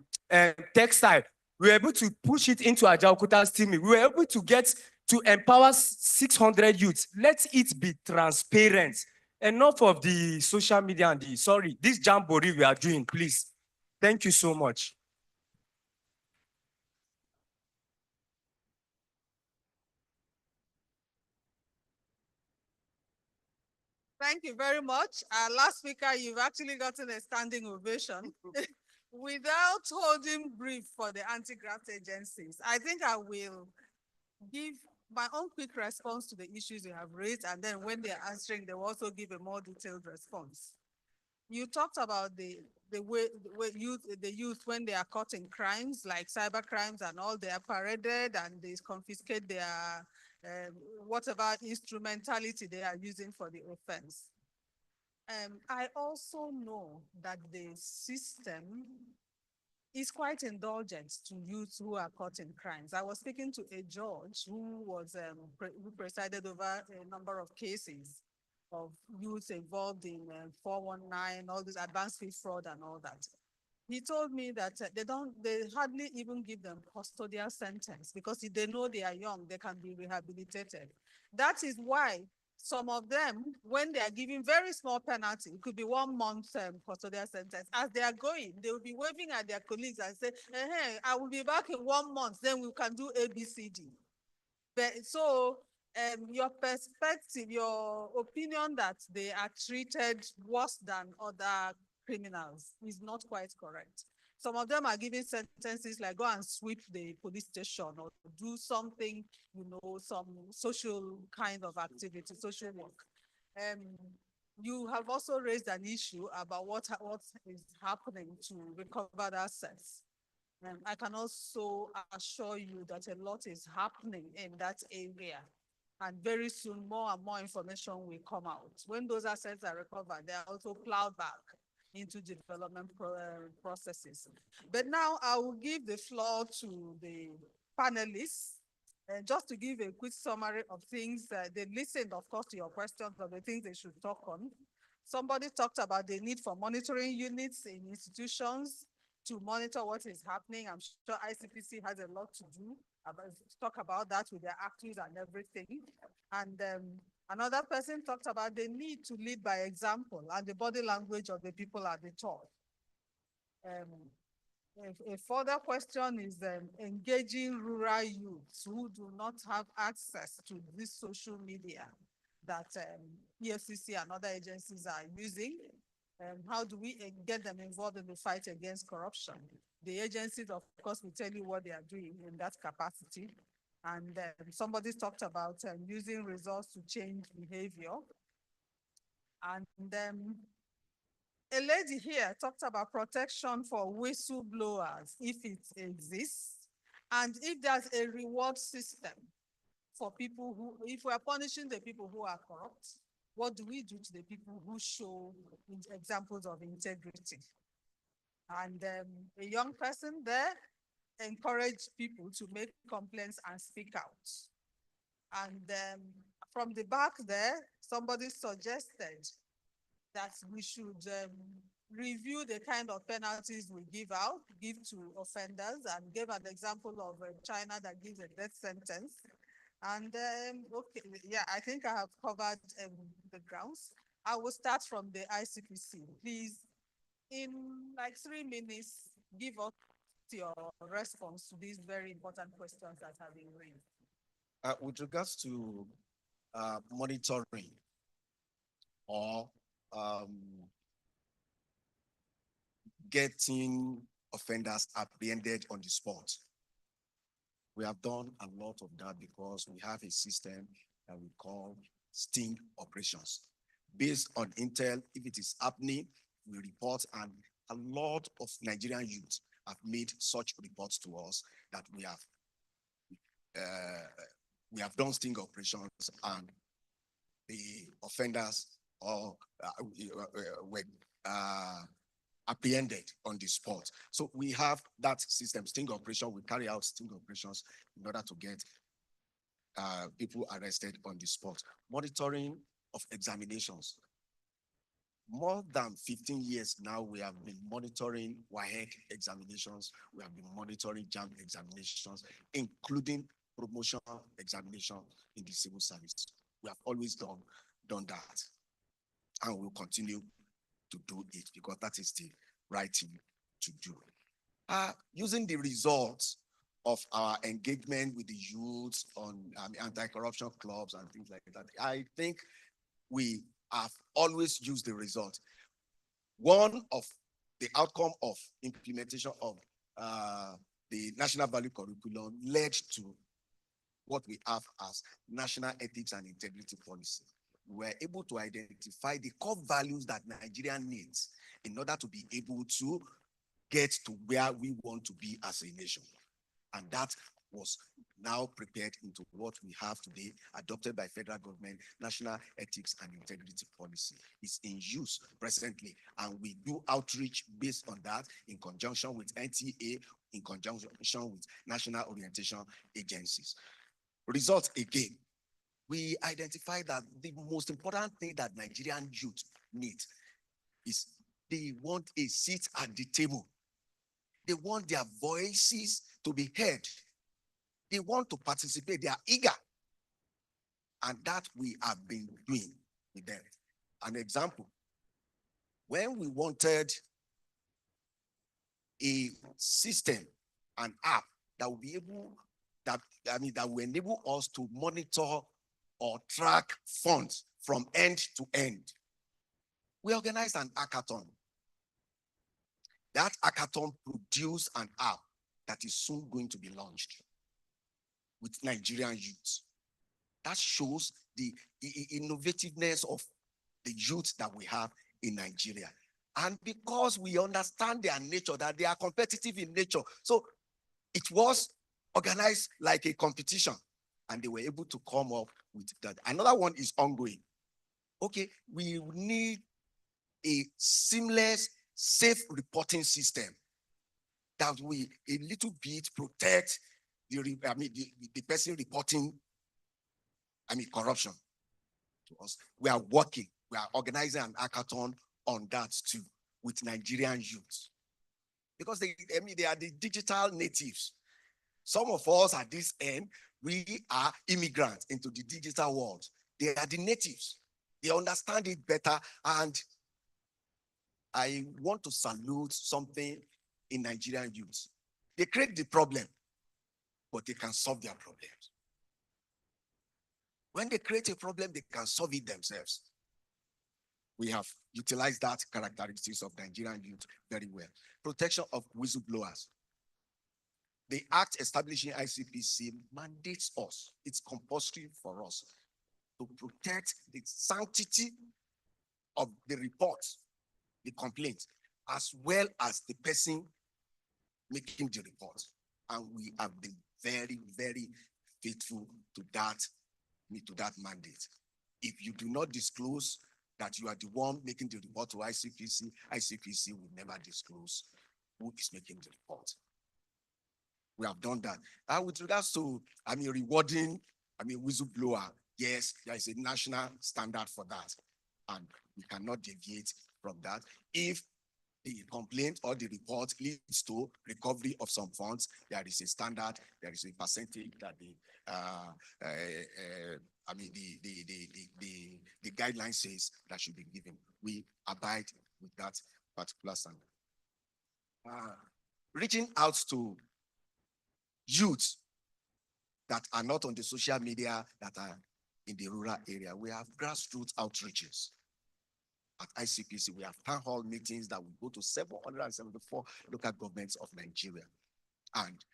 textile. We were able to push it into Ajaokuta steel mill. We were able to get to empower 600 youths. Let it be transparent. Enough of the social media and this jamboree we are doing, please. Thank you so much. Thank you very much. Last speaker, you've actually gotten a standing ovation. Without holding brief for the anti-graft agencies, I think I will give my own quick response to the issues you have raised, and then when they're answering, they will also give a more detailed response. You talked about the way youth, when they are caught in crimes like cyber crimes and all, they are paraded and they confiscate their whatever instrumentality they are using for the offense. I also know that the system is quite indulgent to youths who are caught in crimes. I was speaking to a judge who was who presided over a number of cases of youths involved in 419, all this advanced fee fraud and all that. He told me that they hardly even give them custodial sentence because if they know they are young, they can be rehabilitated. That is why some of them, when they are given very small penalty, it could be 1 month custodial sentence, as they are going, they will be waving at their colleagues and say, hey, I will be back in 1 month, then we can do ABCD. But so your perspective, your opinion that they are treated worse than other criminals is not quite correct. Some of them are given sentences like go and sweep the police station or do something, some social kind of activity, social work. You have also raised an issue about what is happening to recovered assets. I can also assure you that a lot is happening in that area. And very soon, more and more information will come out. When those assets are recovered, they are also plowed back into development processes. But now I will give the floor to the panelists. Just to give a quick summary of things, they listened, of course, to your questions of the things they should talk on. Somebody talked about the need for monitoring units in institutions to monitor what is happening. I'm sure ICPC has a lot to do talk about that with their actors and everything. And another person talked about the need to lead by example and the body language of the people at the top. A further question is engaging rural youths who do not have access to this social media. that EFCC and other agencies are using. How do we get them involved in the fight against corruption? The agencies, of course, will tell you what they are doing in that capacity. And somebody talked about using results to change behavior. And a lady here talked about protection for whistleblowers, if it exists, and if there's a reward system for people who, if we are punishing the people who are corrupt, what do we do to the people who show examples of integrity? And a young person there encouraged people to make complaints and speak out. And from the back there, somebody suggested that we should review the kind of penalties we give to offenders, and gave an example of China that gives a death sentence. And okay, yeah, I think I have covered the grounds. I will start from the ICPC. Please, in like 3 minutes, give us your response to these very important questions that have been raised. With regards to monitoring or getting offenders apprehended on the spot, we have done a lot of that because we have a system that we call sting operations. Based on intel, if it is happening, we report, and a lot of Nigerian youth have made such reports to us that we have done sting operations, and the offenders were apprehended on the spot. So we have that system, sting operation. We carry out sting operations in order to get people arrested on the spot. Monitoring of examinations. More than 15 years now, we have been monitoring WAEC examinations. We have been monitoring JAMB examinations, including promotion examination in the civil service. We have always done that, and we'll continue to do it because that is the right thing to do. Using the results of our engagement with the youths on anti-corruption clubs and things like that, I think we have always used the result. One of the outcome of implementation of the National Value Curriculum led to what we have as National Ethics and Integrity Policy. We were able to identify the core values that Nigeria needs in order to be able to get to where we want to be as a nation. And that was now prepared into what we have today, adopted by federal government. National Ethics and Integrity Policy is in use presently, and we do outreach based on that in conjunction with NTA, in conjunction with national orientation agencies. Results again, we identify that the most important thing that Nigerian youth need is they want a seat at the table. They want their voices to be heard. They want to participate. They are eager. And that we have been doing with them. An example, when we wanted a system, an app that will be able, that will enable us to monitor or track funds from end to end, we organized an hackathon. That hackathon produced an app that is soon going to be launched with Nigerian youth. That shows the innovativeness of the youth that we have in Nigeria. And because we understand their nature, that they are competitive in nature, so it was organized like a competition, and they were able to come up with that. Another one is ongoing. Okay, we need a seamless, safe reporting system that will a little bit protect the person reporting corruption to us. We are working, we are organizing an hackathon on that too with Nigerian youth. Because they are the digital natives. Some of us at this end, we are immigrants into the digital world. They are the natives. They understand it better. And I want to salute something in Nigerian youth. They create the problem, but they can solve their problems. When they create a problem, they can solve it themselves. We have utilized that characteristics of Nigerian youth very well. Protection of whistleblowers. The act establishing ICPC mandates us, it's compulsory for us to protect the sanctity of the report, the complaint, as well as the person making the report. And we have been very, very faithful to that mandate. If you do not disclose that you are the one making the report to ICPC, ICPC will never disclose who is making the report. We have done that. With regards to, rewarding, whistleblower, yes, there is a national standard for that. And we cannot deviate from that. If the complaint or the report leads to recovery of some funds, there is a standard, there is a percentage that the guideline says that should be given. We abide with that particular standard. Reaching out to youth that are not on the social media, that are in the rural area, we have grassroots outreaches. At ICPC, we have town hall meetings that will go to 774 local governments of Nigeria. And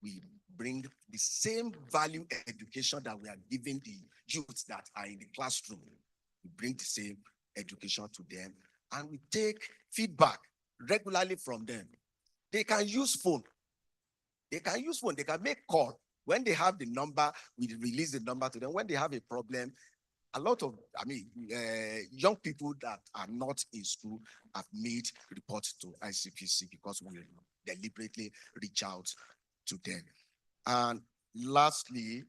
we bring the same value education that we are giving the youth that are in the classroom. We bring the same education to them, and we take feedback regularly from them. They can use phone. They can use phone. They can make call. When they have the number, we release the number to them. When they have a problem, a lot of, young people that are not in school have made reports to ICPC because we deliberately reach out to them. And lastly,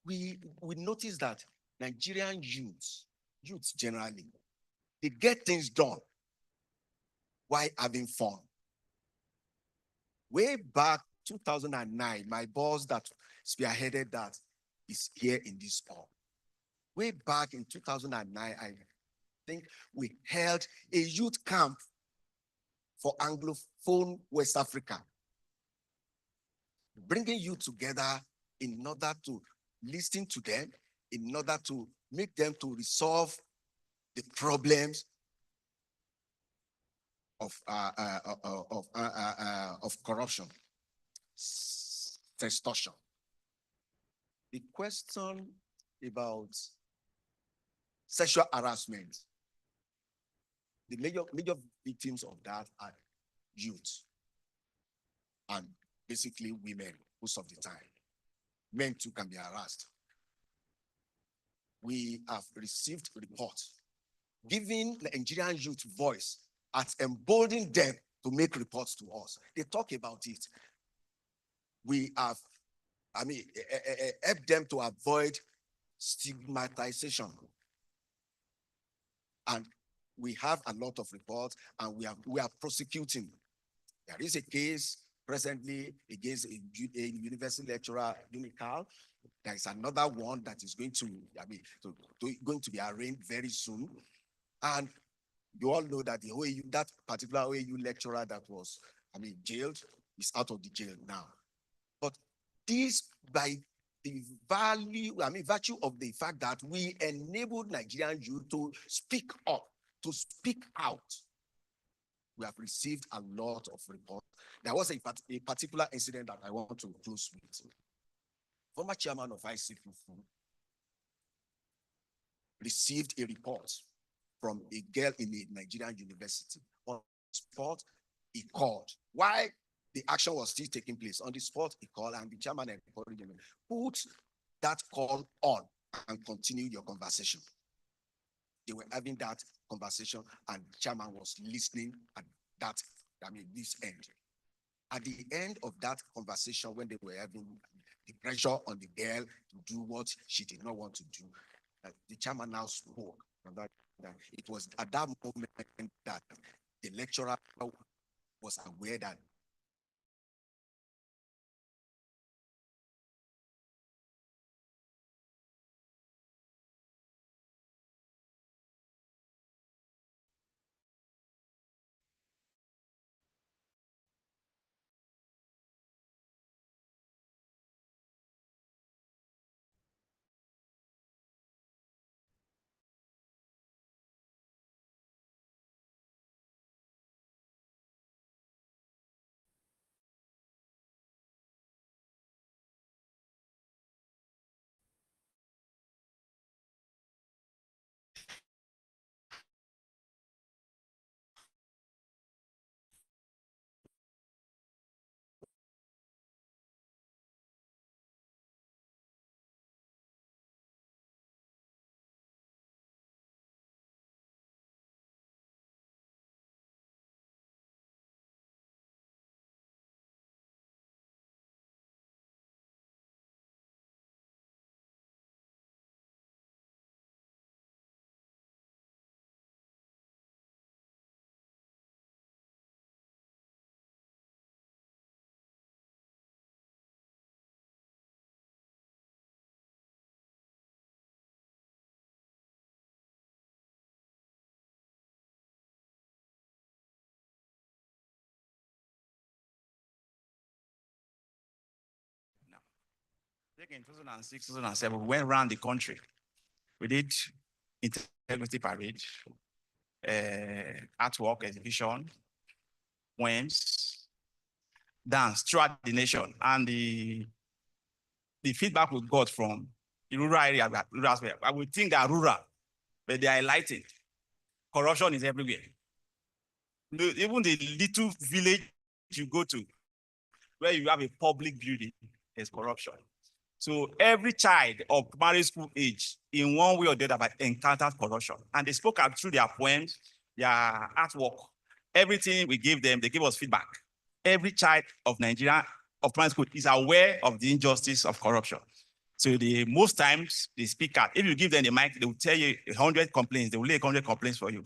we notice that Nigerian youths generally, they get things done while having fun. Way back 2009, my boss that spearheaded that is here in this hall. Way back in 2009, I think we held a youth camp for Anglophone West Africa, bringing youth together in order to listen to them, in order to make them to resolve the problems of corruption, extortion. The question about sexual harassment, the major victims of that are youth and basically women most of the time. Men too can be harassed. We have received reports giving the Nigerian youth voice at emboldening them to make reports to us. They talk about it. We have, helped them to avoid stigmatization. And we have a lot of reports, and we are prosecuting. There is a case presently against a university lecturer, Unical. There is another one that is going to be arraigned very soon. And you all know that that particular OAU lecturer that was, jailed is out of the jail now. But this, by the virtue of the fact that we enabled Nigerian youth to speak up, to speak out, we have received a lot of reports. There was a particular incident that I want to close with. Former chairman of ICPC received a report from a girl in a Nigerian university. On the spot, he called. Why the action was still taking place? On the spot, he called, and the chairman encouraged him, put that call on and continue your conversation. They were having that conversation, and the chairman was listening at that, this end. At the end of that conversation, when they were having the pressure on the girl to do what she did not want to do, the chairman now spoke. It was at that moment that the lecturer was aware that Like in 2006, 2007, we went around the country. We did integrity parade, artwork exhibition, poems, dance throughout the nation. And the feedback we got from the rural area, rural aspect, I would think they are rural, but they are enlightened. Corruption is everywhere. Even the little village you go to, where you have a public building, there's corruption. So every child of primary school age, in one way or the other, encountered corruption. And they spoke out through their poems, their artwork, everything we gave them, they gave us feedback. Every child of Nigeria of primary school is aware of the injustice of corruption. So most times they speak out. If you give them the mic, they will tell you 100 complaints, they will lay 100 complaints for you.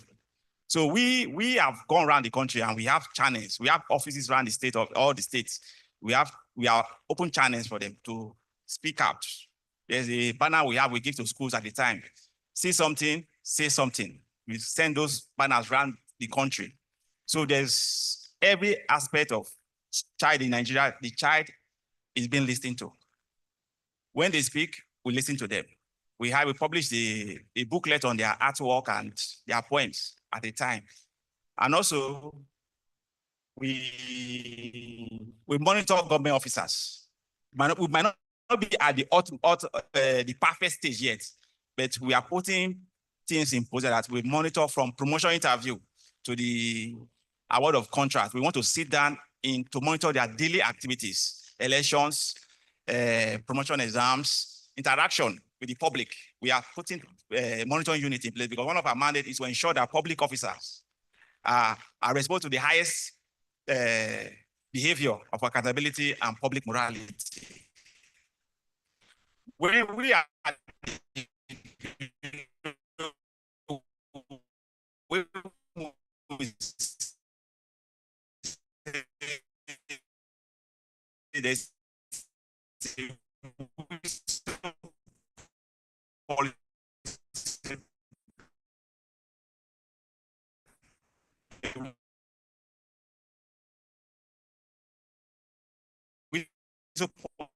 So we have gone around the country and we have channels. We have offices around the state of all the states. We are open channels for them to speak out. There's a banner we give to schools at the time. See something, say something. We send those banners around the country. So there's every aspect of child in Nigeria, the child is being listened to. When they speak, we listen to them. We published a booklet on their artwork and their poems at the time. And also, we monitor government officers. We might not be at the perfect stage yet, but we are putting things in place that we monitor from promotion interview to the award of contract. We want to sit down to monitor their daily activities, elections, promotion exams, interaction with the public. We are putting monitoring unit in place because one of our mandates is to ensure that public officers are responsible to the highest behavior of accountability and public morality. When we are there's we support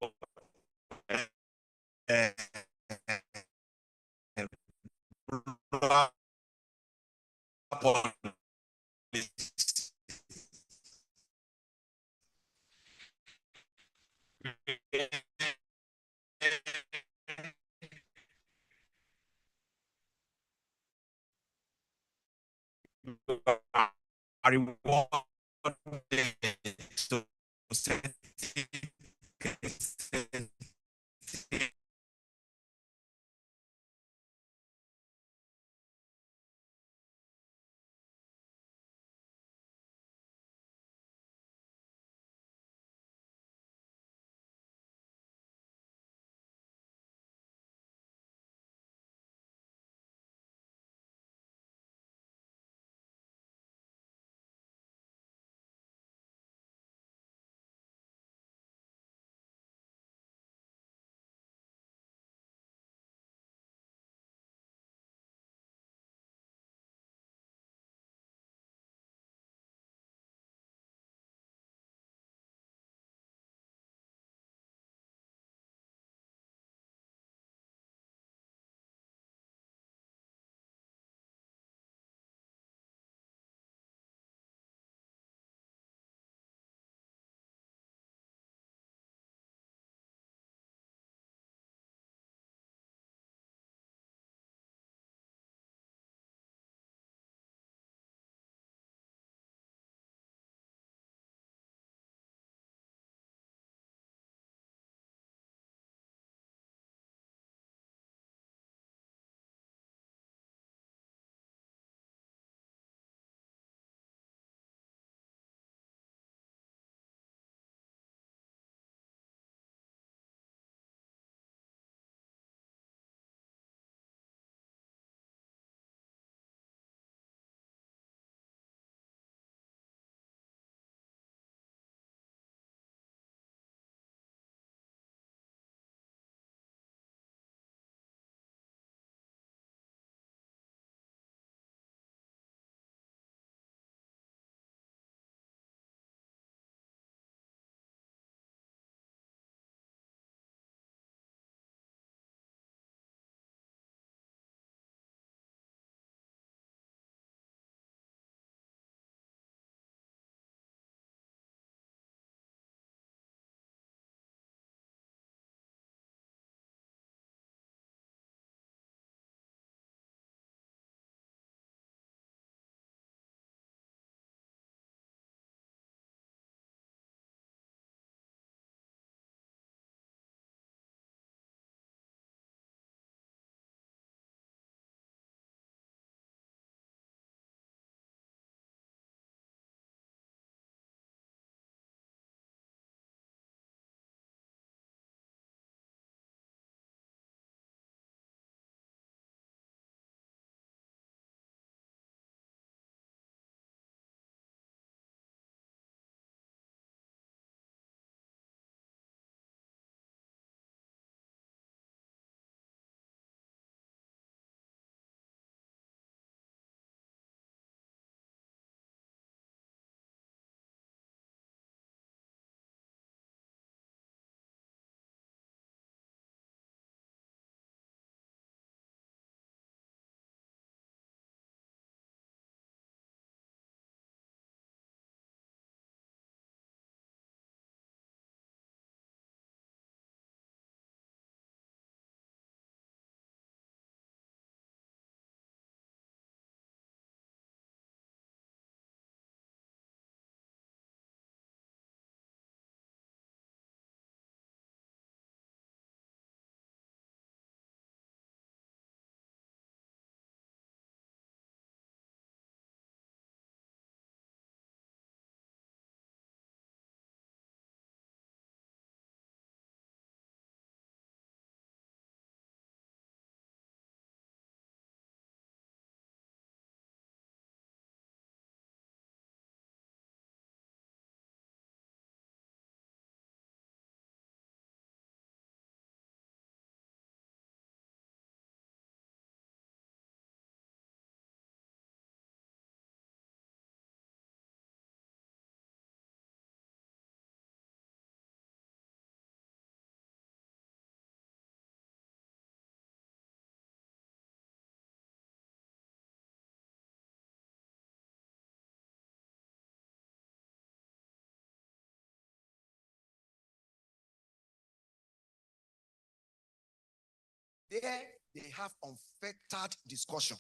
There they have unfettered discussion.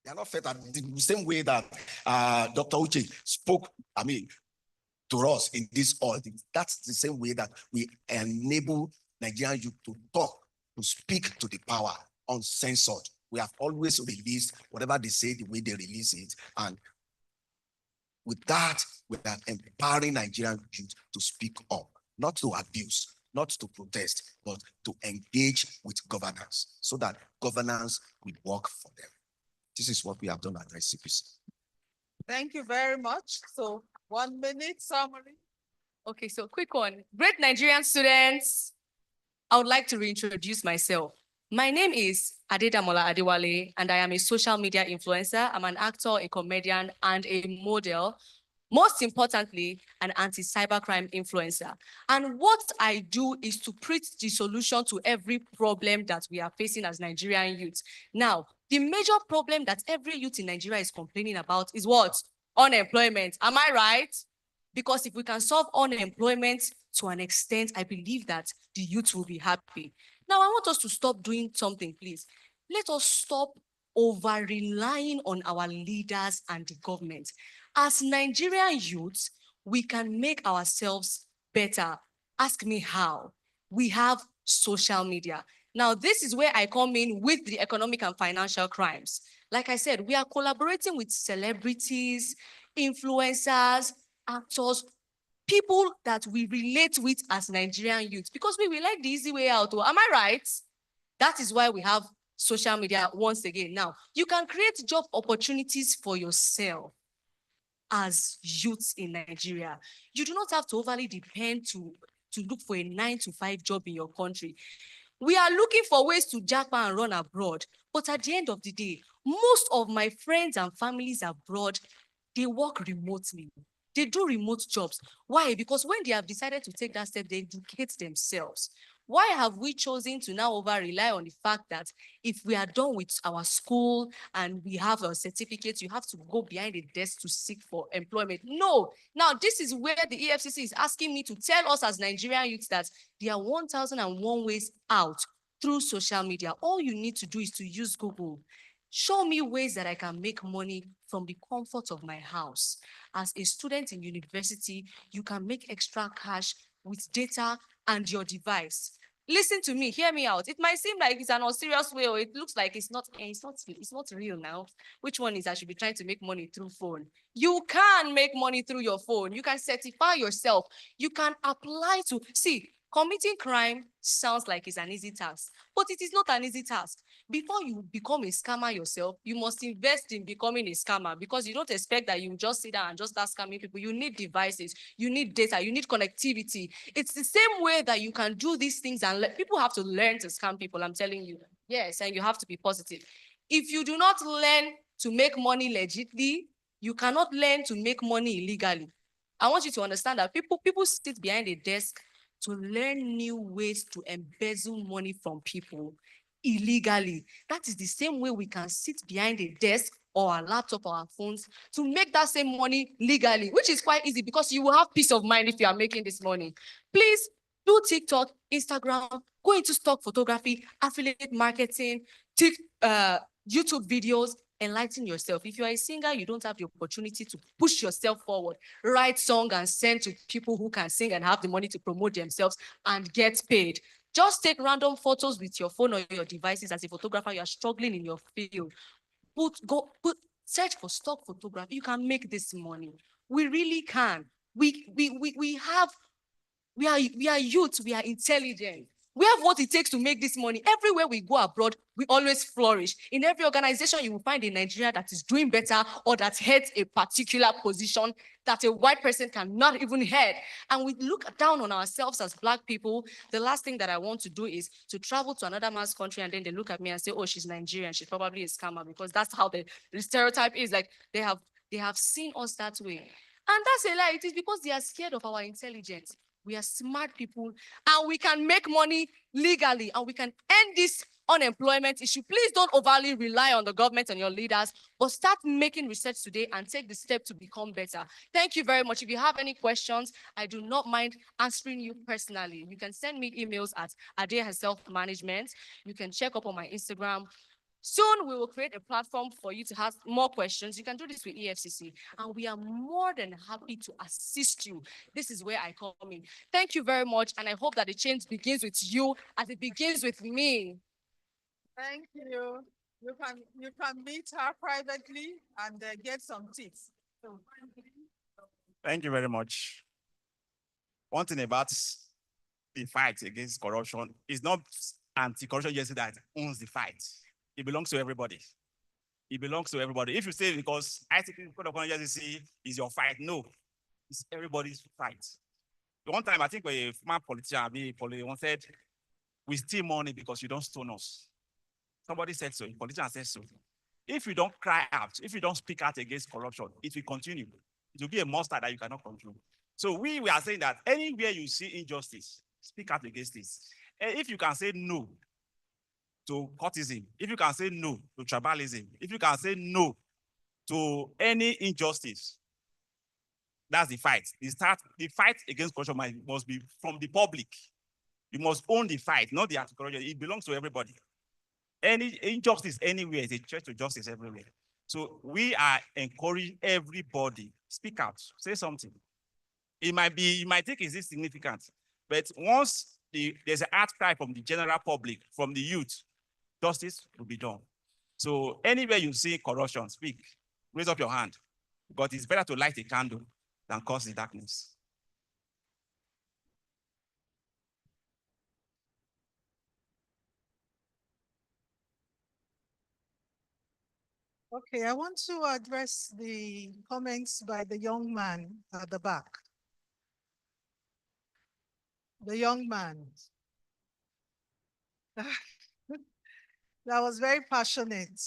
They are not fettered the same way that Dr. Uche spoke, to us in this all. That's the same way that we enable Nigerian youth to talk, to speak to the power uncensored. We have always released whatever they say the way they release it. And with that, we are empowering Nigerian youth to speak up, not to abuse, not to protest, but to engage with governance so that governance will work for them. This is what we have done at ICPC. Thank you very much. So 1 minute summary. Okay, so quick one. Great Nigerian students, I would like to reintroduce myself. My name is Adedamola Adewale, and I am a social media influencer. I'm an actor, a comedian, and a model. Most importantly, an anti-cybercrime influencer. And what I do is to preach the solution to every problem that we are facing as Nigerian youth. Now, the major problem that every youth in Nigeria is complaining about is what? Unemployment. Am I right? Because if we can solve unemployment to an extent, I believe that the youth will be happy. Now, I want us to stop doing something, please. Let us stop over-relying on our leaders and the government. As Nigerian youths, we can make ourselves better. Ask me how. We have social media. Now, this is where I come in with the economic and financial crimes. Like I said, we are collaborating with celebrities, influencers, actors, people that we relate with as Nigerian youth, because we like the easy way out. Am I right? That is why we have social media once again. Now, you can create job opportunities for yourself as youths in Nigeria. You do not have to overly depend to look for a 9-to-5 job in your country. We are looking for ways to jackpot and run abroad. But at the end of the day, most of my friends and families abroad, they work remotely. They do remote jobs. Why? Because when they have decided to take that step, they educate themselves. Why have we chosen to now over-rely on the fact that if we are done with our school and we have a certificate, you have to go behind a desk to seek for employment? No. Now, this is where the EFCC is asking me to tell us as Nigerian youths that there are 1,001 ways out through social media. All you need to do is to use Google. Show me ways that I can make money from the comfort of my house. As a student in university, you can make extra cash with data and your device. Listen to me, hear me out. It might seem like it's an unserious way, or it looks like it's not real now. Which one is I should be trying to make money through phone? You can make money through your phone. You can certify yourself. You can apply to, see, committing crime sounds like it's an easy task, but it is not an easy task. Before you become a scammer yourself, you must invest in becoming a scammer, because you don't expect that you just sit down and just start scamming people. You need devices, you need data, you need connectivity. It's the same way that you can do these things, and people have to learn to scam people, I'm telling you. Yes, and you have to be positive. If you do not learn to make money legitly, you cannot learn to make money illegally. I want you to understand that people sit behind a desk to learn new ways to embezzle money from people illegally. That is the same way we can sit behind a desk or a laptop or our phones to make that same money legally, which is quite easy because you will have peace of mind if you are making this money. Please do TikTok, Instagram, go into stock photography, affiliate marketing, YouTube videos, enlighten yourself. If you are a singer, you don't have the opportunity to push yourself forward. Write song and send to people who can sing and have the money to promote themselves and get paid. Just take random photos with your phone or your devices. As a photographer, you are struggling in your field. Search for stock photography. You can make this money. We really can. We are youth. We are intelligent. We have what it takes to make this money. Everywhere we go abroad, we always flourish. In every organization, you will find a Nigeria that is doing better or that heads a particular position that a white person cannot even head. And we look down on ourselves as Black people. The last thing that I want to do is to travel to another man's country, and then they look at me and say, oh, she's Nigerian. She's probably a scammer, because that's how the stereotype is. Like they have seen us that way. And that's a lie. It is because they are scared of our intelligence. We are smart people, and we can make money legally, and we can end this unemployment issue, please don't overly rely on the government and your leaders, but start making research today and take the step to become better. Thank you very much. If you have any questions, I do not mind answering you personally. You can send me emails at Ade Herself Management. You can check up on my Instagram. Soon, we will create a platform for you to ask more questions. You can do this with EFCC, and we are more than happy to assist you. This is where I come in. Thank you very much, and I hope that the change begins with you as it begins with me. Thank you. You can meet her privately and get some tips. So, Thank you very much. One thing about the fight against corruption is not anti-corruption agency that owns the fight. It belongs to everybody. It belongs to everybody. If you say because ICPC Code of Conduct Agency is your fight, no, it's everybody's fight. One time, I think a former politician once said, "We steal money because you don't stone us." Somebody said so. A politician said so. If you don't cry out, if you don't speak out against corruption, it will continue. It will be a monster that you cannot control. So we are saying that anywhere you see injustice, speak out against it. And if you can say no to courtism, if you can say no to tribalism, if you can say no to any injustice, that's the fight. The fight against corruption must be from the public. You must own the fight, not the anti-corruption. It belongs to everybody. Any injustice anywhere is a threat to justice everywhere. So we are encouraging everybody, speak out, say something. You might think it's insignificant, but once there's an outcry from the general public, from the youth, justice will be done. So anywhere you see corruption, speak, raise up your hand, because it's better to light a candle than cause the darkness. Okay, I want to address the comments by the young man at the back. The young man. That was very passionate.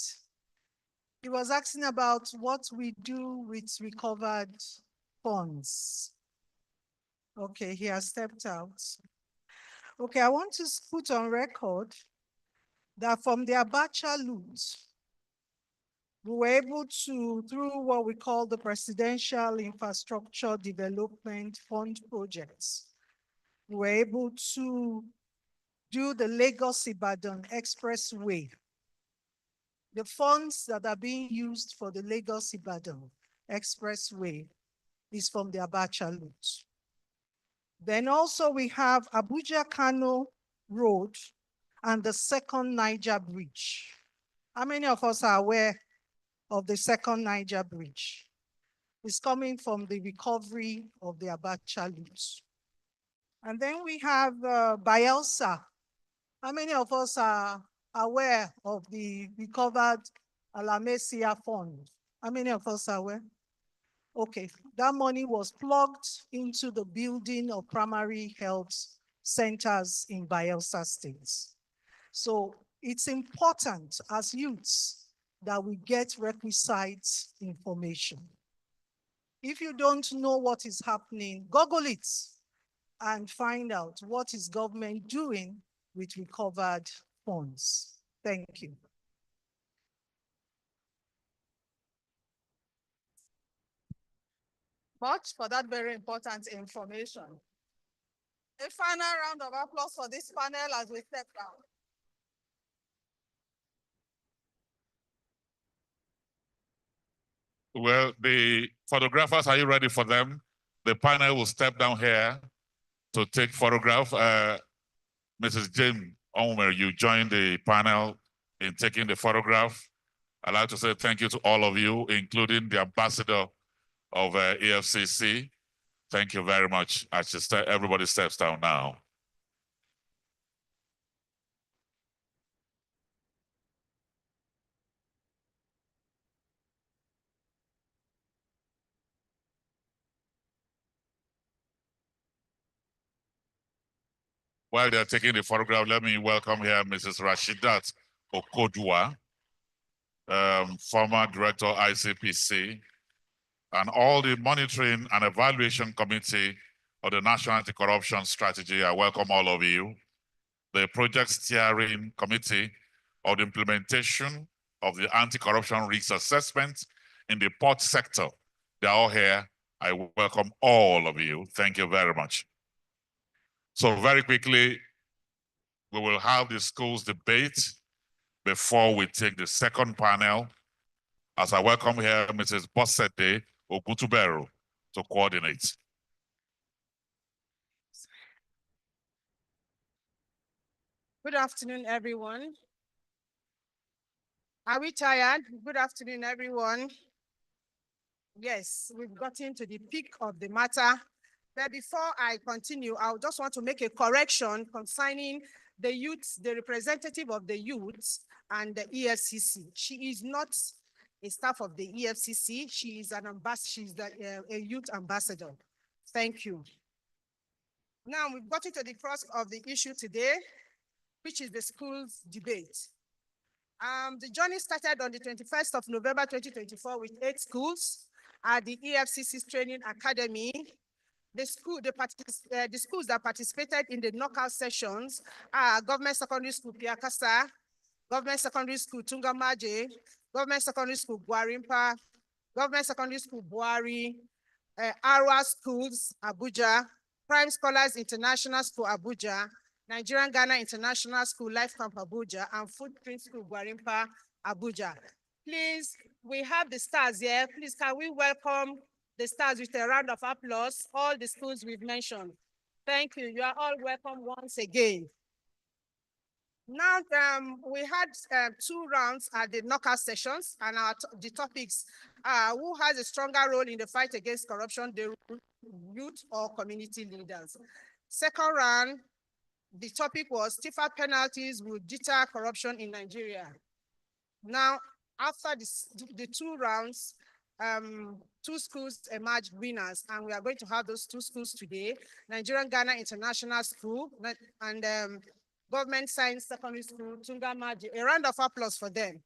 He was asking about what we do with recovered funds. Okay, he has stepped out. Okay, I want to put on record that from the Abacha loot, we were able to, through what we call the Presidential Infrastructure Development Fund projects, we were able to do the Lagos-Ibadan Expressway. The funds that are being used for the Lagos-Ibadan Expressway is from the Abacha loot. Then also we have Abuja-Kano Road and the second Niger Bridge. How many of us are aware of the second Niger Bridge? It's coming from the recovery of the Abacha loot. And then we have Bayelsa. How many of us are aware of the recovered Alamesia Fund? How many of us are aware? Okay, that money was plugged into the building of primary health centers in Bayelsa State. So it's important as youths that we get requisite information. If you don't know what is happening, Google it and find out what is government doing with recovered funds. Thank you. much for that very important information. A final round of applause for this panel as we step down. Well, the photographers, are you ready for them? The panel will step down here to take photograph. Mrs. Jim Omer, you joined the panel in taking the photograph. I'd like to say thank you to all of you, including the ambassador of EFCC. Thank you very much. Everybody steps down now. While they're taking the photograph, let me welcome here Mrs. Rashidat Okodua, former director ICPC, and all the monitoring and evaluation committee of the National Anti-Corruption Strategy. I welcome all of you. The project steering committee of the implementation of the anti-corruption risk assessment in the port sector. They're all here. I welcome all of you. Thank you very much. So very quickly, we will have the schools debate before we take the second panel. As I welcome here Mrs. Bosede Ogutuberu to coordinate. Good afternoon, everyone. Are we tired? Good afternoon, everyone. Yes, we've gotten to the peak of the matter. But before I continue, I just want to make a correction concerning the youth, the representative of the youth and the EFCC. She is not a staff of the EFCC. She is an ambassador. She's a youth ambassador. Thank you. Now we've gotten to the crux of the issue today, which is the schools debate. The journey started on the 21st of November 2024 with 8 schools at the EFCC's training academy. The schools that participated in the knockout sessions are Government Secondary School Piakasa, Government Secondary School Tungamaje, Government Secondary School Gwarimpa, Government Secondary School Buari, Arwa Schools Abuja, Prime Scholars International School Abuja, Nigerian Ghana International School Life Camp Abuja, and Footprint School Gwarimpa Abuja. Please, we have the stars here. Please, can we welcome the stars with a round of applause, all the schools we've mentioned. Thank you. You are all welcome once again. Now, we had 2 rounds at the knockout sessions, and the topics are who has a stronger role in the fight against corruption, the youth or community leaders. Second round, the topic was stiffer penalties will deter corruption in Nigeria. Now, after the 2 rounds, 2 schools emerged winners, and we are going to have those 2 schools today, Nigerian Ghana International School and Government Science Secondary School, Tungamaji. A round of applause for them.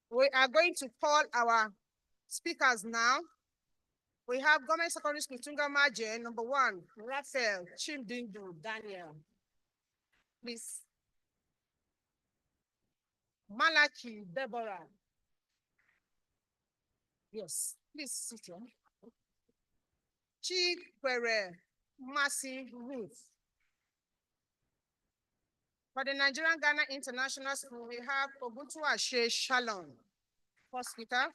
We are going to call our speakers now. We have Government Secondary School, Tungamaji, number 1, Raphael Chimdindu Daniel. Please. Malaki Deborah. Yes, please sit here. Chikwere Mercy Ruth. For the Nigerian Ghana International School, we have Obutu Ashe Shalom, first speaker.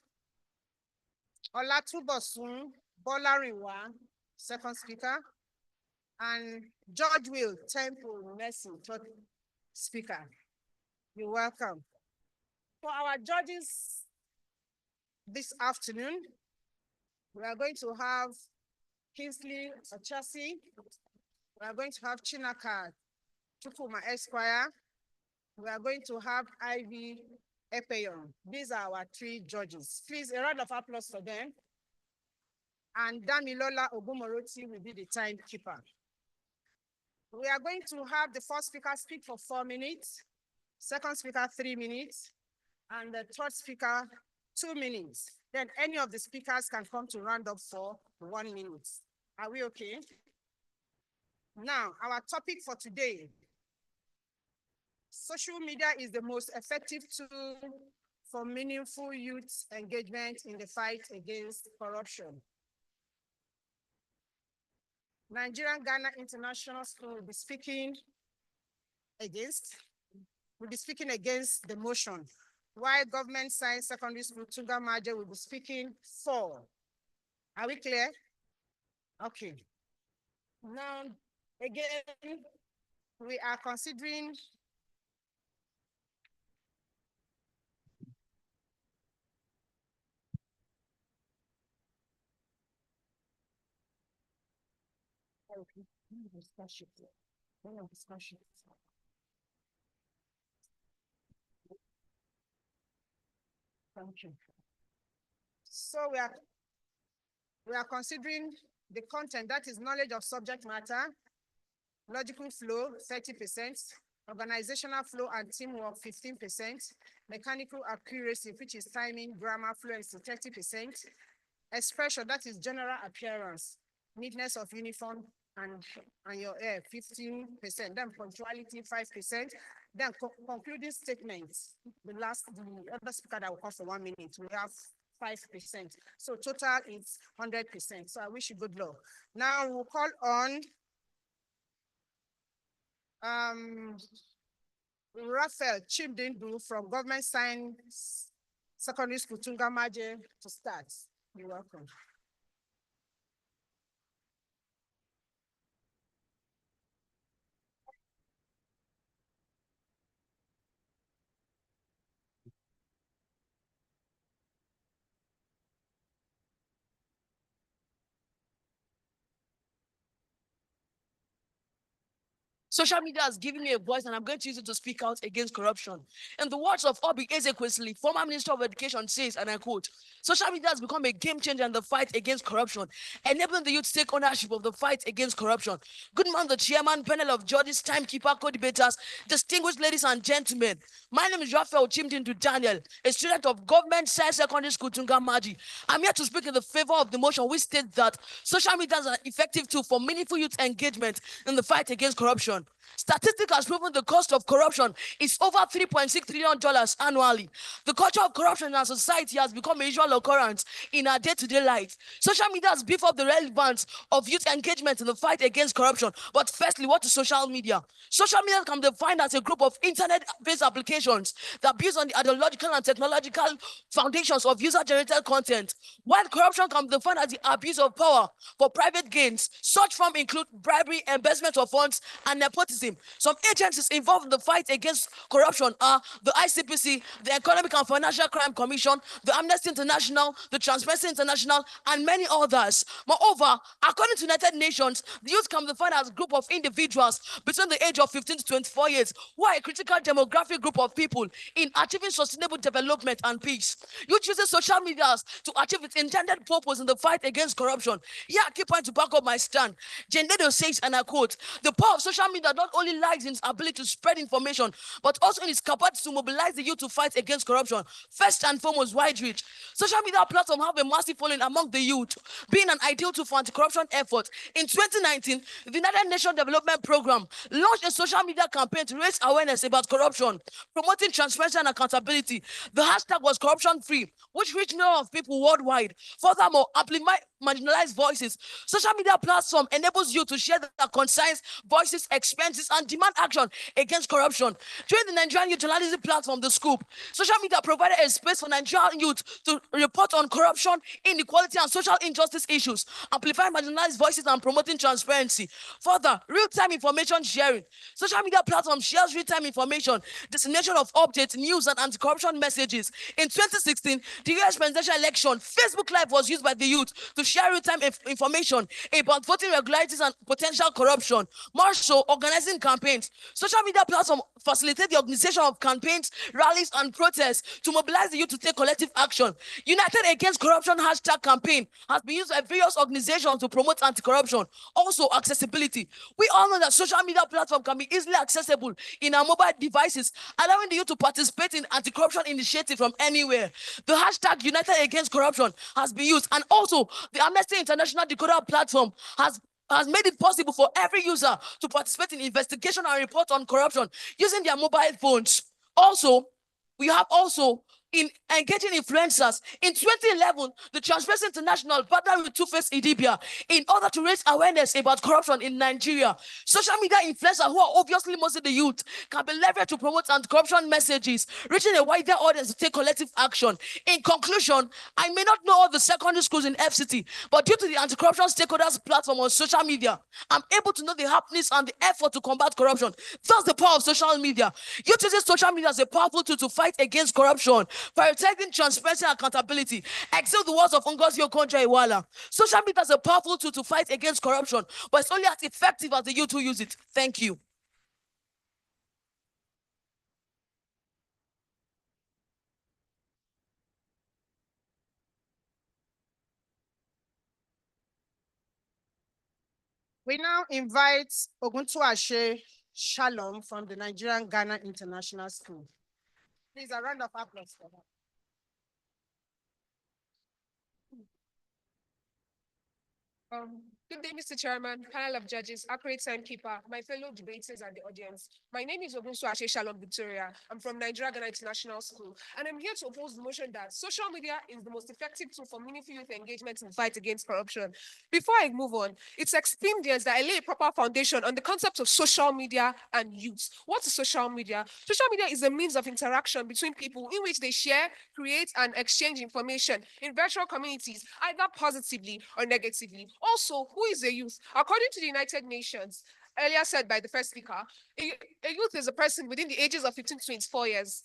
Olatubosun Bolariwa, second speaker. And George Will Temple Mercy, third speaker. You're welcome. For our judges this afternoon, we are going to have Kingsley Achasi. We are going to have Chinaka Chukuma Esquire. We are going to have Ivy Epeyon. These are our 3 judges. Please, a round of applause for them. And Damilola Ogumoroti will be the timekeeper. We are going to have the first speaker speak for 4 minutes, second speaker 3 minutes, and the third speaker 2 minutes. Then any of the speakers can come to round up for 1 minute. Are we okay? Now, our topic for today. Social media is the most effective tool for meaningful youth engagement in the fight against corruption. Nigerian Ghana International School will be speaking against the motion, while Government Science Secondary School Tungamaje will be speaking for. Are we clear? Okay. Now, again, we are considering Thank you. So we are considering the content, that is knowledge of subject matter, logical flow 30%, organizational flow and teamwork 15%, mechanical accuracy, which is timing, grammar, fluency 30%, expression, that is general appearance, neatness of uniform and your 15%, then punctuality 5%, then concluding statements. The other speaker that will come for 1 minute, we have 5%. So total is 100%. So I wish you good luck. Now we'll call on Raphael Chimdindu from Government Science Secondary School, Tungamaje, to start. You're welcome. Social media has given me a voice, and I'm going to use it to speak out against corruption. In the words of Obi Ezekwesili, former Minister of Education, says, and I quote, "Social media has become a game changer in the fight against corruption, enabling the youth to take ownership of the fight against corruption." Good morning, the chairman, panel of judges, timekeeper, co-debaters, distinguished ladies and gentlemen. My name is Raphael Chimdindu Daniel, a student of Government Science Secondary School, Tungamaji. I'm here to speak in the favor of the motion which states that social media is an effective tool for meaningful youth engagement in the fight against corruption. Statistics has proven the cost of corruption is over $3.6 trillion annually. The culture of corruption in our society has become a usual occurrence in our day-to-day life. Social media has beefed up the relevance of youth engagement in the fight against corruption. But firstly, what is social media? Social media can be defined as a group of internet-based applications that build on the ideological and technological foundations of user-generated content. While corruption can be defined as the abuse of power for private gains, such forms include bribery, embezzlement of funds, and nepotism. Some agencies involved in the fight against corruption are the ICPC, the Economic and Financial Crime Commission, the Amnesty International, the Transparency International, and many others. Moreover, according to United Nations, the youth can be defined as a group of individuals between the age of 15 to 24 years who are a critical demographic group of people in achieving sustainable development and peace. Youth uses social media to achieve its intended purpose in the fight against corruption. Here, I keep on to back up my stand. Jendedo says, and I quote, "The power of social media not only lies in its ability to spread information, but also in its capacity to mobilize the youth to fight against corruption. First and foremost, wide reach. Social media platforms have a massive following among the youth, being an ideal tool for anti-corruption efforts. In 2019, the United Nations Development Program launched a social media campaign to raise awareness about corruption, promoting transparency and accountability. The hashtag was corruption free, which reached millions of people worldwide. Furthermore, amplify marginalized voices. Social media platform enables you to share their concerns, voices, expenses, and demand action against corruption. During the Nigerian Youth Journalism Platform, The Scoop, social media provided a space for Nigerian youth to report on corruption, inequality, and social injustice issues, amplifying marginalized voices and promoting transparency. Further, real-time information sharing. Social media platform shares real-time information, dissemination of updates, news, and anti-corruption messages. In 2016, the US presidential election, Facebook Live was used by the youth to share real-time information about voting irregularities and potential corruption. More so, organizing campaigns. Social media platforms facilitate the organization of campaigns, rallies, and protests to mobilize the youth to take collective action. United Against Corruption hashtag campaign has been used by various organizations to promote anti-corruption. Also, accessibility. We all know that social media platforms can be easily accessible in our mobile devices, allowing the youth to participate in anti-corruption initiatives from anywhere. The hashtag United Against Corruption has been used, and also the Amnesty International Decoder platform has made it possible for every user to participate in investigation and report on corruption using their mobile phones. Also, we have in engaging influencers. In 2011, the Transparency International partnered with Two-Face Idibia in order to raise awareness about corruption in Nigeria. Social media influencers, who are obviously mostly the youth, can be leveraged to promote anti-corruption messages, reaching a wider audience to take collective action. In conclusion, I may not know all the secondary schools in FCT, but due to the anti-corruption stakeholders platform on social media, I'm able to know the happenings and the effort to combat corruption. That's the power of social media. Youth uses social media as a powerful tool to fight against corruption, prioritizing transparency and accountability. Except the words of Ngozi Okonjo-Iweala. Social media is a powerful tool to fight against corruption, but it's only as effective as the youth who use it. Thank you. We now invite Oguntuashe Shalom from the Nigerian Ghana International School. Please, a round of applause for her. Good day, Mr. Chairman, panel of judges, accurate timekeeper, my fellow debaters and the audience. My name is Ogunsu Ashe Shalom Victoria. I'm from Nigeria Ghana International School, and I'm here to oppose the motion that social media is the most effective tool for meaningful youth engagement in the fight against corruption. Before I move on, it's expedient that I lay a proper foundation on the concept of social media and youth. What is social media? Social media is a means of interaction between people in which they share, create, and exchange information in virtual communities, either positively or negatively. Also, who is a youth? According to the United Nations, earlier said by the first speaker, a youth is a person within the ages of 15 to 24 years.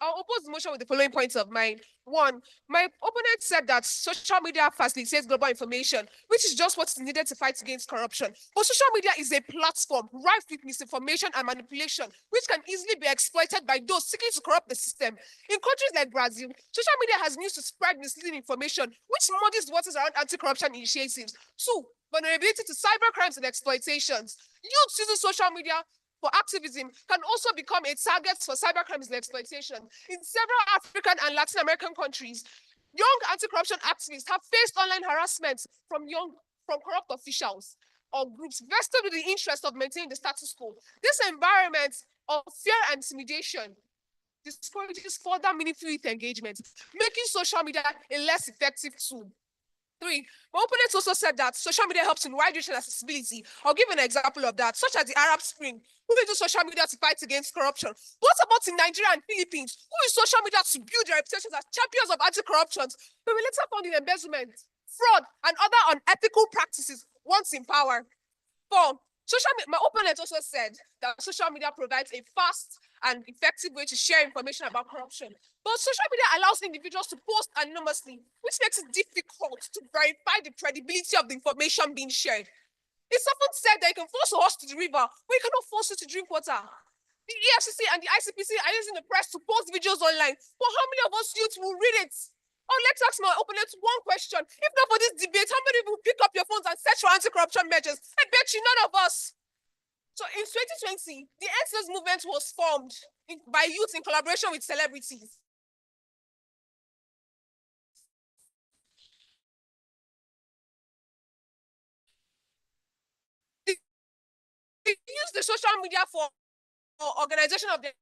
I'll oppose the motion with the following points of mine. One, my opponent said that social media facilitates global information, which is just what is needed to fight against corruption. But social media is a platform rife with misinformation and manipulation, which can easily be exploited by those seeking to corrupt the system. In countries like Brazil, social media has been used to spread misleading information, which muddies the waters around anti-corruption initiatives. Two, vulnerability to cyber crimes and exploitations. Youth using social media for activism can also become a target for cybercrimes and exploitation. In several African and Latin American countries, young anti-corruption activists have faced online harassment from corrupt officials or groups vested with the interest of maintaining the status quo. This environment of fear and intimidation discourages further meaningful youth engagement, making social media a less effective tool. Three, my opponents also said that social media helps in wide reach and accessibility. I'll give an example of that, such as the Arab Spring, who uses social media to fight against corruption. What about in Nigeria and Philippines, who use social media to build their reputations as champions of anti-corruption, but we later found in embezzlement, fraud, and other unethical practices once in power? Four, my opponent also said that social media provides a fast and effective way to share information about corruption. But social media allows individuals to post anonymously, which makes it difficult to verify the credibility of the information being shared. It's often said that you can force a horse to the river, but you cannot force it to drink water. The EFCC and the ICPC are using the press to post videos online, but how many of us youth will read it? Oh, let's ask my opponent one question. If not for this debate, how many will pick up your phones and search for anti-corruption measures? I bet you none of us. So in 2020, the EndSARS movement was formed by youth in collaboration with celebrities. They use the social media for organization of the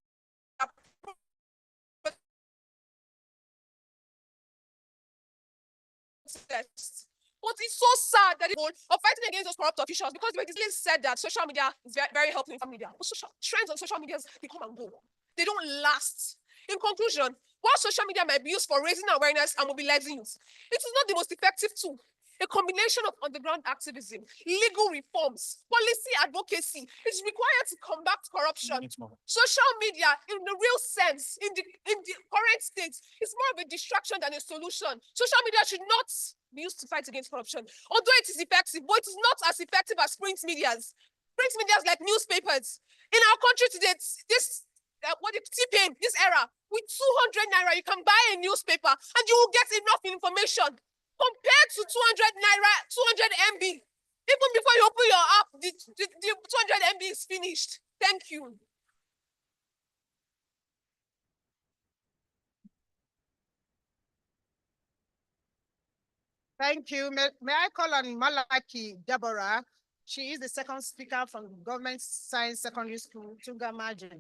protests. But it's so sad that the goal of fighting against those corrupt officials, because they basically said that social media is very, very helpful in social media. But trends on social media, they come and go. They don't last. In conclusion, while social media might be used for raising awareness and mobilizing youth, it is not the most effective tool. A combination of underground activism, legal reforms, policy advocacy is required to combat corruption. Social media, in the real sense, in the current state, is more of a distraction than a solution. Social media should not be used to fight against corruption. Although it is effective, but it is not as effective as print medias. Print medias like newspapers. In our country today, this era, with 200 naira, you can buy a newspaper and you will get enough information. Compared to 200 naira, 200 MB. Even before you open your app, the 200 MB is finished. Thank you. Thank you. May I call on Malaki Deborah? She is the second speaker from Government Science Secondary School, Tungamaji.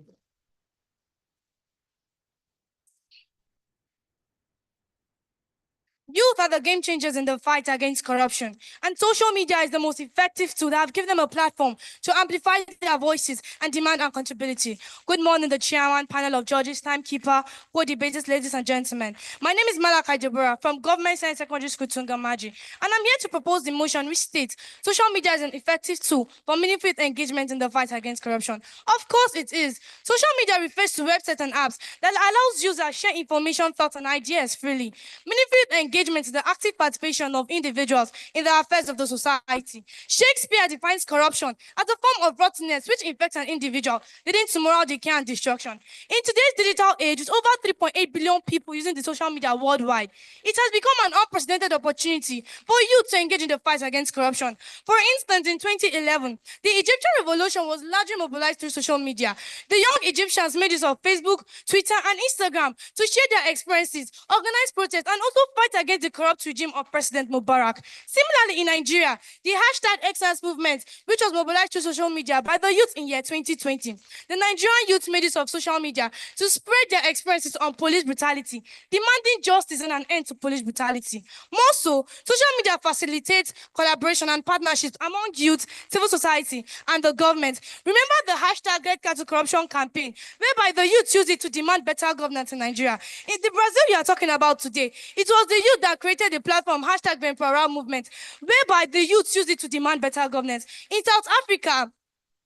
Youth are the game changers in the fight against corruption, and social media is the most effective tool that have given them a platform to amplify their voices and demand accountability. Good morning, the chairman, panel of judges, timekeeper, co-debaters, ladies and gentlemen. My name is Malachi Deborah from Government Science Secondary School, Tungamaji, and I'm here to propose the motion which states social media is an effective tool for meaningful engagement in the fight against corruption. Of course it is. Social media refers to websites and apps that allows users to share information, thoughts, and ideas freely. Meaningful engagement is the active participation of individuals in the affairs of the society. Shakespeare defines corruption as a form of rottenness which infects an individual, leading to moral decay and destruction. In today's digital age, with over 3.8 billion people using the social media worldwide, it has become an unprecedented opportunity for youth to engage in the fight against corruption. For instance, in 2011, the Egyptian revolution was largely mobilized through social media. The young Egyptians made use of Facebook, Twitter, and Instagram to share their experiences, organize protests, and also fight against against the corrupt regime of President Mubarak. Similarly, in Nigeria, the hashtag Excellence movement, which was mobilized through social media by the youth in year 2020, the Nigerian youth made use of social media to spread their experiences on police brutality, demanding justice and an end to police brutality. More so, social media facilitates collaboration and partnerships among youth, civil society, and the government. Remember the hashtag Get Cattle Corruption campaign, whereby the youth used it to demand better governance in Nigeria. In the Brazil we are talking about today, it was the youth that created the platform hashtag Bemporal movement, whereby the youth used it to demand better governance. In South Africa,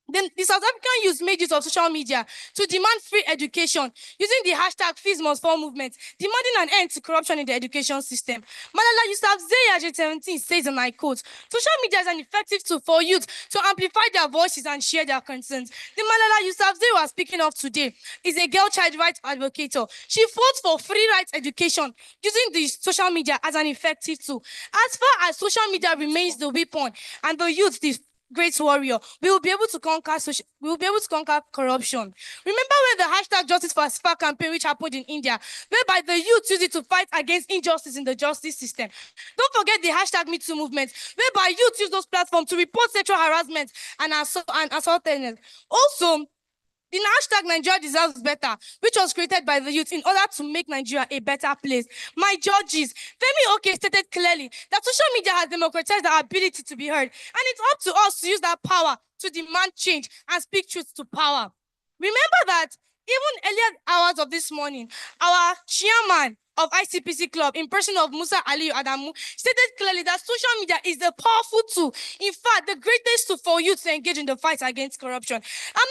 then the South African youth made use of social media to demand free education using the hashtag Fees Must Fall movement, demanding an end to corruption in the education system. Malala Yousafzai, Agenda 17, says, and I quote, social media is an effective tool for youth to amplify their voices and share their concerns. The Malala Yousafzai we are speaking of today is a girl child rights advocate. She fought for free rights education using the social media as an effective tool. As far as social media remains the weapon and the youth, the great warrior, we will be able to conquer corruption. Remember when the hashtag Justice for Asfa campaign, which happened in India, whereby the youth used it to fight against injustice in the justice system. Don't forget the hashtag Me Too movement, whereby youth use those platforms to report sexual harassment and assault. Also, the hashtag Nigeria Deserves Better, which was created by the youth in order to make Nigeria a better place. My judges, Femi Oke stated clearly that social media has democratized our ability to be heard, and it's up to us to use that power to demand change and speak truth to power. Remember that even earlier hours of this morning, our chairman of ICPC Club, in person of Musa Ali Adamu, stated clearly that social media is a powerful tool. In fact, the greatest tool for you to engage in the fight against corruption. I'm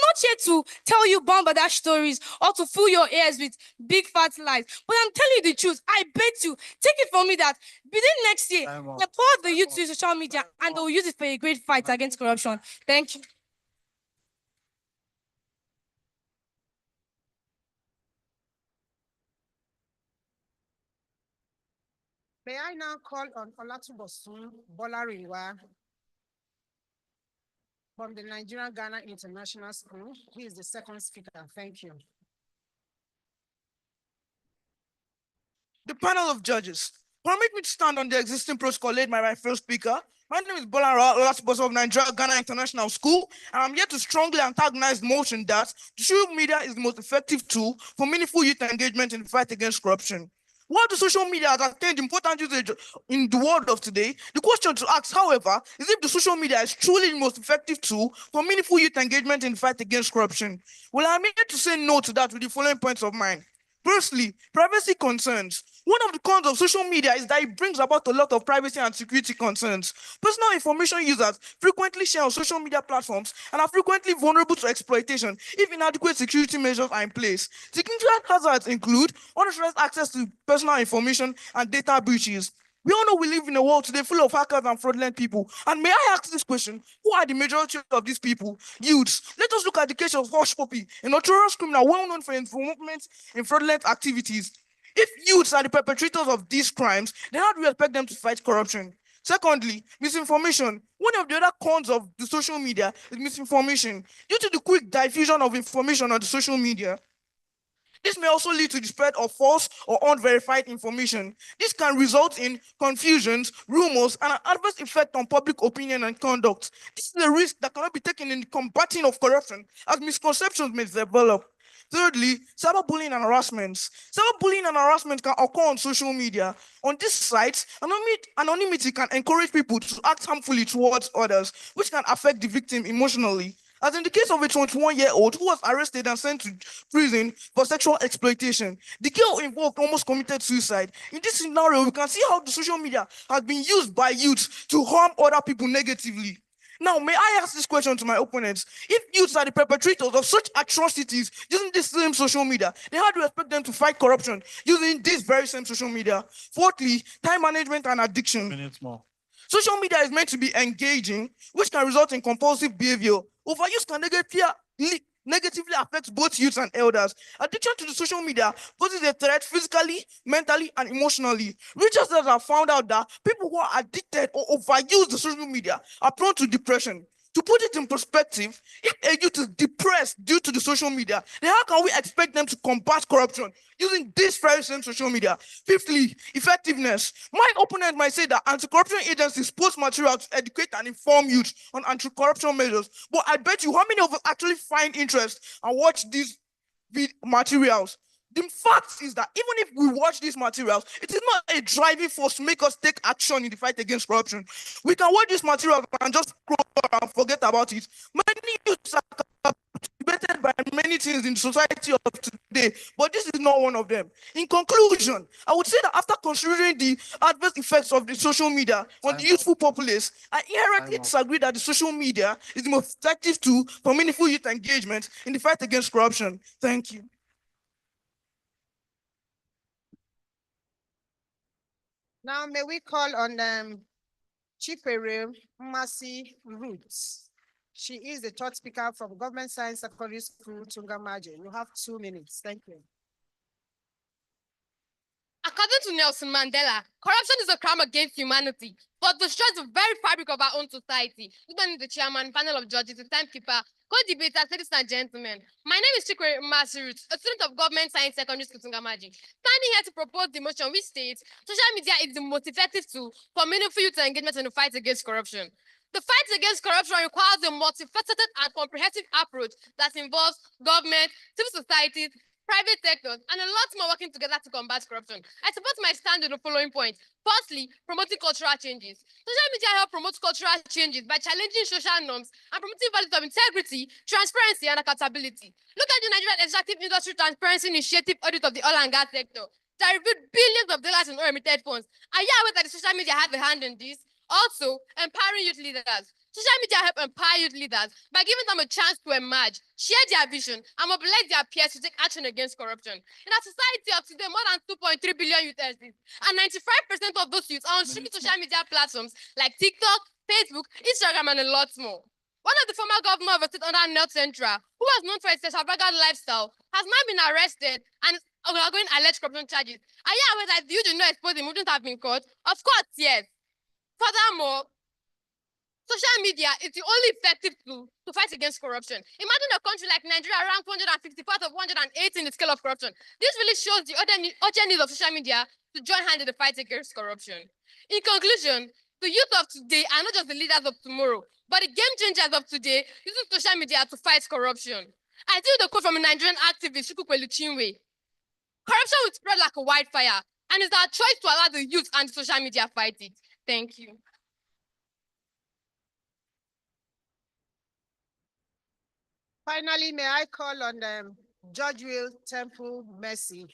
not here to tell you bombadash stories or to fill your ears with big fat lies, but I'm telling you the truth. I bet you, take it from me that within next year, empower the youth to use social media and they'll use it for a great fight against corruption. Thank you. May I now call on Olatubosun Bolariwa from the Nigerian Ghana International School. He is the second speaker. Thank you. The panel of judges, permit me to stand on the existing protocol laid by my first speaker. My name is Bolariwa Olatubosun of Nigeria Ghana International School, and I'm here to strongly antagonize the motion that social media is the most effective tool for meaningful youth engagement in the fight against corruption. While the social media has attained important usage in the world of today, the question to ask, however, is if the social media is truly the most effective tool for meaningful youth engagement in the fight against corruption. Well, I'm here to say no to that with the following points of mine. Firstly, privacy concerns. One of the cons of social media is that it brings about a lot of privacy and security concerns. Personal information users frequently share on social media platforms and are frequently vulnerable to exploitation if inadequate security measures are in place. Security hazards include unauthorized access to personal information and data breaches. We all know we live in a world today full of hackers and fraudulent people. And may I ask this question? Who are the majority of these people? Youths. Let us look at the case of Hush Puppy, a notorious criminal well known for involvement in fraudulent activities. If youths are the perpetrators of these crimes, then how do we expect them to fight corruption? Secondly, misinformation. One of the other cons of the social media is misinformation. Due to the quick diffusion of information on the social media, this may also lead to the spread of false or unverified information. This can result in confusions, rumors, and an adverse effect on public opinion and conduct. This is a risk that cannot be taken in the combating of corruption, as misconceptions may develop. Thirdly, cyberbullying and harassment. Cyberbullying and harassment can occur on social media. On these sites, anonymity can encourage people to act harmfully towards others, which can affect the victim emotionally. As in the case of a 21-year-old who was arrested and sent to prison for sexual exploitation, the girl involved almost committed suicide. In this scenario, we can see how the social media has been used by youth to harm other people negatively. Now, may I ask this question to my opponents? If youths are the perpetrators of such atrocities using this same social media, then how do you expect them to fight corruption using this very same social media? Fourthly, time management and addiction. Minutes more. Social media is meant to be engaging, which can result in compulsive behavior. Overuse can negatively affect both youths and elders. Addiction to the social media poses a threat physically, mentally, and emotionally. Researchers have found out that people who are addicted or overuse the social media are prone to depression. To put it in perspective, if a youth is depressed due to the social media, then how can we expect them to combat corruption using this very same social media? Fifthly, effectiveness. My opponent might say that anti-corruption agencies post material to educate and inform youth on anti-corruption measures, but I bet you how many of us actually find interest and watch these materials? The fact is that even if we watch these materials, it is not a driving force to make us take action in the fight against corruption. We can watch these materials and just scroll and forget about it. Many youths are captivated by many things in society of today, but this is not one of them. In conclusion, I would say that after considering the adverse effects of the social media on the youthful populace, I inherently disagree that the social media is the most effective tool for meaningful youth engagement in the fight against corruption. Thank you. Now, may we call on Chipere Mercy Roots. She is the third speaker from Government Science Secondary School, Tungamaje. You have 2 minutes. Thank you. According to Nelson Mandela, corruption is a crime against humanity, but destroys the very fabric of our own society. Even the chairman, panel of judges, the timekeeper, co-debaters, ladies and gentlemen. My name is Chikwe Masirut, a student of Government Science Secondary School, Tungamaji. Standing here to propose the motion which states social media is the most effective tool for meaningful youth engagement in the fight against corruption. The fight against corruption requires a multifaceted and comprehensive approach that involves government, civil societies, private sectors, and a lot more working together to combat corruption. I support my stand on the following points. Firstly, promoting cultural changes. Social media help promote cultural changes by challenging social norms and promoting values of integrity, transparency, and accountability. Look at the Nigerian Extractive Industry Transparency Initiative audit of the oil and gas sector that revealed billions of dollars in oil-emitted funds. Are you aware that the social media have a hand in this? Also, empowering youth leaders. Social media help empower youth leaders by giving them a chance to emerge, share their vision, and mobilize their peers to take action against corruption. In our society of today, more than 2.3 billion youth exist, and 95% of those youth are on streaming social media platforms like TikTok, Facebook, Instagram, and a lot more. One of the former governors of a state under North Central, who was known for his extravagant lifestyle, has now been arrested and undergoing alleged corruption charges. Are you aware that if you do not expose him, wouldn't have been caught? Of course, yes. Furthermore, social media is the only effective tool to fight against corruption. Imagine a country like Nigeria ranked 154th of 180 in the scale of corruption. This really shows the urgent need of social media to join hands in the fight against corruption. In conclusion, the youth of today are not just the leaders of tomorrow, but the game changers of today using social media to fight corruption. I steal the quote from a Nigerian activist, Chukwukwelu Chinwe. Corruption will spread like a wildfire, and it's our choice to allow the youth and the social media fight it. Thank you. Finally, may I call on Judge Will Temple Mercy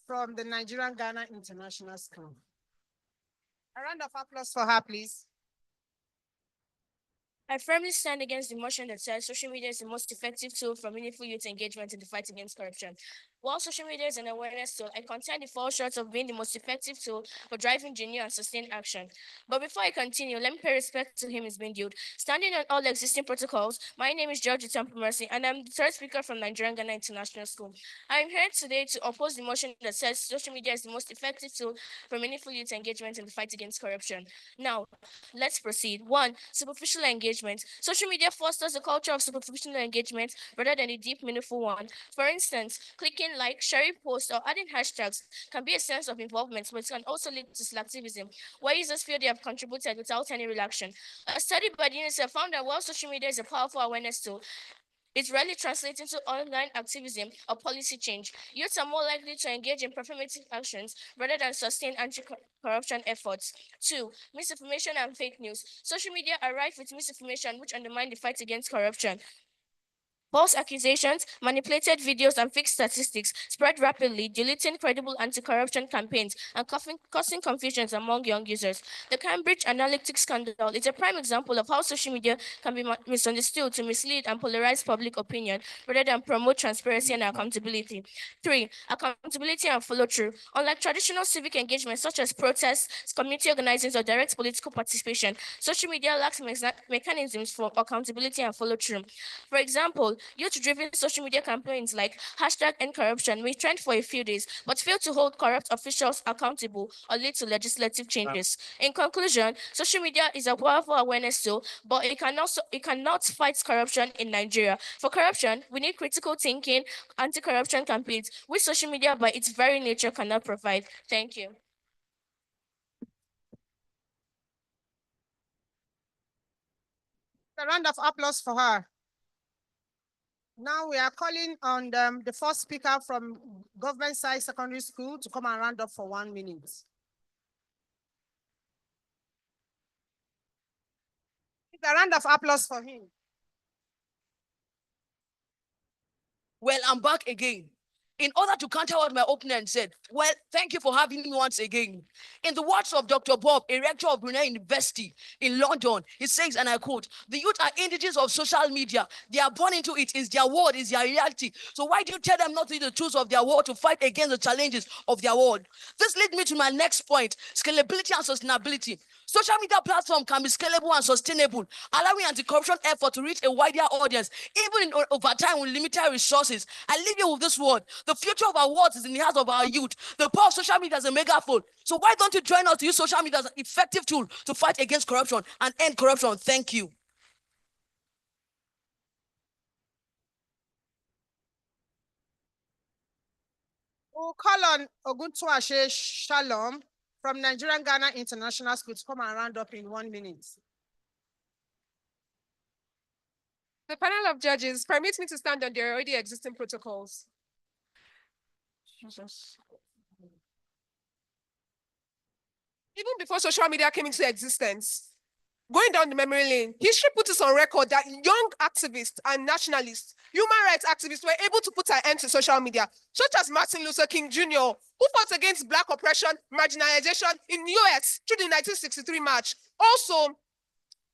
from the Nigerian Ghana International School. A round of applause for her, please. I firmly stand against the motion that says social media is the most effective tool for meaningful youth engagement in the fight against corruption. While social media is an awareness tool, I contend it falls short of being the most effective tool for driving genuine and sustained action. But before I continue, let me pay respect to him who's been due. Standing on all existing protocols, my name is George Temple Mercy, and I'm the third speaker from Nigerian Ghana International School. I am here today to oppose the motion that says social media is the most effective tool for meaningful youth engagement in the fight against corruption. Now, let's proceed. 1. Superficial engagement. Social media fosters a culture of superficial engagement rather than a deep, meaningful one. For instance, clicking like, sharing posts, or adding hashtags can be a sense of involvement, but it can also lead to selectivism, where users feel they have contributed without any reaction. A study by the UNICEF found that while social media is a powerful awareness tool, it rarely translates into online activism or policy change. Youths are more likely to engage in performative actions rather than sustain anti-corruption efforts. 2. Misinformation and fake news. Social media are rife with misinformation which undermine the fight against corruption. False accusations, manipulated videos, and fake statistics spread rapidly, diluting credible anti-corruption campaigns and causing confusions among young users. The Cambridge Analytica scandal is a prime example of how social media can be misunderstood to mislead and polarize public opinion rather than promote transparency and accountability. 3. Accountability and follow-through. Unlike traditional civic engagement such as protests, community organizing, or direct political participation, social media lacks mechanisms for accountability and follow-through. For example, tool, youth-driven social media campaigns like #EndCorruption may trend for a few days, but fail to hold corrupt officials accountable or lead to legislative changes. In conclusion, social media is a powerful awareness tool, but it cannot fight corruption in Nigeria. For corruption, we need critical thinking, anti-corruption campaigns, which social media by its very nature cannot provide. Thank you. A round of applause for her. Now we are calling on the first speaker from Government Side Secondary School to come and round up for 1 minute. A round of applause for him. Well, I'm back again. In order to counter what my opponent said, well, thank you for having me once again. In the words of Dr. Bob, a rector of Brunel University in London, he says, and I quote, "The youth are indigenous of social media. They are born into it. It's their world, it's their reality. So why do you tell them not to use the tools of their world to fight against the challenges of their world?" This leads me to my next point, scalability and sustainability. Social media platform can be scalable and sustainable, allowing anti-corruption effort to reach a wider audience, even over time with limited resources. I leave you with this word. The future of our world is in the hands of our youth. The power of social media is a megaphone. So why don't you join us to use social media as an effective tool to fight against corruption and end corruption? Thank you. We'll call on Oguntuashe Shalom from Nigerian Ghana International School to come and round up in 1 minute. The panel of judges permits me to stand on their already existing protocols. Even before social media came into existence, going down the memory lane, history put us on record that young activists and nationalists, human rights activists were able to put an end to social media, such as Martin Luther King Jr., who fought against Black oppression, marginalization in the US through the 1963 march. Also,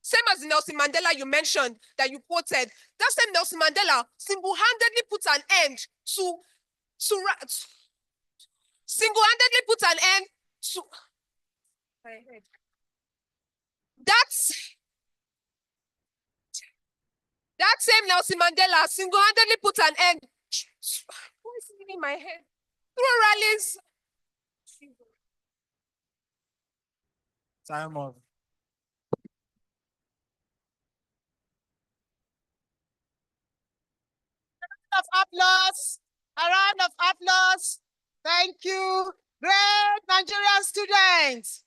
same as the Nelson Mandela you mentioned, that you quoted, that same Nelson Mandela single-handedly put an end to single-handedly put an end to that same Nelson Mandela single-handedly put an end. What is in my head? Through rallies. Time off. Of applause, a round of applause. Thank you. Great Nigerian students.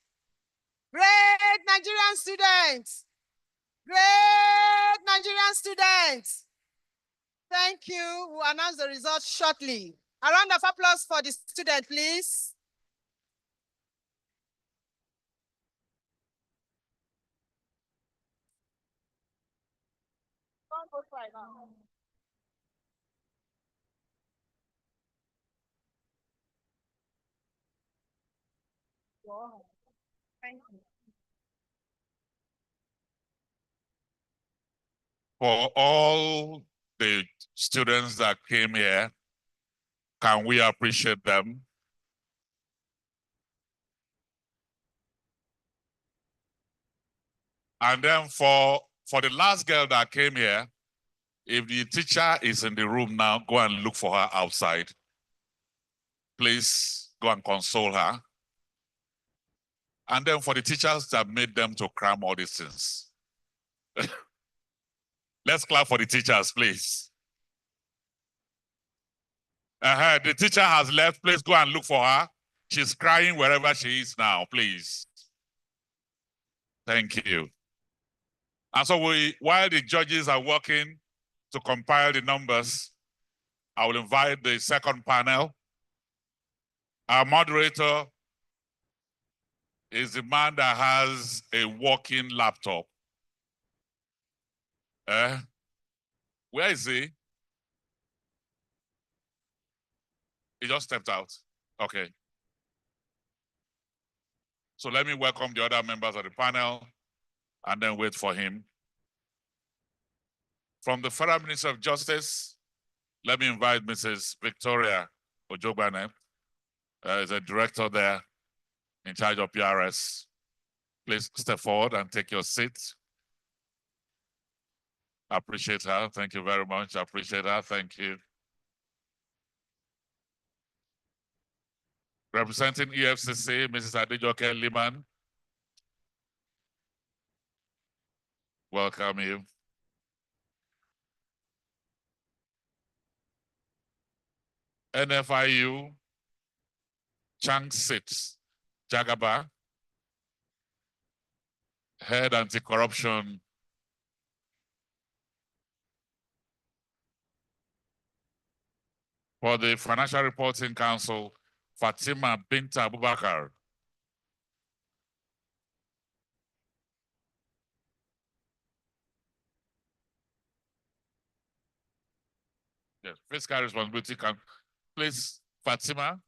Great Nigerian students. Great Nigerian students. Thank you. We'll announce the results shortly. A round of applause for the student, please. Wow. Thank you. For all the students that came here, can we appreciate them? And then for the last girl that came here, if the teacher is in the room now, go and look for her outside. Please go and console her. And then for the teachers that made them to cram all these things. Let's clap for the teachers, please. The teacher has left. Please go and look for her. She's crying wherever she is now, please. Thank you. And so while the judges are working to compile the numbers, I will invite the second panel. Our moderator is the man that has a working laptop. Where is he? He just stepped out. Okay. So let me welcome the other members of the panel and then wait for him. From the Federal Ministry of Justice, let me invite Mrs. Victoria Ojogbane, is a director there in charge of PRS. Please step forward and take your seat. Appreciate her. Thank you very much. Appreciate her. Thank you. Representing EFCC, Mrs. Adejoke Liman. Welcome you. NFIU, Chang Sit Jagaba, Head Anti-Corruption for the Financial Reporting Council, Fatima Binta Abubakar. Yes, fiscal responsibility can, please, Fatima.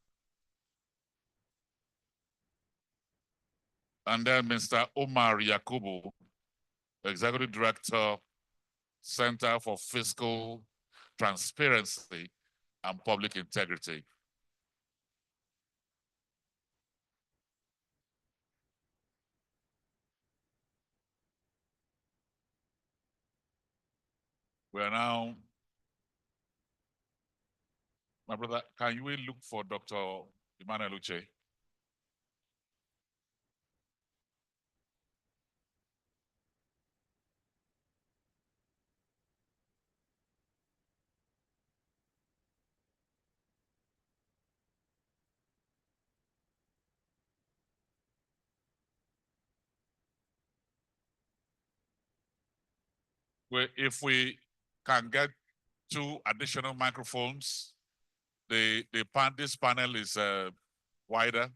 And then Mr. Omar Yakubu, Executive Director, Center for Fiscal Transparency and Public Integrity. We are now, my brother, can you look for Dr. Emmanuel Uche? If we can get 2 additional microphones, this panel is wider.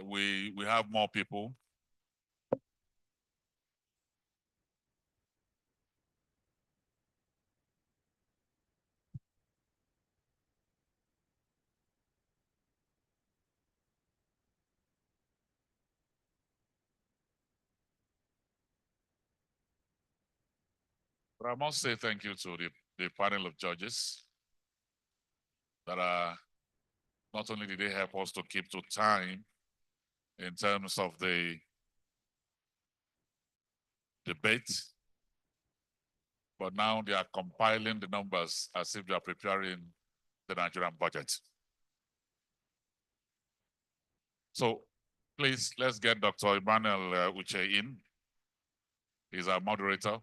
We have more people. But I must say thank you to the panel of judges that are, not only did they help us to keep to time in terms of the debate, but now they are compiling the numbers as if they are preparing the Nigerian budget. So please, let's get Dr. Emmanuel Uche in. He's our moderator.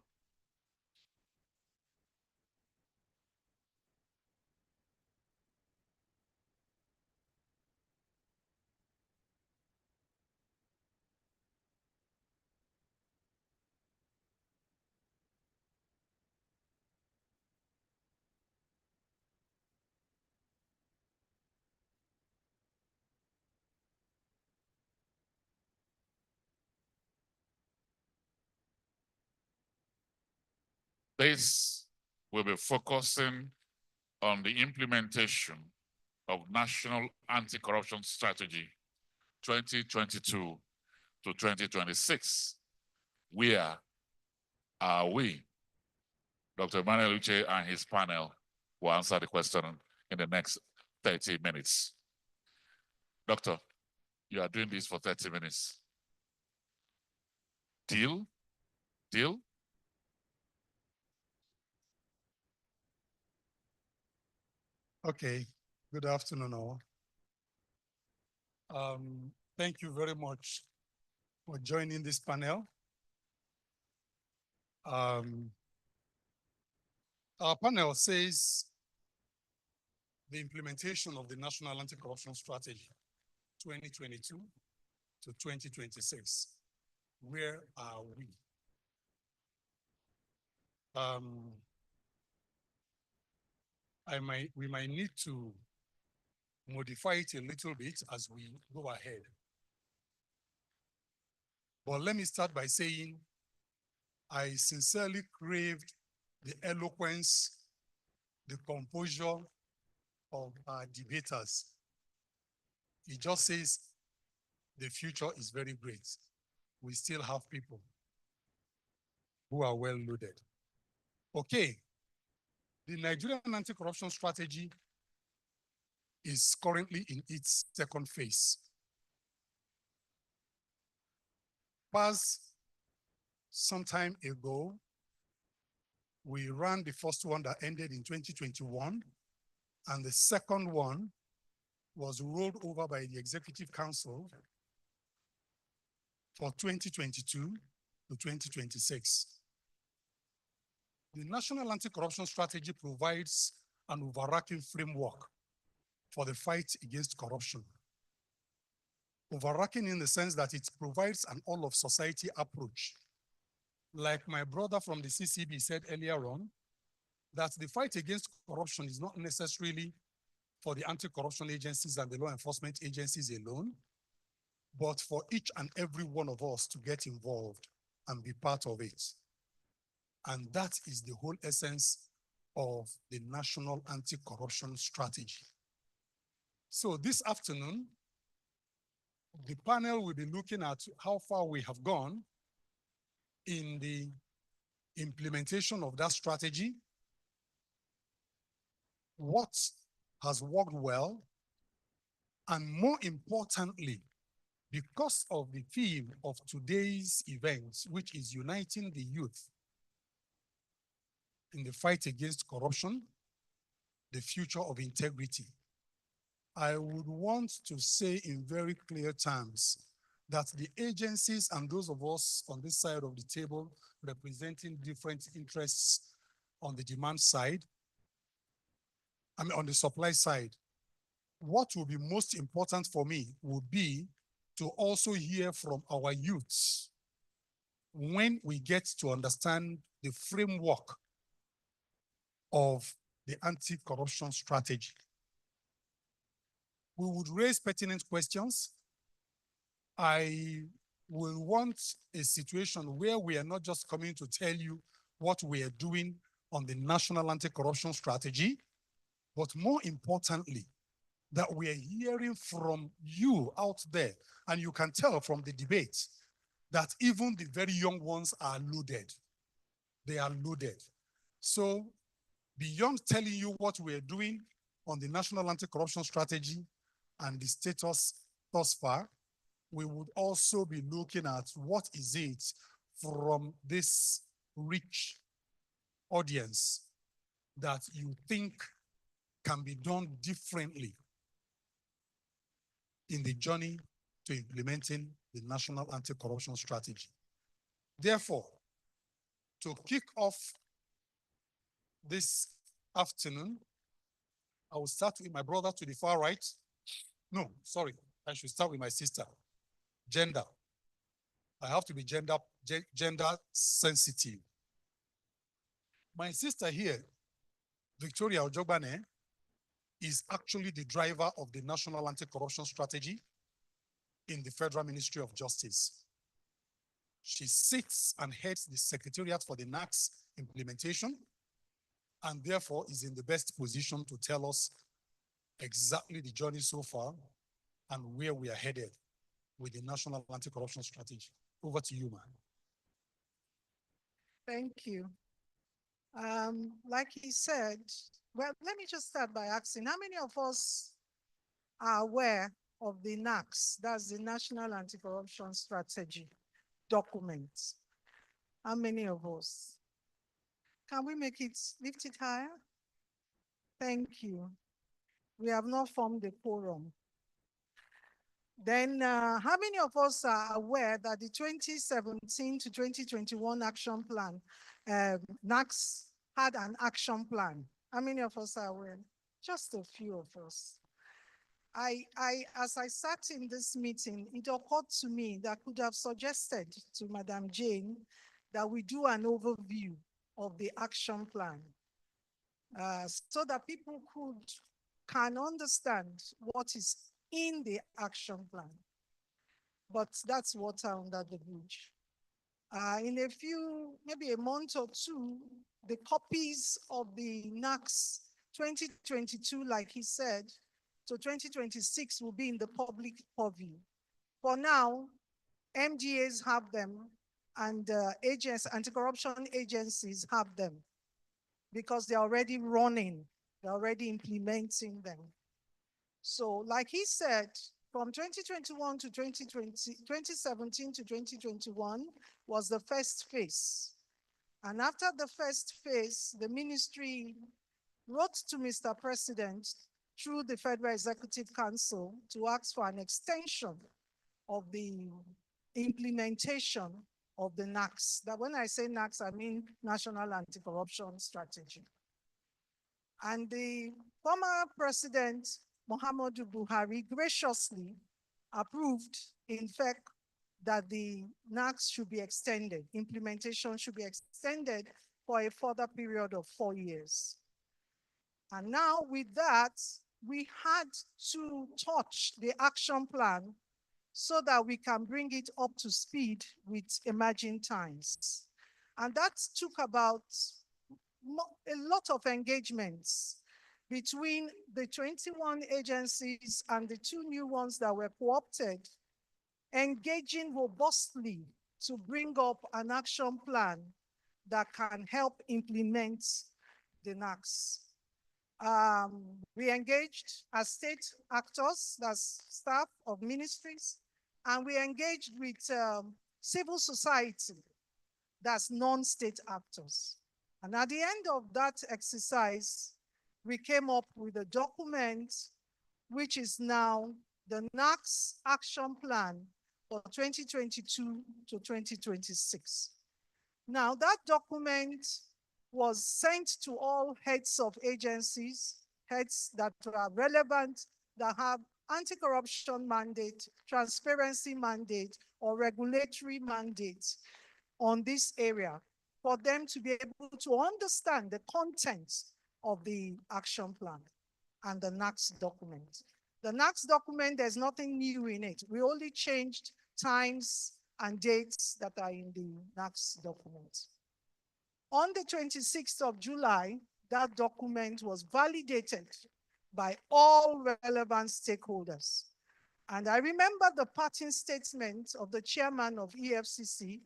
This will be focusing on the implementation of National Anti-Corruption Strategy 2022 to 2026. Where are we? Dr. Emmanuel Uche and his panel will answer the question in the next 30 minutes. Doctor, you are doing this for 30 minutes. Deal? Deal? Okay, good afternoon all. Thank you very much for joining this panel. Our panel says the implementation of the National Anti-Corruption Strategy 2022 to 2026. Where are we? We might need to modify it a little bit as we go ahead. But let me start by saying I sincerely craved the eloquence, the composure of our debaters. It just says the future is very great. We still have people who are well loaded. Okay. The Nigerian anti-corruption strategy is currently in its second phase. Passed some time ago, We ran the first one that ended in 2021, and the second one was rolled over by the Executive Council for 2022 to 2026. The National Anti-Corruption Strategy provides an overarching framework for the fight against corruption. Overarching in the sense that it provides an all-of-society approach. Like my brother from the CCB said earlier on, that the fight against corruption is not necessarily for the anti-corruption agencies and the law enforcement agencies alone, but for each and every one of us to get involved and be part of it. And that is the whole essence of the National Anti-Corruption Strategy. So this afternoon, the panel will be looking at how far we have gone in the implementation of that strategy, what has worked well, and more importantly, because of the theme of today's event, which is uniting the youth in the fight against corruption, the future of integrity. I would want to say in very clear terms that the agencies and those of us on this side of the table representing different interests on the demand side, on the supply side, what will be most important for me will be to also hear from our youths when we get to understand the framework of the anti-corruption strategy. We would raise pertinent questions. I will want a situation where we are not just coming to tell you what we are doing on the national anti-corruption strategy, but more importantly, that we are hearing from you out there, and you can tell from the debate that even the very young ones are loaded. They are loaded. So beyond telling you what we are doing on the national anti-corruption strategy and the status thus far, we would also be looking at what is it from this rich audience that you think can be done differently in the journey to implementing the national anti-corruption strategy. Therefore, to kick off this afternoon, I will start with my brother to the far right. No, sorry, I should start with my sister. Gender. I have to be gender sensitive. My sister here, Victoria Ojogbane, is actually the driver of the National Anti-Corruption Strategy in the Federal Ministry of Justice. She sits and heads the Secretariat for the NACS implementation, and therefore is in the best position to tell us exactly the journey so far and where we are headed with the National Anti-Corruption Strategy. Over to you, ma'am. Thank you. Like he said, well, let me just start by asking, how many of us are aware of the NACS, that's the National Anti-Corruption Strategy document? How many of us? Can we make it, lift it higher? Thank you. We have not formed a quorum. Then how many of us are aware that the 2017 to 2021 action plan, NACS had an action plan? How many of us are aware? Just a few of us. As I sat in this meeting, it occurred to me that I could have suggested to Madam Jane that we do an overview of the action plan so that people can understand what is in the action plan. But that's water under the bridge. In a few, maybe a month or two, the copies of the NACS 2022, like he said, so 2026 will be in the public purview. For now, MGAs have them and anti-corruption agencies have them because they're already running, they're already implementing them. So like he said, from 2021 to 2017 to 2021 was the first phase. And after the first phase, the ministry wrote to Mr. President through the Federal Executive Council to ask for an extension of the implementation of the NACS. That when I say NACS, I mean National Anti-Corruption Strategy. And the former President, Muhammadu Buhari, graciously approved, in fact, that the NACS should be extended, implementation should be extended for a further period of 4 years. And now with that, we had to touch the action plan so that we can bring it up to speed with emerging times. And that took about a lot of engagements between the 21 agencies and the 2 new ones that were co-opted, engaging robustly to bring up an action plan that can help implement the NACS. We engaged as state actors, that's staff of ministries, and we engaged with civil society, that's non-state actors. And at the end of that exercise, we came up with a document which is now the NACS Action Plan for 2022 to 2026. Now, that document was sent to all heads of agencies, heads that are relevant, that have anti-corruption mandate, transparency mandate, or regulatory mandate on this area, for them to be able to understand the content of the action plan and the NACS document. The NACS document, there's nothing new in it. We only changed times and dates that are in the NACS document. On the 26th of July, that document was validated by all relevant stakeholders. And I remember the parting statement of the chairman of EFCC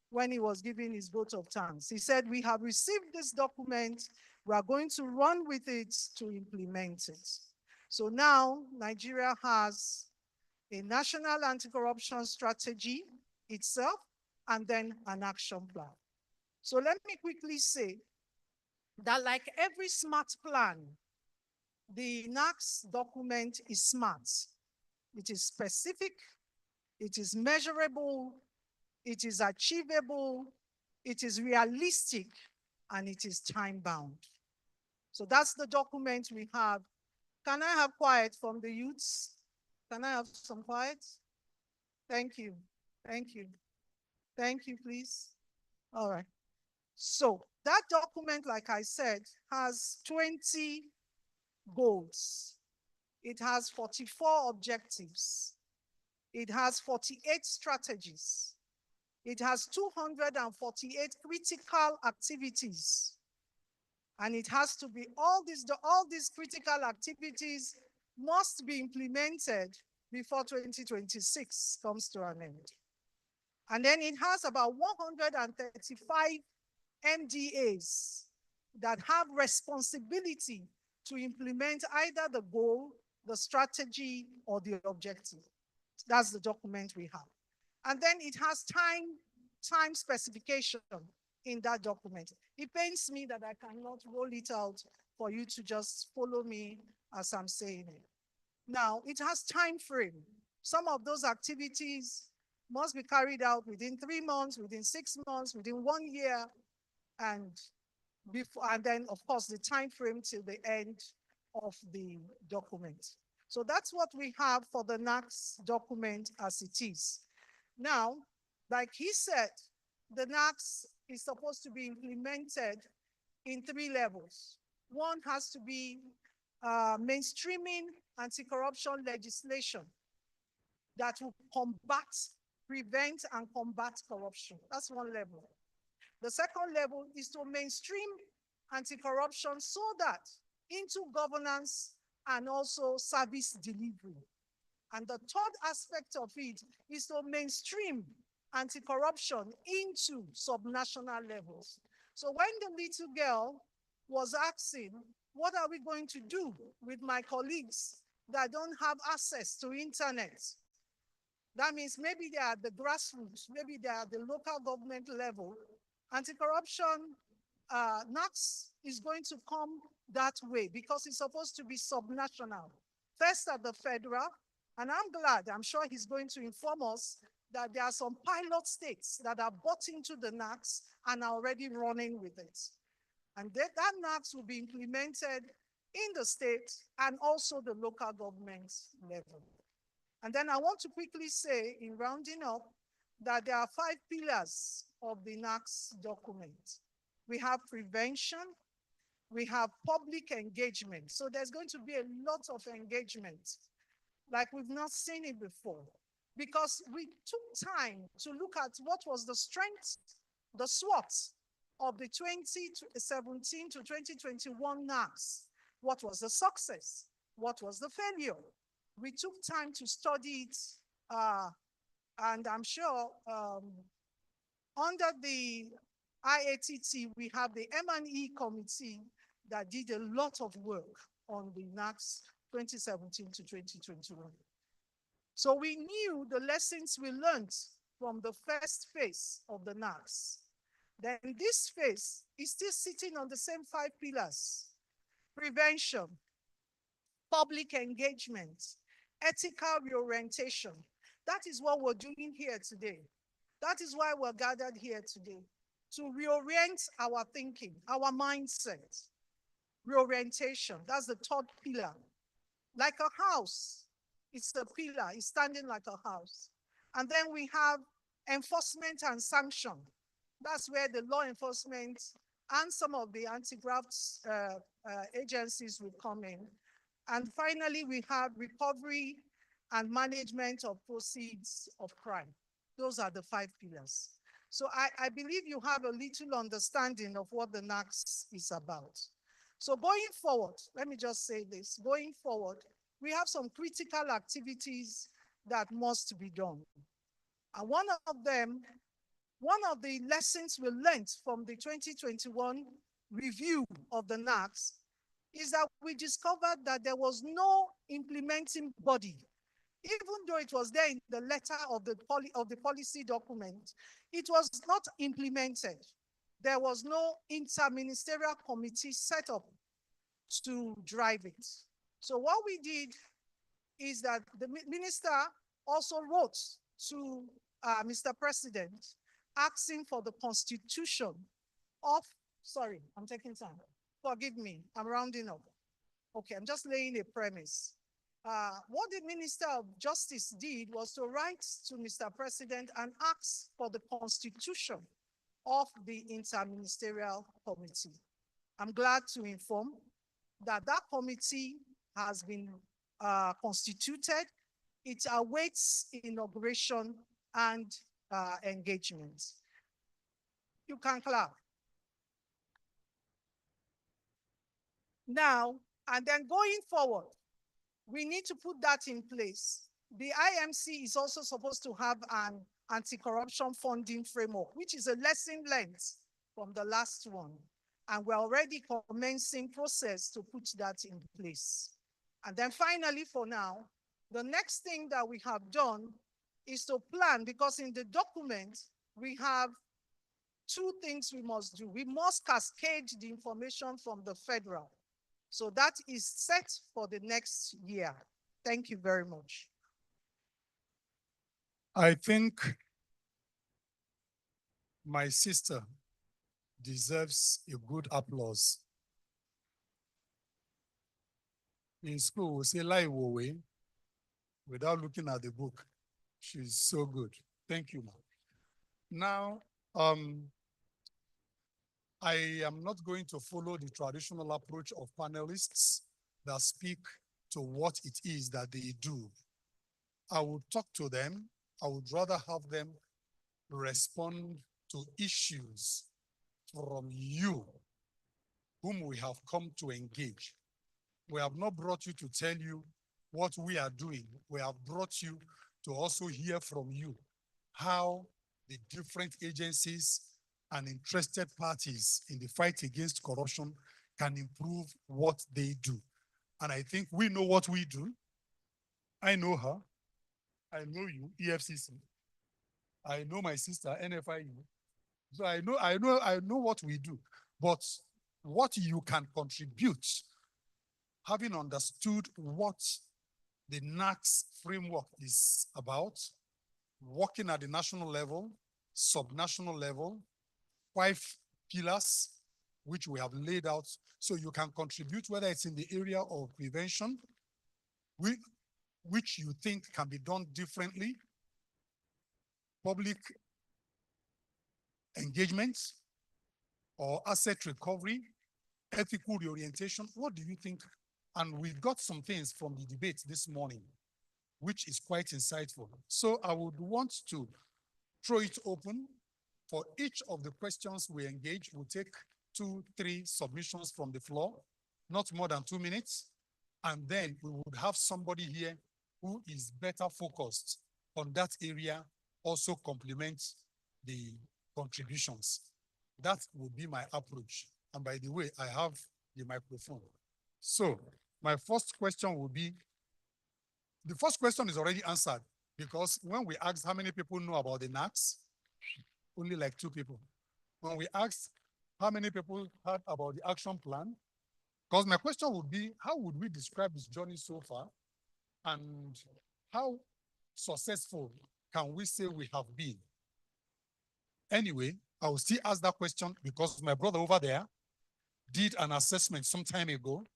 when he was giving his vote of thanks. He said, "We have received this document. We are going to run with it to implement it." So now Nigeria has a national anti-corruption strategy itself, and then an action plan. So let me quickly say that like every SMART plan, the NACS document is SMART. It is specific, it is measurable, it is achievable, it is realistic, and it is time-bound. So that's the document we have. Can I have quiet from the youths? Can I have some quiet? Thank you. Thank you. Thank you, please. All right. So that document, like I said, has 20 goals. It has 44 objectives. It has 48 strategies. It has 248 critical activities. And it has to be, all these critical activities must be implemented before 2026 comes to an end. And then it has about 135 MDAs that have responsibility to implement either the goal, the strategy, or the objective. That's the document we have. And then it has time specification in that document. It pains me that I cannot roll it out for you to just follow me as I'm saying it. Now, it has time frame. Some of those activities must be carried out within 3 months, within 6 months, within 1 year, and then, of course, the time frame till the end of the document. So that's what we have for the NACS document as it is. Now, like he said, the NACS is supposed to be implemented in 3 levels. One has to be mainstreaming anti-corruption legislation that will prevent and combat corruption. That's one level. The second level is to mainstream anti-corruption so that into governance and also service delivery. And the third aspect of it is to mainstream anti-corruption into subnational levels. So when the little girl was asking, what are we going to do with my colleagues that don't have access to internet? That means maybe they are at the grassroots, maybe they are at the local government level, Anti-corruption, NACS is going to come that way because it's supposed to be subnational. First at the federal, and I'm glad, I'm sure he's going to inform us that there are some pilot states that are bought into the NACS and are already running with it. And that NACS will be implemented in the state and also the local government level. And then I want to quickly say, in rounding up, that there are 5 pillars of the NACS document. We have prevention, we have public engagement. So there's going to be a lot of engagement, like we've not seen it before, because we took time to look at what was the strength, the SWOT of the 2017 to 2021 NACS. What was the success? What was the failure? We took time to study it, and I'm sure under the IATT, we have the M&E committee that did a lot of work on the NACS 2017 to 2021. So we knew the lessons we learned from the first phase of the NACS. Then this phase is still sitting on the same 5 pillars: prevention, public engagement, ethical reorientation. That is what we're doing here today. That is why we're gathered here today, to reorient our thinking, our mindset. Reorientation, that's the 3rd pillar. Like a house, it's a pillar, it's standing like a house. And then we have enforcement and sanction. That's where the law enforcement and some of the anti-graft agencies will come in. And finally, we have recovery and management of proceeds of crime. Those are the 5 pillars. So I believe you have a little understanding of what the NACS is about. So going forward, let me just say this, going forward, we have some critical activities that must be done. And one of them, one of the lessons we learned from the 2021 review of the NACS is that we discovered that there was no implementing body. Even though it was there in the letter of the policy document, it was not implemented. There was no interministerial committee set up to drive it. So what we did is that the minister also wrote to Mr. President asking for the constitution of, sorry, I'm taking time. Forgive me, I'm rounding up. Okay, I'm just laying a premise. What the Minister of Justice did was to write to Mr. President and ask for the constitution of the Interministerial Committee. I'm glad to inform that that committee has been constituted. It awaits inauguration and engagement. You can clap. Now, and then going forward, we need to put that in place. The IMC is also supposed to have an anti-corruption funding framework, which is a lesson learned from the last one. And we're already commencing process to put that in place. And then finally, for now, the next thing that we have done is to plan, because in the document, we have 2 things we must do. We must cascade the information from the federal. So that is set for the next year. Thank you very much. I think my sister deserves a good applause. In school, we say lie away without looking at the book. She's so good. Thank you, ma'am. Now, I am not going to follow the traditional approach of panelists that speak to what it is that they do. I will talk to them. I would rather have them respond to issues from you, whom we have come to engage. We have not brought you to tell you what we are doing. We have brought you to also hear from you how the different agencies and interested parties in the fight against corruption can improve what they do. And I think we know what we do. I know her. I know you, EFCC. I know my sister, NFIU. So I know what we do, but what you can contribute, having understood what the NACS framework is about, working at the national level, subnational level, 5 pillars, which we have laid out, so you can contribute, whether it's in the area of prevention, which you think can be done differently, public engagement, or asset recovery, ethical reorientation. What do you think? And we've got some things from the debate this morning, which is quite insightful. So I would want to throw it open for each of the questions we engage. We'll take 2-3 submissions from the floor, not more than 2 minutes. And then we would have somebody here who is better focused on that area, also complement the contributions. That would be my approach. And by the way, I have the microphone. So my first question will be, the first question is already answered, because when we asked how many people know about the NACS, only like 2 people. When we asked how many people heard about the action plan, because my question would be, how would we describe this journey so far? And how successful can we say we have been? Anyway, I will still ask that question because my brother over there did an assessment some time ago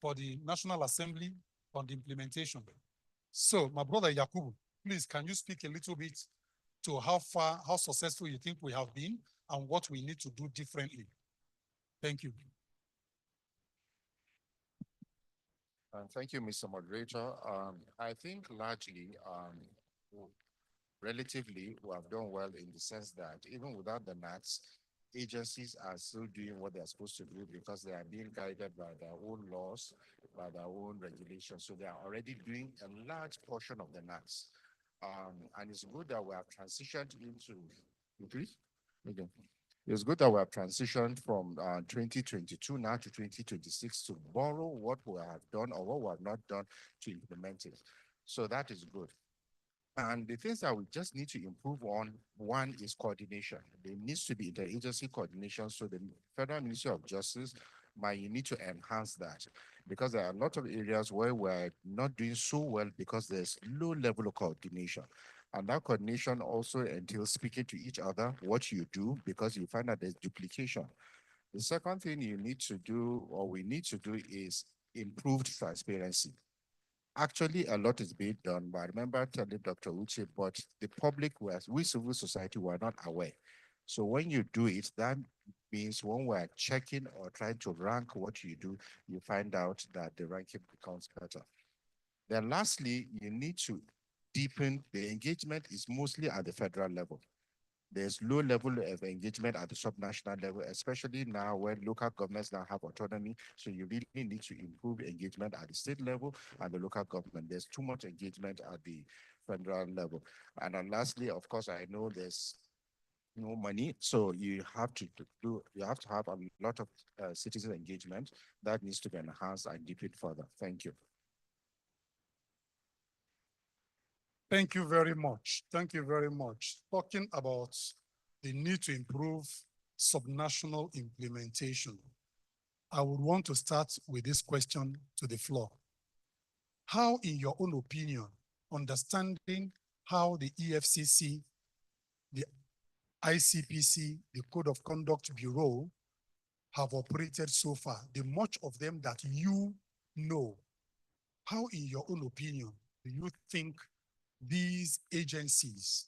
for the National Assembly on the implementation. So my brother Yakubu, please, can you speak a little bit to how successful you think we have been and what we need to do differently? Thank you. Thank you, Mr. Moderator. I think largely, relatively, we have done well in the sense that even without the NACS, agencies are still doing what they're supposed to do because they are being guided by their own laws, by their own regulations. So they are already doing a large portion of the NACS. And it's good that we have transitioned into, okay. It's good that we have transitioned from 2022 now to 2026 to borrow what we have done or what we have not done to implement it. So that is good. And the things that we just need to improve on, one is coordination. There needs to be interagency coordination. So the Federal Ministry of Justice might need to enhance that because there are a lot of areas where we're not doing so well because there's low level of coordination. And that coordination also entails speaking to each other, what you do, because you find that there's duplication. The second thing you need to do, or we need to do, is improved transparency. Actually, a lot is being done, but I remember telling Dr. Uche, but the public, we civil society, were not aware. So when you do it, that means when we're checking or trying to rank what you do, you find out that the ranking becomes better. Then lastly, you need to deepen the engagement is mostly at the federal level. There's low level of engagement at the subnational level, especially now when local governments now have autonomy. So you really need to improve engagement at the state level and the local government. There's too much engagement at the federal level. And then lastly, of course, I know there's no money, so you have to have a lot of citizen engagement that needs to be enhanced and deepened further. Thank you. Thank you very much. Thank you very much. Talking about the need to improve subnational implementation, I would want to start with this question to the floor. How, in your own opinion, understanding how the EFCC, the ICPC, the Code of Conduct Bureau have operated so far, the much of them that you know, how, in your own opinion, do you think these agencies,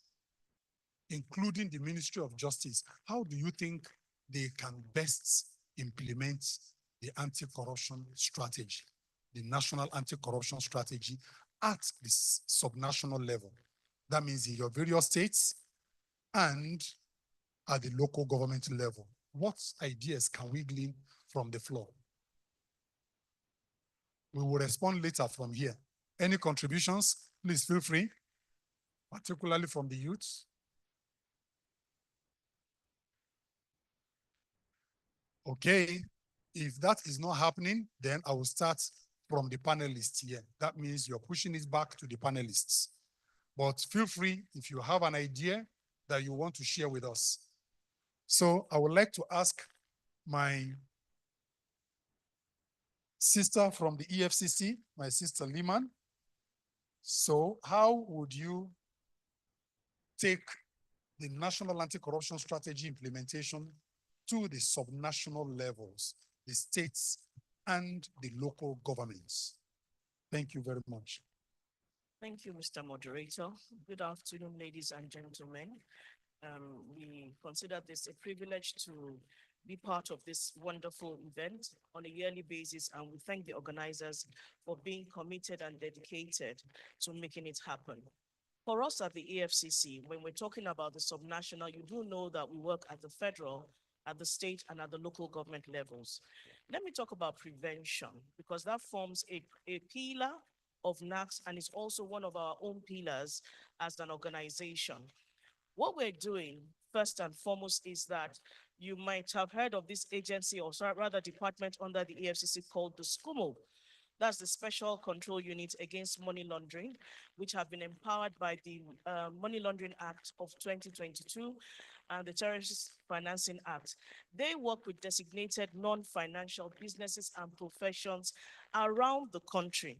including the Ministry of Justice, how do you think they can best implement the anti-corruption strategy, the national anti-corruption strategy at the subnational level? That means in your various states and at the local government level. What ideas can we glean from the floor? We will respond later from here. Any contributions, please feel free, particularly from the youths. Okay, if that is not happening, then I will start from the panelists here. That means you're pushing it back to the panelists. But feel free if you have an idea that you want to share with us. So I would like to ask my sister from the EFCC, my sister Liman. So how would you take the national anti-corruption strategy implementation to the subnational levels, the states and the local governments? Thank you very much. Thank you, Mr. Moderator. Good afternoon, ladies and gentlemen. We consider this a privilege to be part of this wonderful event on a yearly basis, and we thank the organizers for being committed and dedicated to making it happen. For us at the EFCC, when we're talking about the subnational, you do know that we work at the federal, at the state, and at the local government levels. Let me talk about prevention, because that forms a pillar of NACS and is also one of our own pillars as an organization. What we're doing first and foremost is that you might have heard of this agency, or rather department under the EFCC, called the SCUMO. That's the Special Control Unit Against Money Laundering, which have been empowered by the Money Laundering Act of 2022 and the Terrorist Financing Act. They work with designated non-financial businesses and professions around the country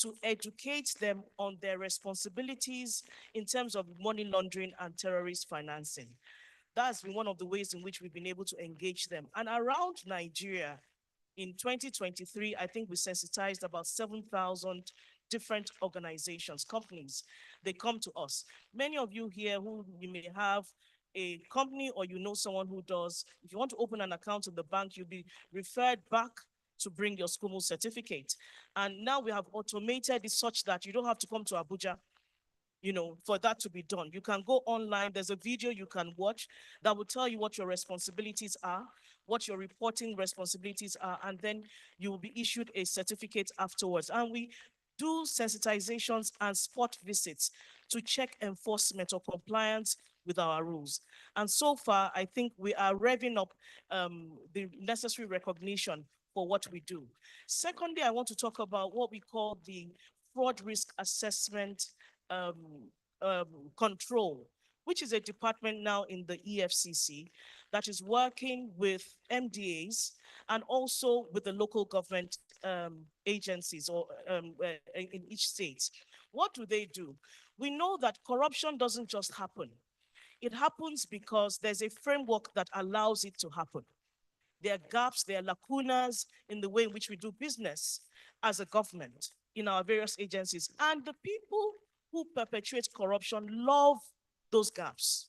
to educate them on their responsibilities in terms of money laundering and terrorist financing. That's been one of the ways in which we've been able to engage them. And around Nigeria, in 2023, I think we sensitized about 7,000 different organizations, companies. They come to us. Many of you here who you may have a company or you know someone who does, if you want to open an account in the bank, you'll be referred back to bring your SCUMO certificate. And now we have automated it such that you don't have to come to Abuja, for that to be done. You can go online. There's a video you can watch that will tell you what your responsibilities are, what your reporting responsibilities are, and then you will be issued a certificate afterwards. And we do sensitizations and spot visits to check enforcement or compliance with our rules. And so far, I think we are revving up the necessary recognition for what we do. Secondly, I want to talk about what we call the fraud risk assessment control, which is a department now in the EFCC that is working with MDAs and also with the local government agencies or in each state. What do they do? We know that corruption doesn't just happen. It happens because there's a framework that allows it to happen. There are gaps, there are lacunas in the way in which we do business as a government in our various agencies. And the people who perpetuate corruption love those gaps.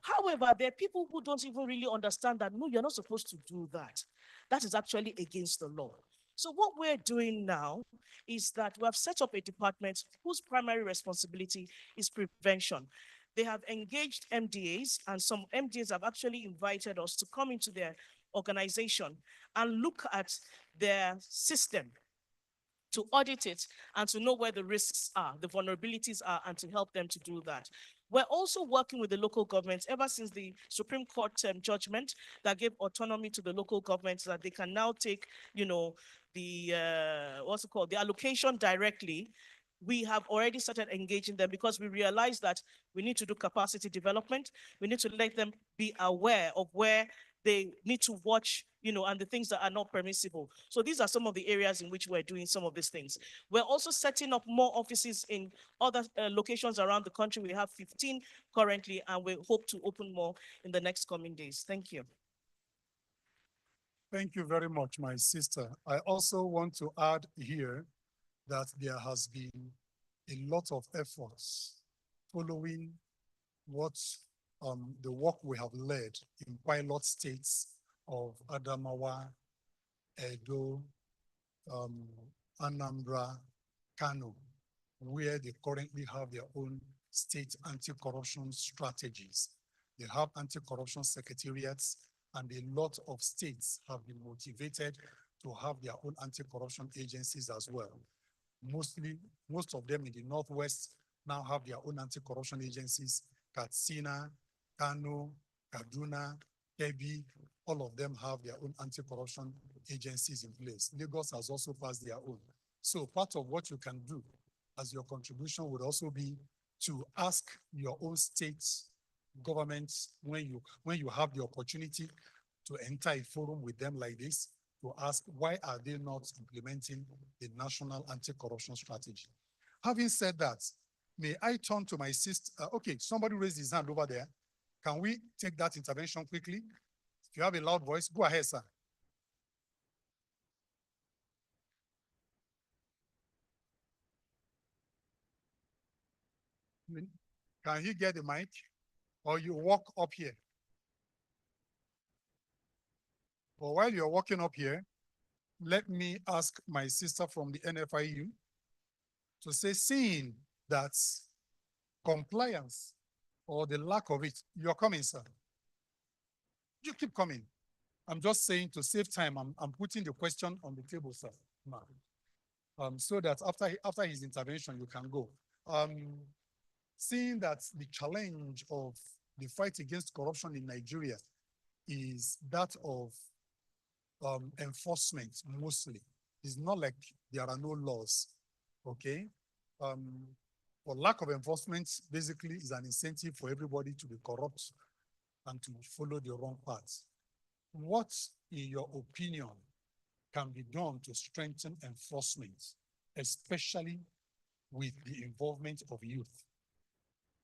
However, there are people who don't even really understand that, no, you're not supposed to do that. That is actually against the law. So what we're doing now is that we have set up a department whose primary responsibility is prevention. They have engaged MDAs, and some MDAs have actually invited us to come into their organization and look at their system, to audit it and to know where the risks are, the vulnerabilities are, and to help them to do that. We're also working with the local governments ever since the Supreme Court judgment that gave autonomy to the local governments, that they can now take, the allocation directly. We have already started engaging them because we realize that we need to do capacity development. We need to let them be aware of where they need to watch, and the things that are not permissible. So these are some of the areas in which we're doing some of these things. We're also setting up more offices in other locations around the country. We have 15 currently, and we hope to open more in the next coming days. Thank you. Thank you very much, my sister. I also want to add here that there has been a lot of efforts following what the work we have led in pilot states of Adamawa, Edo, Anambra, Kano, where they currently have their own state anti-corruption strategies. They have anti-corruption secretariats, and a lot of states have been motivated to have their own anti-corruption agencies as well. Most of them in the Northwest now have their own anti-corruption agencies. Katsina, Kano, Kaduna, Kebbi, all of them have their own anti-corruption agencies in place. Lagos has also passed their own. So part of what you can do as your contribution would also be to ask your own state governments when you have the opportunity to enter a forum with them like this to ask why are they not implementing the national anti-corruption strategy. Having said that, may I turn to my sister? Okay, somebody raised his hand over there. Can we take that intervention quickly? If you have a loud voice, go ahead, sir. Can he get the mic? Or you walk up here? But while you're walking up here, let me ask my sister from the NFIU to say, seeing that compliance or the lack of it, you're coming, sir. You keep coming. I'm just saying to save time, I'm putting the question on the table, sir. So that after his intervention, you can go. Seeing that the challenge of the fight against corruption in Nigeria is that of enforcement mostly. It's not like there are no laws, okay? For lack of enforcement basically is an incentive for everybody to be corrupt and to follow the wrong path. What, in your opinion, can be done to strengthen enforcement, especially with the involvement of youth,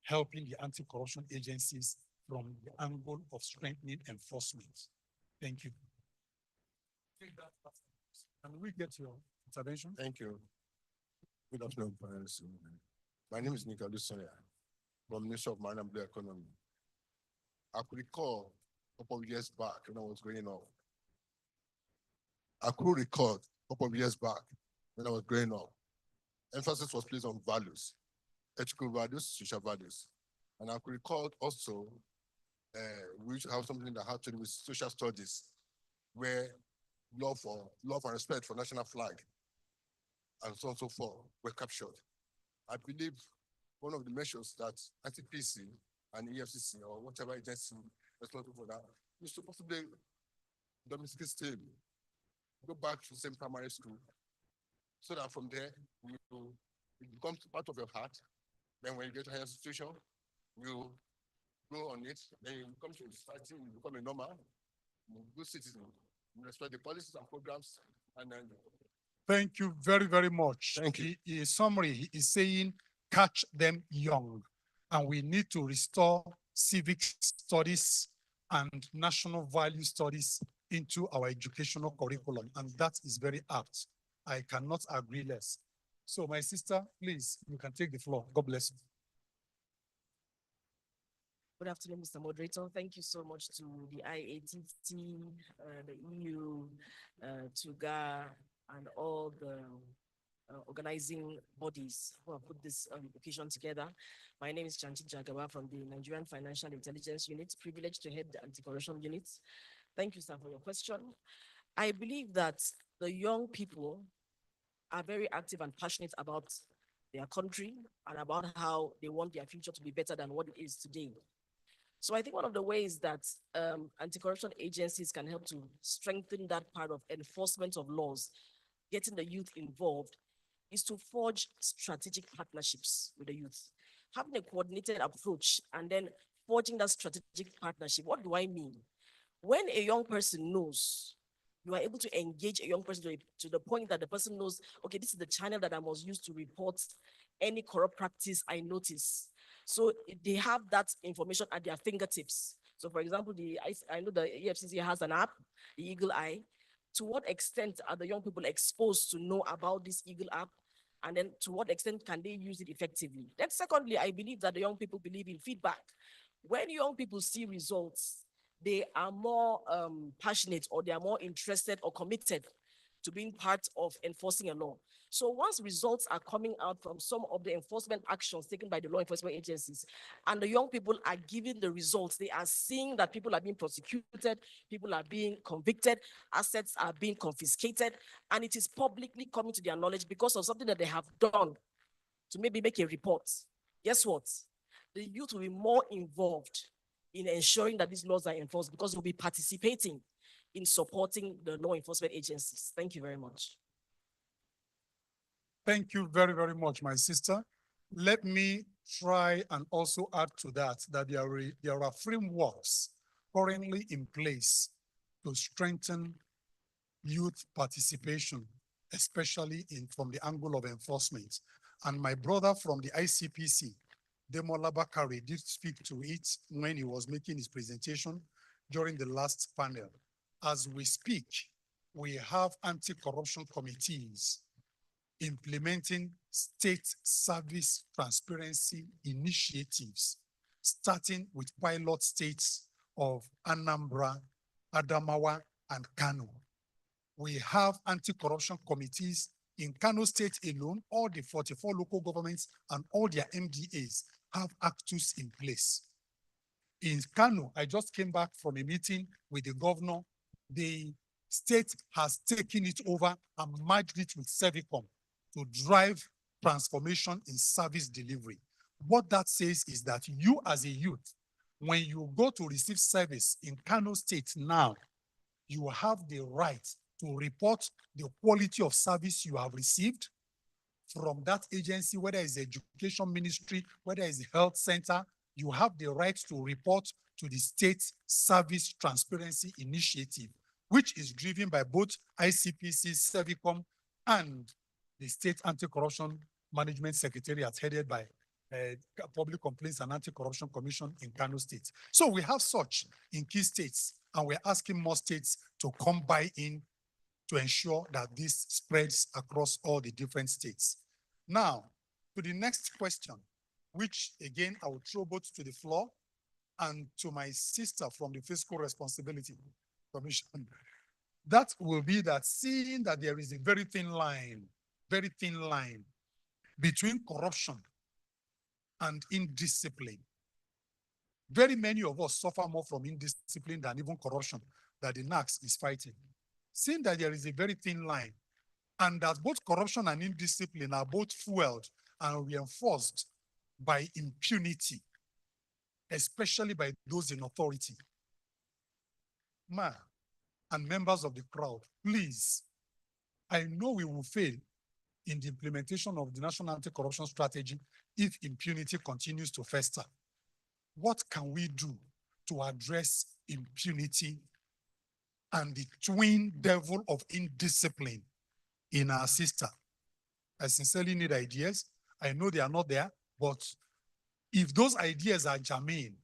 helping the anti-corruption agencies from the angle of strengthening enforcement? Thank you. Can we get your intervention? Thank you. Good afternoon, parents. My name is Nicholas Sonia from Ministry of Marine and Blue Economy. I could recall a couple of years back when I was growing up. Emphasis was placed on values, ethical values, social values. And I could recall also we should have something that had to do with social studies, where love and respect for national flag and so on and so forth were captured. I believe one of the measures that ICPC and EFCC or whatever agency responsible for that is to possibly domesticate still, go back to the same primary school, so that from there it becomes part of your heart. Then when you get to higher institution, you grow on it. Then you come to society, you become a normal, good citizen. You respect the policies and programs, and then. Thank you very, very much. Thank you. In summary, he is saying, catch them young. And we need to restore civic studies and national value studies into our educational curriculum. And that is very apt. I cannot agree less. So my sister, please, you can take the floor. God bless you. Good afternoon, Mr. Moderator. Thank you so much to the IATT, the EU, TUGA, and all the organizing bodies who have put this occasion together. My name is Chanchi Jagaba from the Nigerian Financial Intelligence Unit, privileged to head the anti-corruption unit. Thank you, sir, for your question. I believe that the young people are very active and passionate about their country and about how they want their future to be better than what it is today. So I think one of the ways that anti-corruption agencies can help to strengthen that part of enforcement of laws, getting the youth involved, is to forge strategic partnerships with the youth. Having a coordinated approach and then forging that strategic partnership. What do I mean? When a young person knows, you are able to engage a young person to the point that the person knows, okay, this is the channel that I must use to report any corrupt practice I notice. So they have that information at their fingertips. So for example, I know the EFCC has an app, the Eagle Eye. To what extent are the young people exposed to know about this Eagle app? And then to what extent can they use it effectively? Then secondly, I believe that the young people believe in feedback. When young people see results, they are more passionate, or they are more interested or committed to being part of enforcing a law. So once results are coming out from some of the enforcement actions taken by the law enforcement agencies, and the young people are giving the results, they are seeing that people are being prosecuted, people are being convicted, assets are being confiscated, and it is publicly coming to their knowledge because of something that they have done to maybe make a report. Guess what? The youth will be more involved in ensuring that these laws are enforced because they'll be participating in supporting the law enforcement agencies. Thank you very much. Thank you very, very much, my sister. Let me try and also add to that, that there are frameworks currently in place to strengthen youth participation, especially from the angle of enforcement. And my brother from the ICPC, Demola Bakari, did speak to it when he was making his presentation during the last panel. As we speak, we have anti-corruption committees implementing state service transparency initiatives, starting with pilot states of Anambra, Adamawa, and Kano. We have anti-corruption committees in Kano State alone. All the 44 local governments and all their MDAs have actus in place. In Kano, I just came back from a meeting with the governor. The state has taken it over and merged it with Servicom to drive transformation in service delivery. What that says is that you as a youth, when you go to receive service in Kano State now, you have the right to report the quality of service you have received from that agency, whether it's the education ministry, whether it's the health center. You have the right to report to the State Service Transparency Initiative, which is driven by both ICPC, Servicom, and the State Anti-Corruption Management Secretariat headed by Public Complaints and Anti-Corruption Commission in Kano State. So we have such in key states, and we're asking more states to come by in to ensure that this spreads across all the different states. Now, to the next question, which again, I will throw both to the floor and to my sister from the Fiscal Responsibility Commission. That will be that, seeing that there is a very thin line between corruption and indiscipline. Very many of us suffer more from indiscipline than even corruption that the NACS is fighting. Seeing that there is a very thin line, and that both corruption and indiscipline are both fueled and reinforced by impunity, especially by those in authority. Ma and members of the crowd, please, I know we will fail in the implementation of the National Anti-Corruption Strategy if impunity continues to fester. What can we do to address impunity and the twin devil of indiscipline in our sister? I sincerely need ideas. I know they are not there, but if those ideas are germane,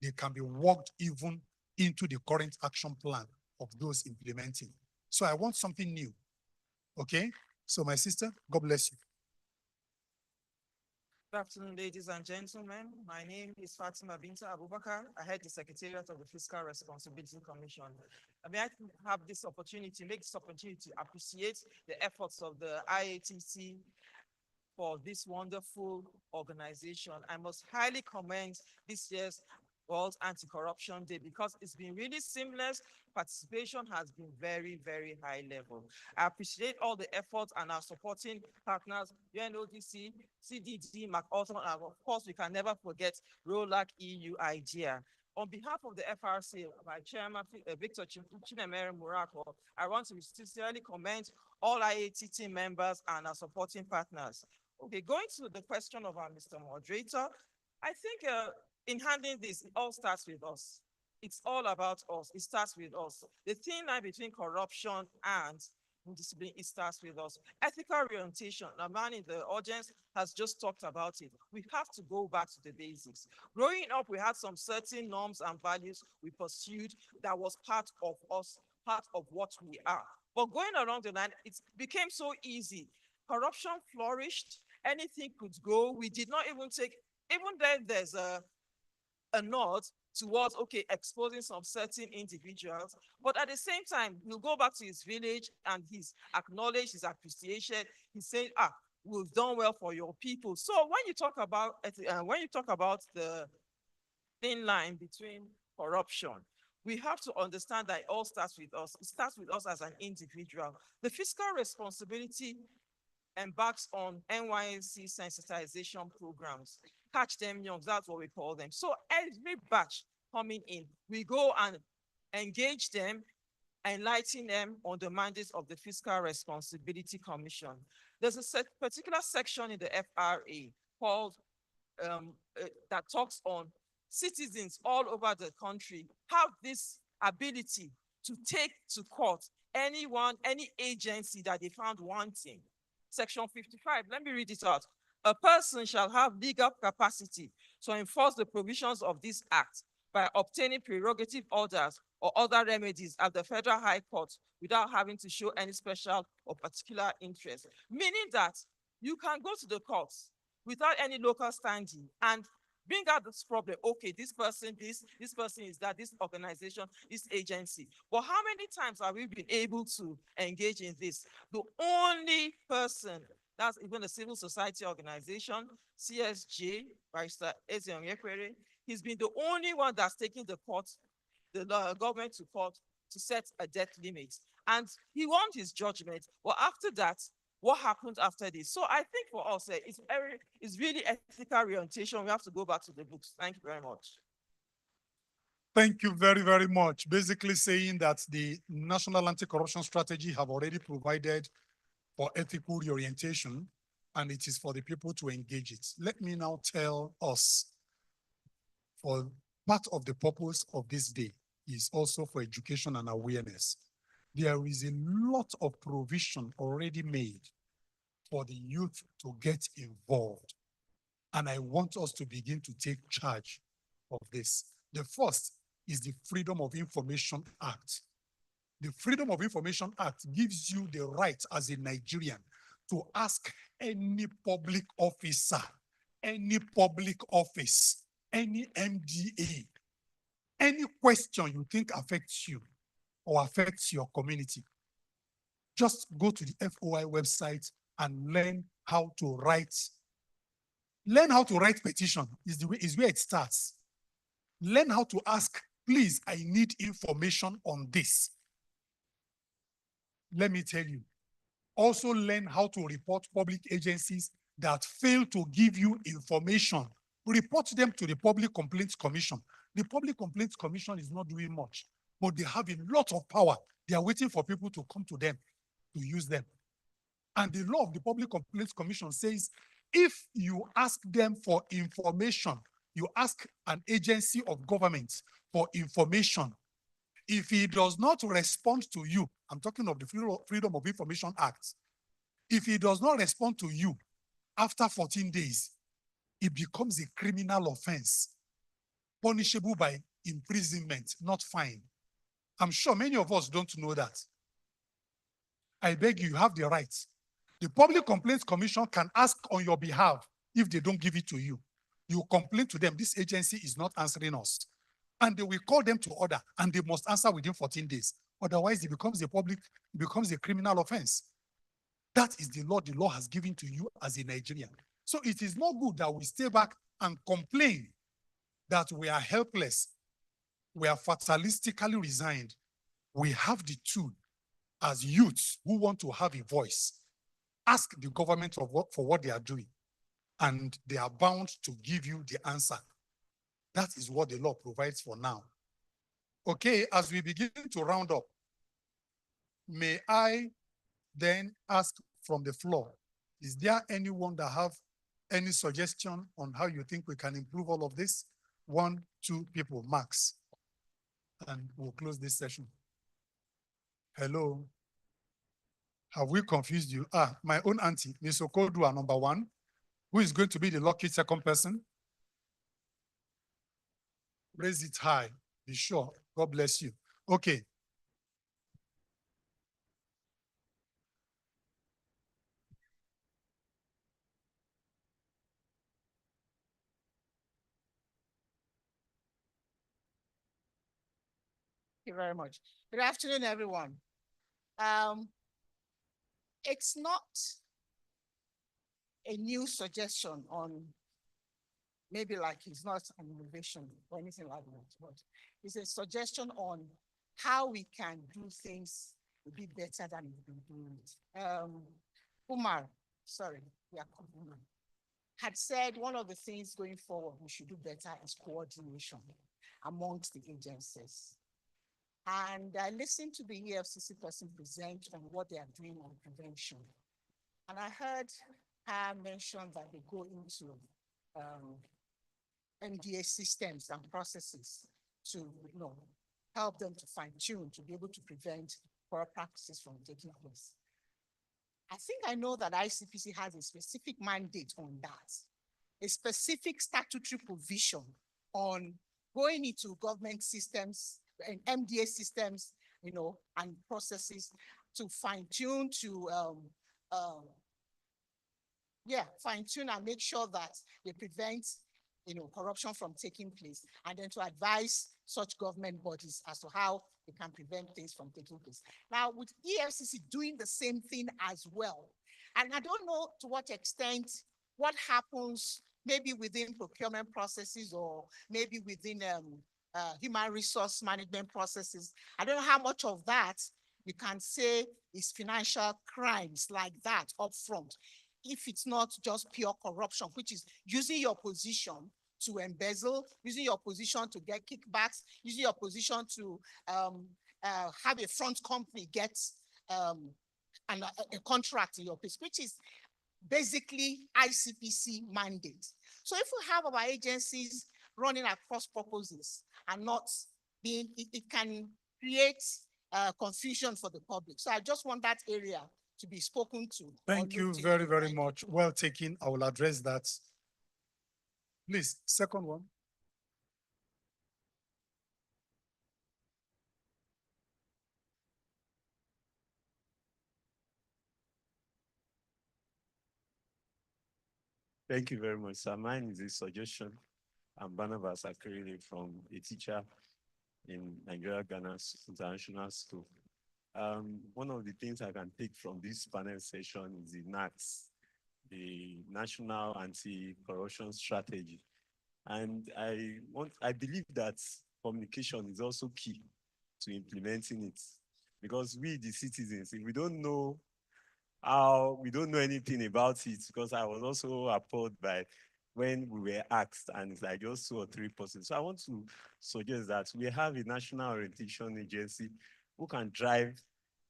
they can be worked even into the current action plan of those implementing. So I want something new. Okay? So my sister, God bless you. Good afternoon, ladies and gentlemen. My name is Fatima Binta Abubakar. I head the Secretariat of the Fiscal Responsibility Commission. May I have this opportunity, make this opportunity to appreciate the efforts of the IATC for this wonderful organization. I must highly commend this year's World Anti-Corruption Day because it's been really seamless. Participation has been very, very high level. I appreciate all the efforts and our supporting partners, UNODC, CDD, MacArthur, and of course, we can never forget ROLAC EU IDEA. On behalf of the FRC, my chairman, Victor Chinemere Murako, I want to sincerely commend all IAT team members and our supporting partners. Okay, going to the question of our Mr. Moderator, I think in handling this, it all starts with us. It's all about us. It starts with us. The thin line between corruption and indiscipline, it starts with us. Ethical orientation, a man in the audience has just talked about it. We have to go back to the basics. Growing up, we had some certain norms and values we pursued that was part of us, part of what we are. But going along the line, it became so easy. Corruption flourished. Anything could go. We did not even take, even then there's a nod towards, okay, exposing some certain individuals. But at the same time, he'll go back to his village and he's acknowledged, he's appreciated. He's saying, we've done well for your people. So when you talk about the thin line between corruption, we have to understand that it all starts with us. It starts with us as an individual. The fiscal responsibility embarks on NYSC sensitization programs. Catch them young, that's what we call them. So every batch coming in, we go and engage them, enlighten them on the mandates of the Fiscal Responsibility Commission. There's a particular section in the FRA called that talks on citizens all over the country have this ability to take to court anyone, any agency that they found wanting. Section 55, let me read it out. A person shall have legal capacity to enforce the provisions of this act by obtaining prerogative orders or other remedies at the Federal High Court without having to show any special or particular interest. Meaning that you can go to the courts without any local standing and bring out this problem. Okay, this person is that, this organization, this agency. But how many times have we been able to engage in this? The only person, that's even a civil society organization, CSJ, Barrister Ezion Yekwere, he's been the only one that's taken the government to court to set a debt limit. And he won his judgment. But after that, what happened after this? So I think for us, it's really ethical orientation. We have to go back to the books. Thank you very much. Thank you very, very much. Basically saying that the National Anti-Corruption Strategy have already provided for ethical reorientation, and it is for the people to engage it. Let me now tell us, for part of the purpose of this day is also for education and awareness. There is a lot of provision already made for the youth to get involved. And I want us to begin to take charge of this. The first is the Freedom of Information Act. The Freedom of Information Act gives you the right as a Nigerian to ask any public officer, any public office, any MDA, any question you think affects you or affects your community. Just go to the FOI website and learn how to write. Learn how to write petition is where it starts. Learn how to ask, please, I need information on this. Let me tell you. Also learn how to report public agencies that fail to give you information. Report them to the Public Complaints Commission. The Public Complaints Commission is not doing much, but they have a lot of power. They are waiting for people to come to them to use them. And the law of the Public Complaints Commission says, if you ask them for information, you ask an agency of government for information. If he does not respond to you, I'm talking of the Freedom of Information Act. If he does not respond to you after 14 days, it becomes a criminal offense, punishable by imprisonment, not fine. I'm sure many of us don't know that. I beg you, you have the right. The Public Complaints Commission can ask on your behalf if they don't give it to you. You complain to them, this agency is not answering us. And they will call them to order and they must answer within 14 days. Otherwise, it becomes a criminal offense. That is the law has given to you as a Nigerian. So it is not good that we stay back and complain that we are helpless. We are fatalistically resigned. We have the tool as youths who want to have a voice. Ask the government for what they are doing, and they are bound to give you the answer. That is what the law provides for now. Okay, as we begin to round up, may I then ask from the floor, is there anyone that have any suggestion on how you think we can improve all of this? 1, 2 people, max. And we'll close this session. Hello. Have we confused you? My own auntie, Ms. Okodua, number 1, who is going to be the lucky second person? Raise it high. Be sure. God bless you. Okay. Thank you very much. Good afternoon, everyone. It's not a new suggestion on maybe like it's not an innovation or anything like that, but it's a suggestion on how we can do things a bit better than we've been doing it. Umar had said one of the things going forward we should do better is coordination amongst the agencies. And I listened to the EFCC person present on what they are doing on prevention. And I heard her mention that they go into MDA systems and processes to, help them to fine tune, to be able to prevent corrupt practices from taking place. I think I know that ICPC has a specific mandate on that, a specific statutory provision on going into government systems and MDA systems, and processes to fine tune, fine tune and make sure that they prevent, corruption from taking place, and then to advise such government bodies as to how they can prevent things from taking place. Now, with EFCC doing the same thing as well, and I don't know to what extent what happens maybe within procurement processes or maybe within human resource management processes. I don't know how much of that you can say is financial crimes like that up front, if it's not just pure corruption, which is using your position to embezzle, using your position to get kickbacks, using your position to have a front company get a contract in your place, which is basically ICPC mandate. So if we have our agencies running across purposes and not being, it can create confusion for the public. So I just want that area to be spoken to. Thank you very, very much. Well taken. I will address that. Please, second one. Thank you very much, sir. Mine is a suggestion. I'm Barnabas Akerele from a teacher in Nigeria Ghana International School. One of the things I can take from this panel session is the NACS, the National Anti-Corruption Strategy. And I believe that communication is also key to implementing it. Because we, the citizens, if we don't know anything about it, because I was also appalled by when we were asked, and it's like just 2 or 3%. So I want to suggest that we have a national orientation agency who can drive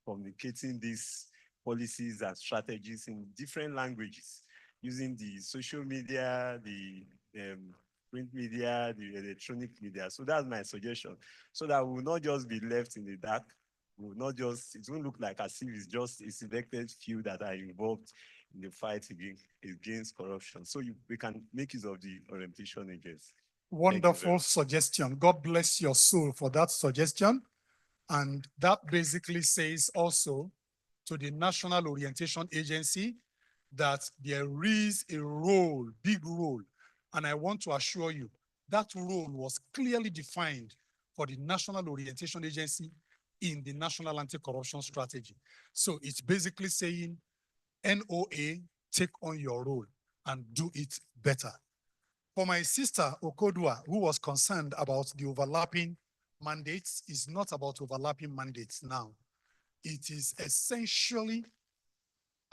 communicating these policies and strategies in different languages, using the social media, the print media, the electronic media. So that's my suggestion, so that we will not just be left in the dark. We will not just, it won't look like as if it's just a selected few that are involved in the fight against corruption. So we can make use of the orientation agency. Wonderful suggestion. God bless your soul for that suggestion. And that basically says also to the National Orientation Agency that there is a role, big role. And I want to assure you that role was clearly defined for the National Orientation Agency in the National Anti-Corruption Strategy. So it's basically saying, NOA, take on your role and do it better. For my sister Okodua, who was concerned about the overlapping mandates, is not about overlapping mandates now. It is essentially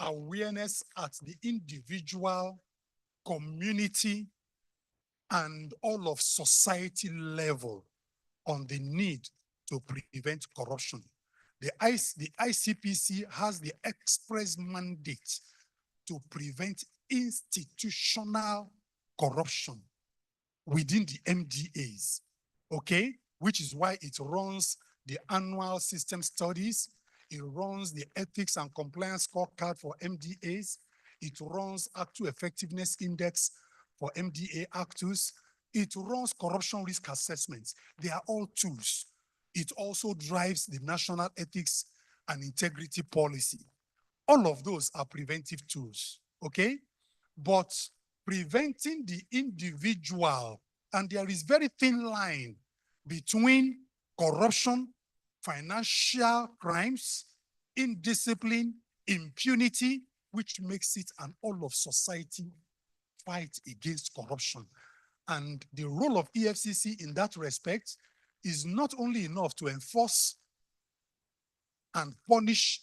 awareness at the individual, community, and all of society level on the need to prevent corruption. The ICPC has the express mandate to prevent institutional corruption within the MDAs, okay? Which is why it runs the annual system studies, it runs the ethics and compliance scorecard for MDAs, it runs Actual Effectiveness Index for MDA actors, it runs corruption risk assessments. They are all tools. It also drives the national ethics and integrity policy. All of those are preventive tools, okay? But preventing the individual, and there is very thin line between corruption, financial crimes, indiscipline, impunity, which makes it an all of society fight against corruption. And the role of EFCC in that respect is not only enough to enforce and punish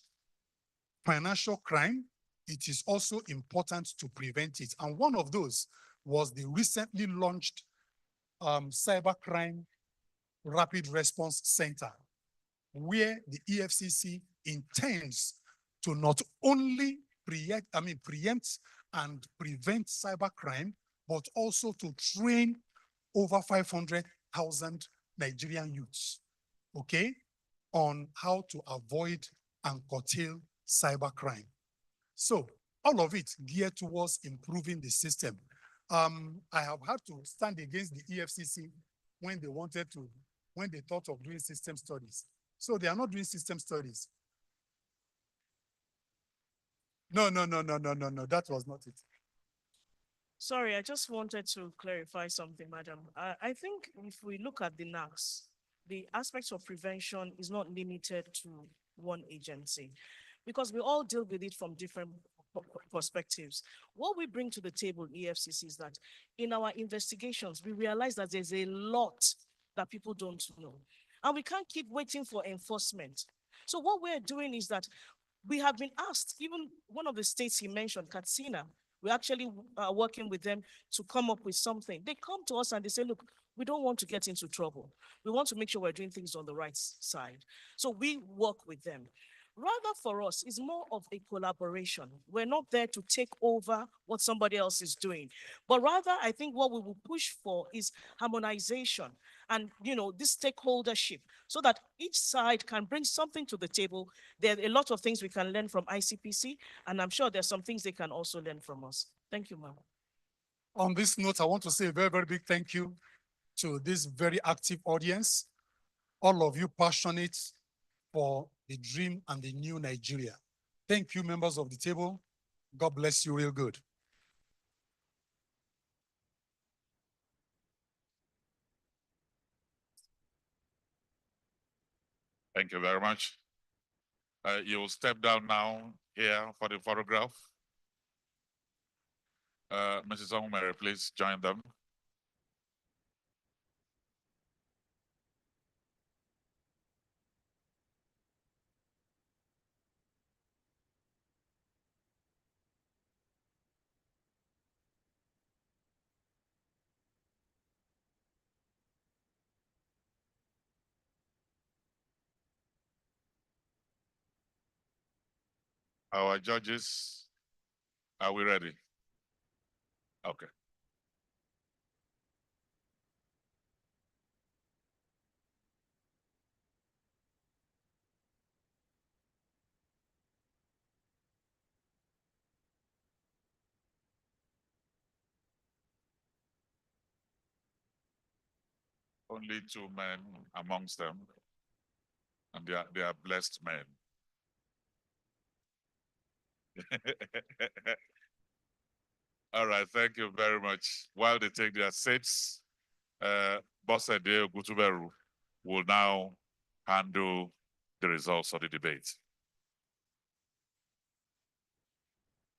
financial crime, it is also important to prevent it. And one of those was the recently launched Cybercrime Rapid Response Center, where the EFCC intends to not only preempt and prevent cybercrime, but also to train over 500,000 Nigerian youths, okay, on how to avoid and curtail cybercrime. So all of it geared towards improving the system. I have had to stand against the EFCC when they thought of doing system studies. So they are not doing system studies. No, that was not it. Sorry, I just wanted to clarify something, madam. I think if we look at the NACS, the aspects of prevention is not limited to one agency because we all deal with it from different perspectives. What we bring to the table, EFCC, is that in our investigations, we realize that there's a lot that people don't know. And we can't keep waiting for enforcement. So what we're doing is that we have been asked, even one of the states he mentioned, Katsina, we're actually working with them to come up with something. They come to us and they say, look, we don't want to get into trouble. We want to make sure we're doing things on the right side. So we work with them. Rather for us, it's more of a collaboration. We're not there to take over what somebody else is doing. But rather, I think what we will push for is harmonization and, this stakeholdership so that each side can bring something to the table. There are a lot of things we can learn from ICPC, and I'm sure there's some things they can also learn from us. Thank you, ma'am. On this note, I want to say a very, very big thank you to this very active audience, all of you passionate for the dream and the new Nigeria. Thank you, members of the table. God bless you real good. Thank you very much. You will step down now here for the photograph. Mrs. Omere, please join them. Our judges, are we ready? Okay. Only 2 men amongst them, and they are blessed men. All right, thank you very much. While they take their seats, Bosede Gutuberu will now handle the results of the debate.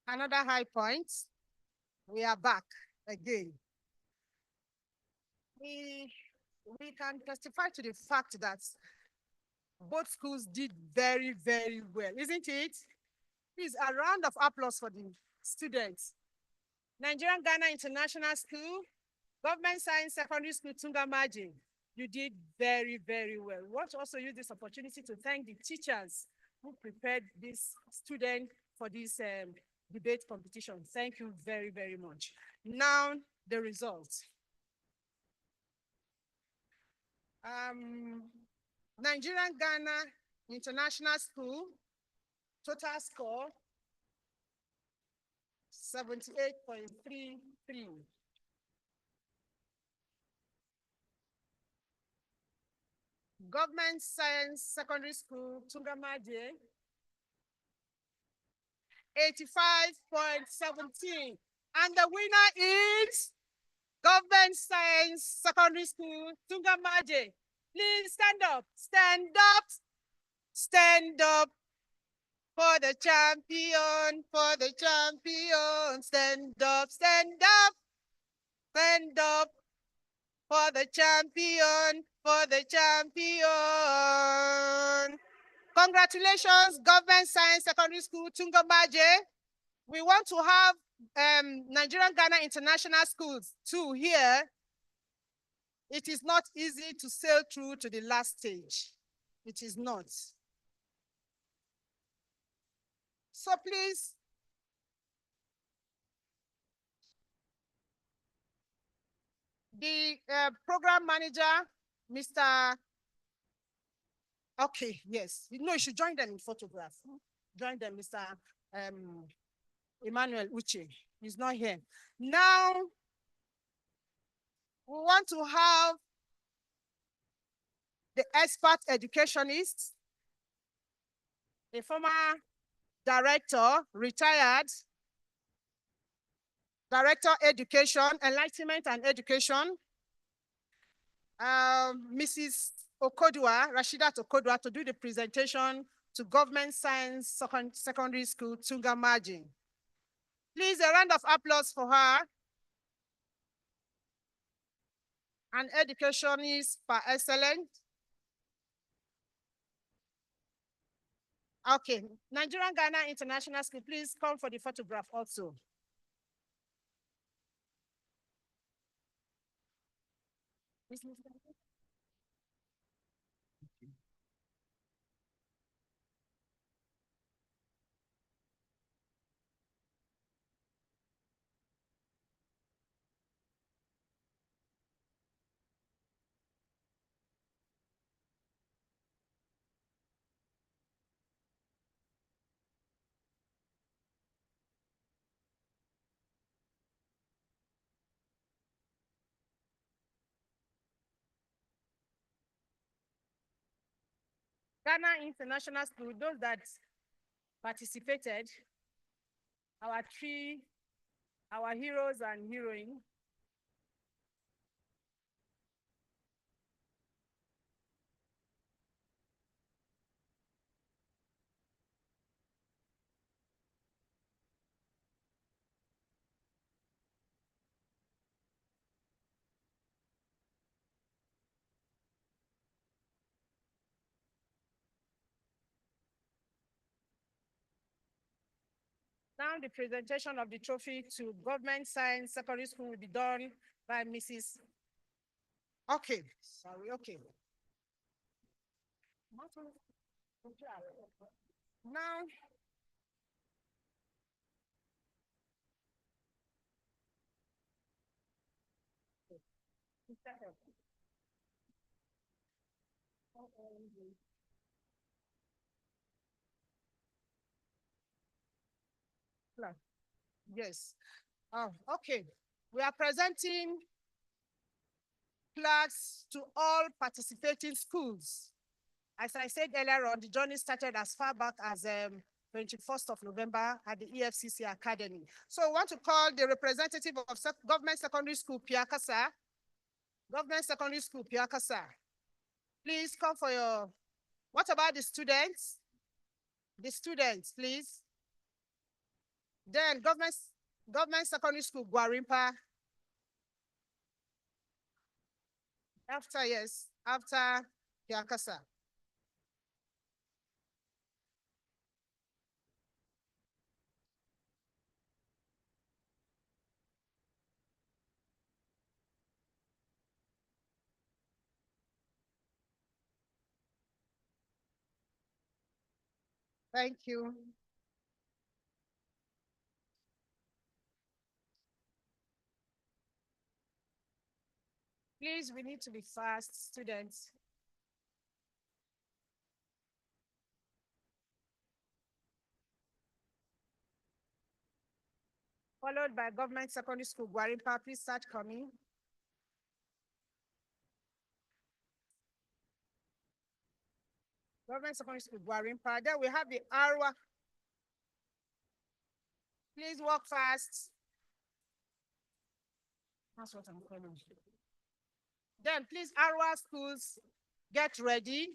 Another high point. We are back again. We can testify to the fact that both schools did very, very well, isn't it? Please, a round of applause for the students. Nigerian Ghana International School, Government Science Secondary School, Tungamaji, you did very, very well. We want to also use this opportunity to thank the teachers who prepared this student for this debate competition. Thank you very, very much. Now, the results. Nigerian Ghana International School, total score 78.33. Government Science Secondary School, Tungamaje, 85.17. And the winner is Government Science Secondary School, Tungamaje. Please stand up, stand up, stand up for the champion, for the champion. Stand up, stand up, stand up for the champion, for the champion. Congratulations, Government Science Secondary School, Tungamaje. We want to have Nigerian Ghana International Schools too here. It is not easy to sail through to the last stage. It is not. So please, The program manager, Mr. Okay, yes. No, you should join them in photograph. Join them, Mr. Emmanuel Uche. He's not here. Now, we want to have the expert educationist, a former director, retired, director education, enlightenment and education, Mrs. Okodua, Rashidat Okodua, to do the presentation to Government Science Secondary School, Tunga Margin. Please, a round of applause for her. An educationist par excellence. Okay, Nigerian Ghana International School, please come for the photograph also. Ghana International School, those that participated, our heroes and heroines. Now the presentation of the trophy to Government Science Secondary School will be done by Mrs. Okay, sorry, okay. Now, yes. Oh, okay. We are presenting plaques to all participating schools. As I said earlier on, the journey started as far back as 21st of November at the EFCC Academy. So I want to call the representative of Government Secondary School, Piakasa. Government Secondary School, Piakasa. Please come for your, what about the students? The students, please. Then Government Secondary School, Guarimpa. After, yes, after Piakasa. Thank you. Please, we need to be fast, students. Followed by Government Secondary School, Guarimpa. Please start coming. Government Secondary School, Guarimpa. Then we have the Arwa. Please walk fast. That's what I'm calling. Then please, Arwa schools, get ready.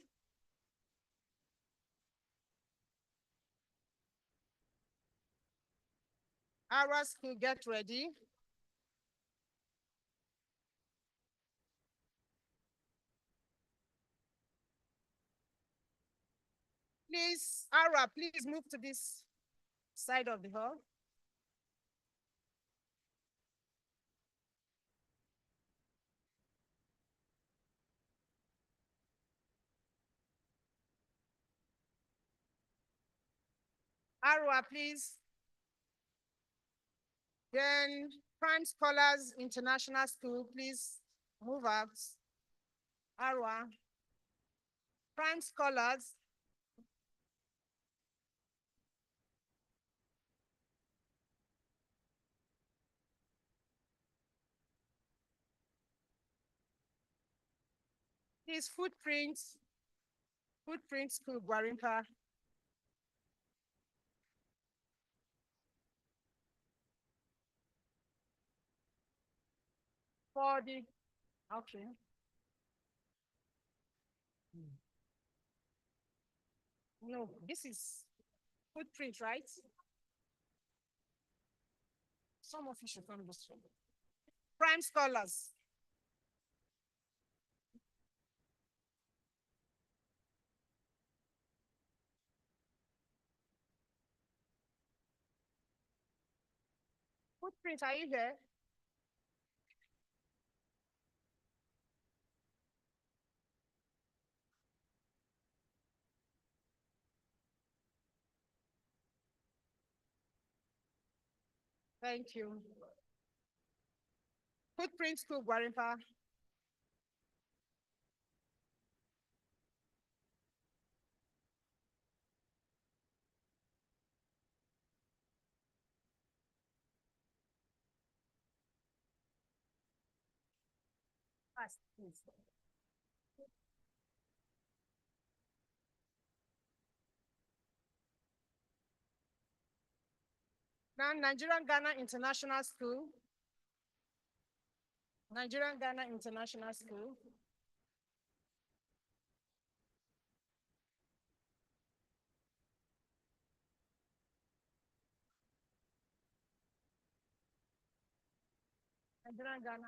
Arwa school, get ready. Please, Arwa, please move to this side of the hall. Arwa, please. Then Prime Scholars International School, please Move out. Arwa. Prime scholars. His footprints. Footprint School, Gwarinpa. For the, okay. No, this is footprint, right? Some of you should come this way. Prime scholars. Footprint, are you there? Thank you. Footprint School, Gwarinpa. Fast, please. Now, Nigerian Ghana International School. Nigerian Ghana International School. Nigerian Ghana.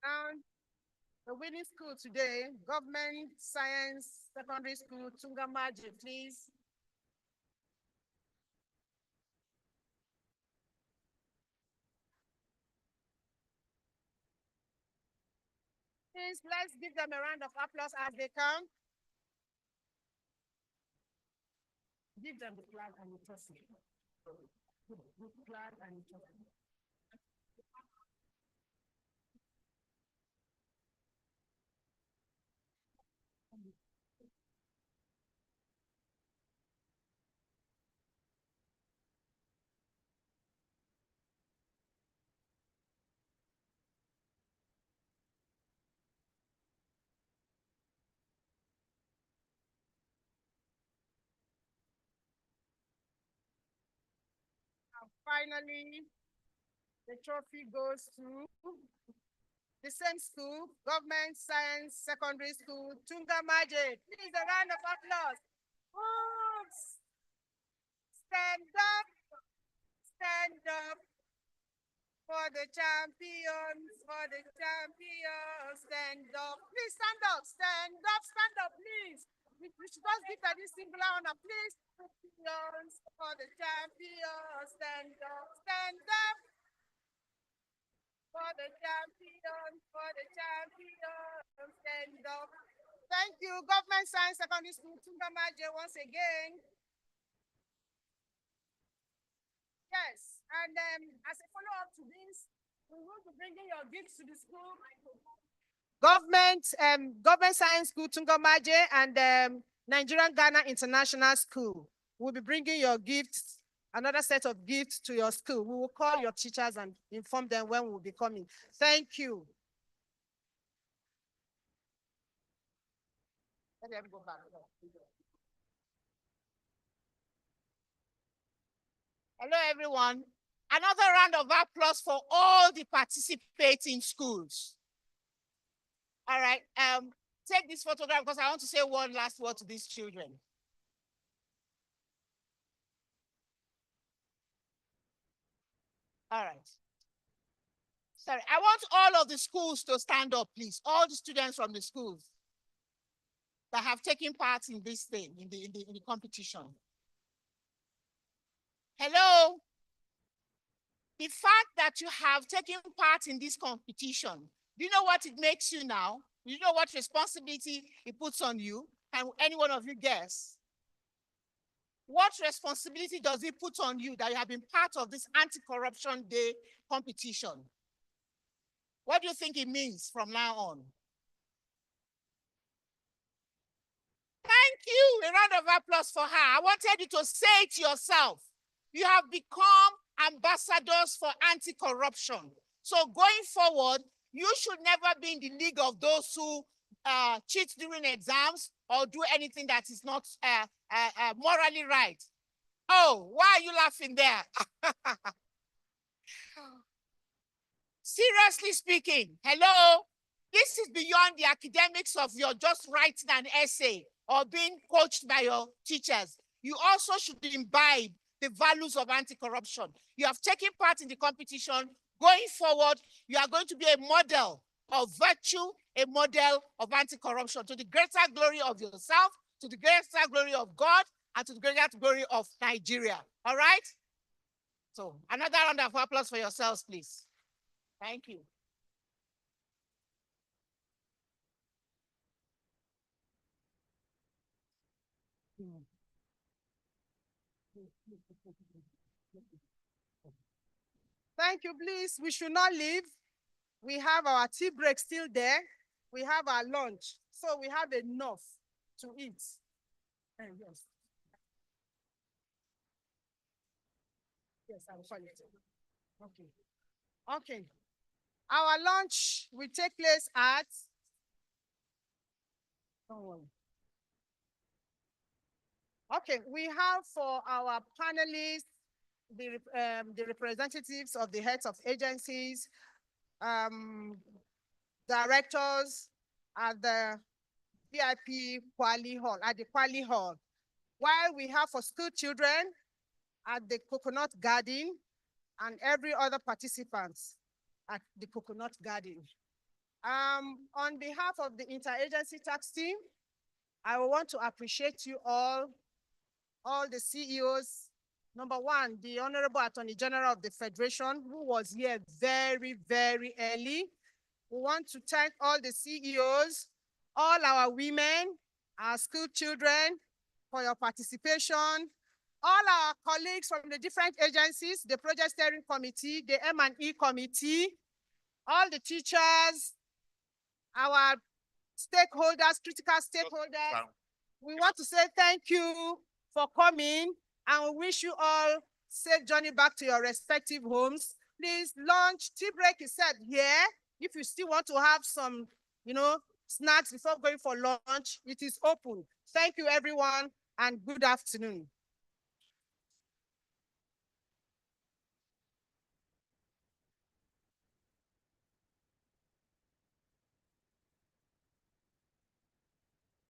Now, the winning school today, Government Science Secondary School, Tungamaji, please. Please, let's give them a round of applause as they come. Give them the flag and the trophy. The flag and the trophy. And finally, the trophy goes to the same school, Government Science Secondary School, Tungamaje. Please, a round of applause. Oops. Stand up, stand up for the champions, stand up. Please stand up, please. We should just give that this singular honor, please. Champions, for the champions, stand up, for the champions, stand up. Thank you, Government Science Secondary School, Tungamaje, once again. Yes, and as a follow-up to this, we will be bringing your gifts to the school. Government Science School, Tungamaje, and Nigerian Ghana International School will be bringing your gifts, another set of gifts to your school. We will call your teachers and inform them when we will be coming. Thank you. Let them go back. Hello, everyone. Another round of applause for all the participating schools. All right, take this photograph because I want to say one last word to these children. All right. Sorry, I want all of the schools to stand up, please. All the students from the schools that have taken part in this thing, in the competition. Hello? The fact that you have taken part in this competition, do you know what it makes you now? Do you know what responsibility it puts on you? Can any one of you guess? What responsibility does it put on you that you have been part of this Anti-Corruption Day competition? What do you think it means from now on? Thank you. A round of applause for her. I wanted you to say it yourself. You have become ambassadors for anti-corruption. So going forward, you should never be in the league of those who cheat during exams or do anything that is not morally right. Oh, why are you laughing there? Seriously speaking, hello? This is beyond the academics of your just writing an essay or being coached by your teachers. You also should imbibe the values of anti-corruption. You have taken part in the competition. Going forward, you are going to be a model of virtue, a model of anti-corruption to the greater glory of yourself, to the greater glory of God, and to the greater glory of Nigeria. All right? So another round of applause for yourselves, please. Thank you. Thank you, please. We should not leave. We have our tea break still there. We have our lunch. So we have enough to eat. Yes. Yes, I will call it. Okay. Okay. Our lunch will take place at. Don't worry. Okay, we have for our panelists the representatives of the heads of agencies, directors at the VIP Kwali Hall, at the Kwali Hall. While we have for school children at the Coconut Garden and every other participants at the Coconut Garden. On behalf of the interagency tax team, I want to appreciate you all the CEOs. Number one, the Honorable Attorney General of the Federation, who was here very, very early. We want to thank all the CEOs, all our women, our school children for your participation, all our colleagues from the different agencies, the Project Steering Committee, the M&E Committee, all the teachers, our stakeholders, critical stakeholders. We want to say thank you for coming, and we wish you all safe journey back to your respective homes. Please, lunch, tea break is set here. If you still want to have some, snacks before going for lunch, it is open. Thank you, everyone, and good afternoon.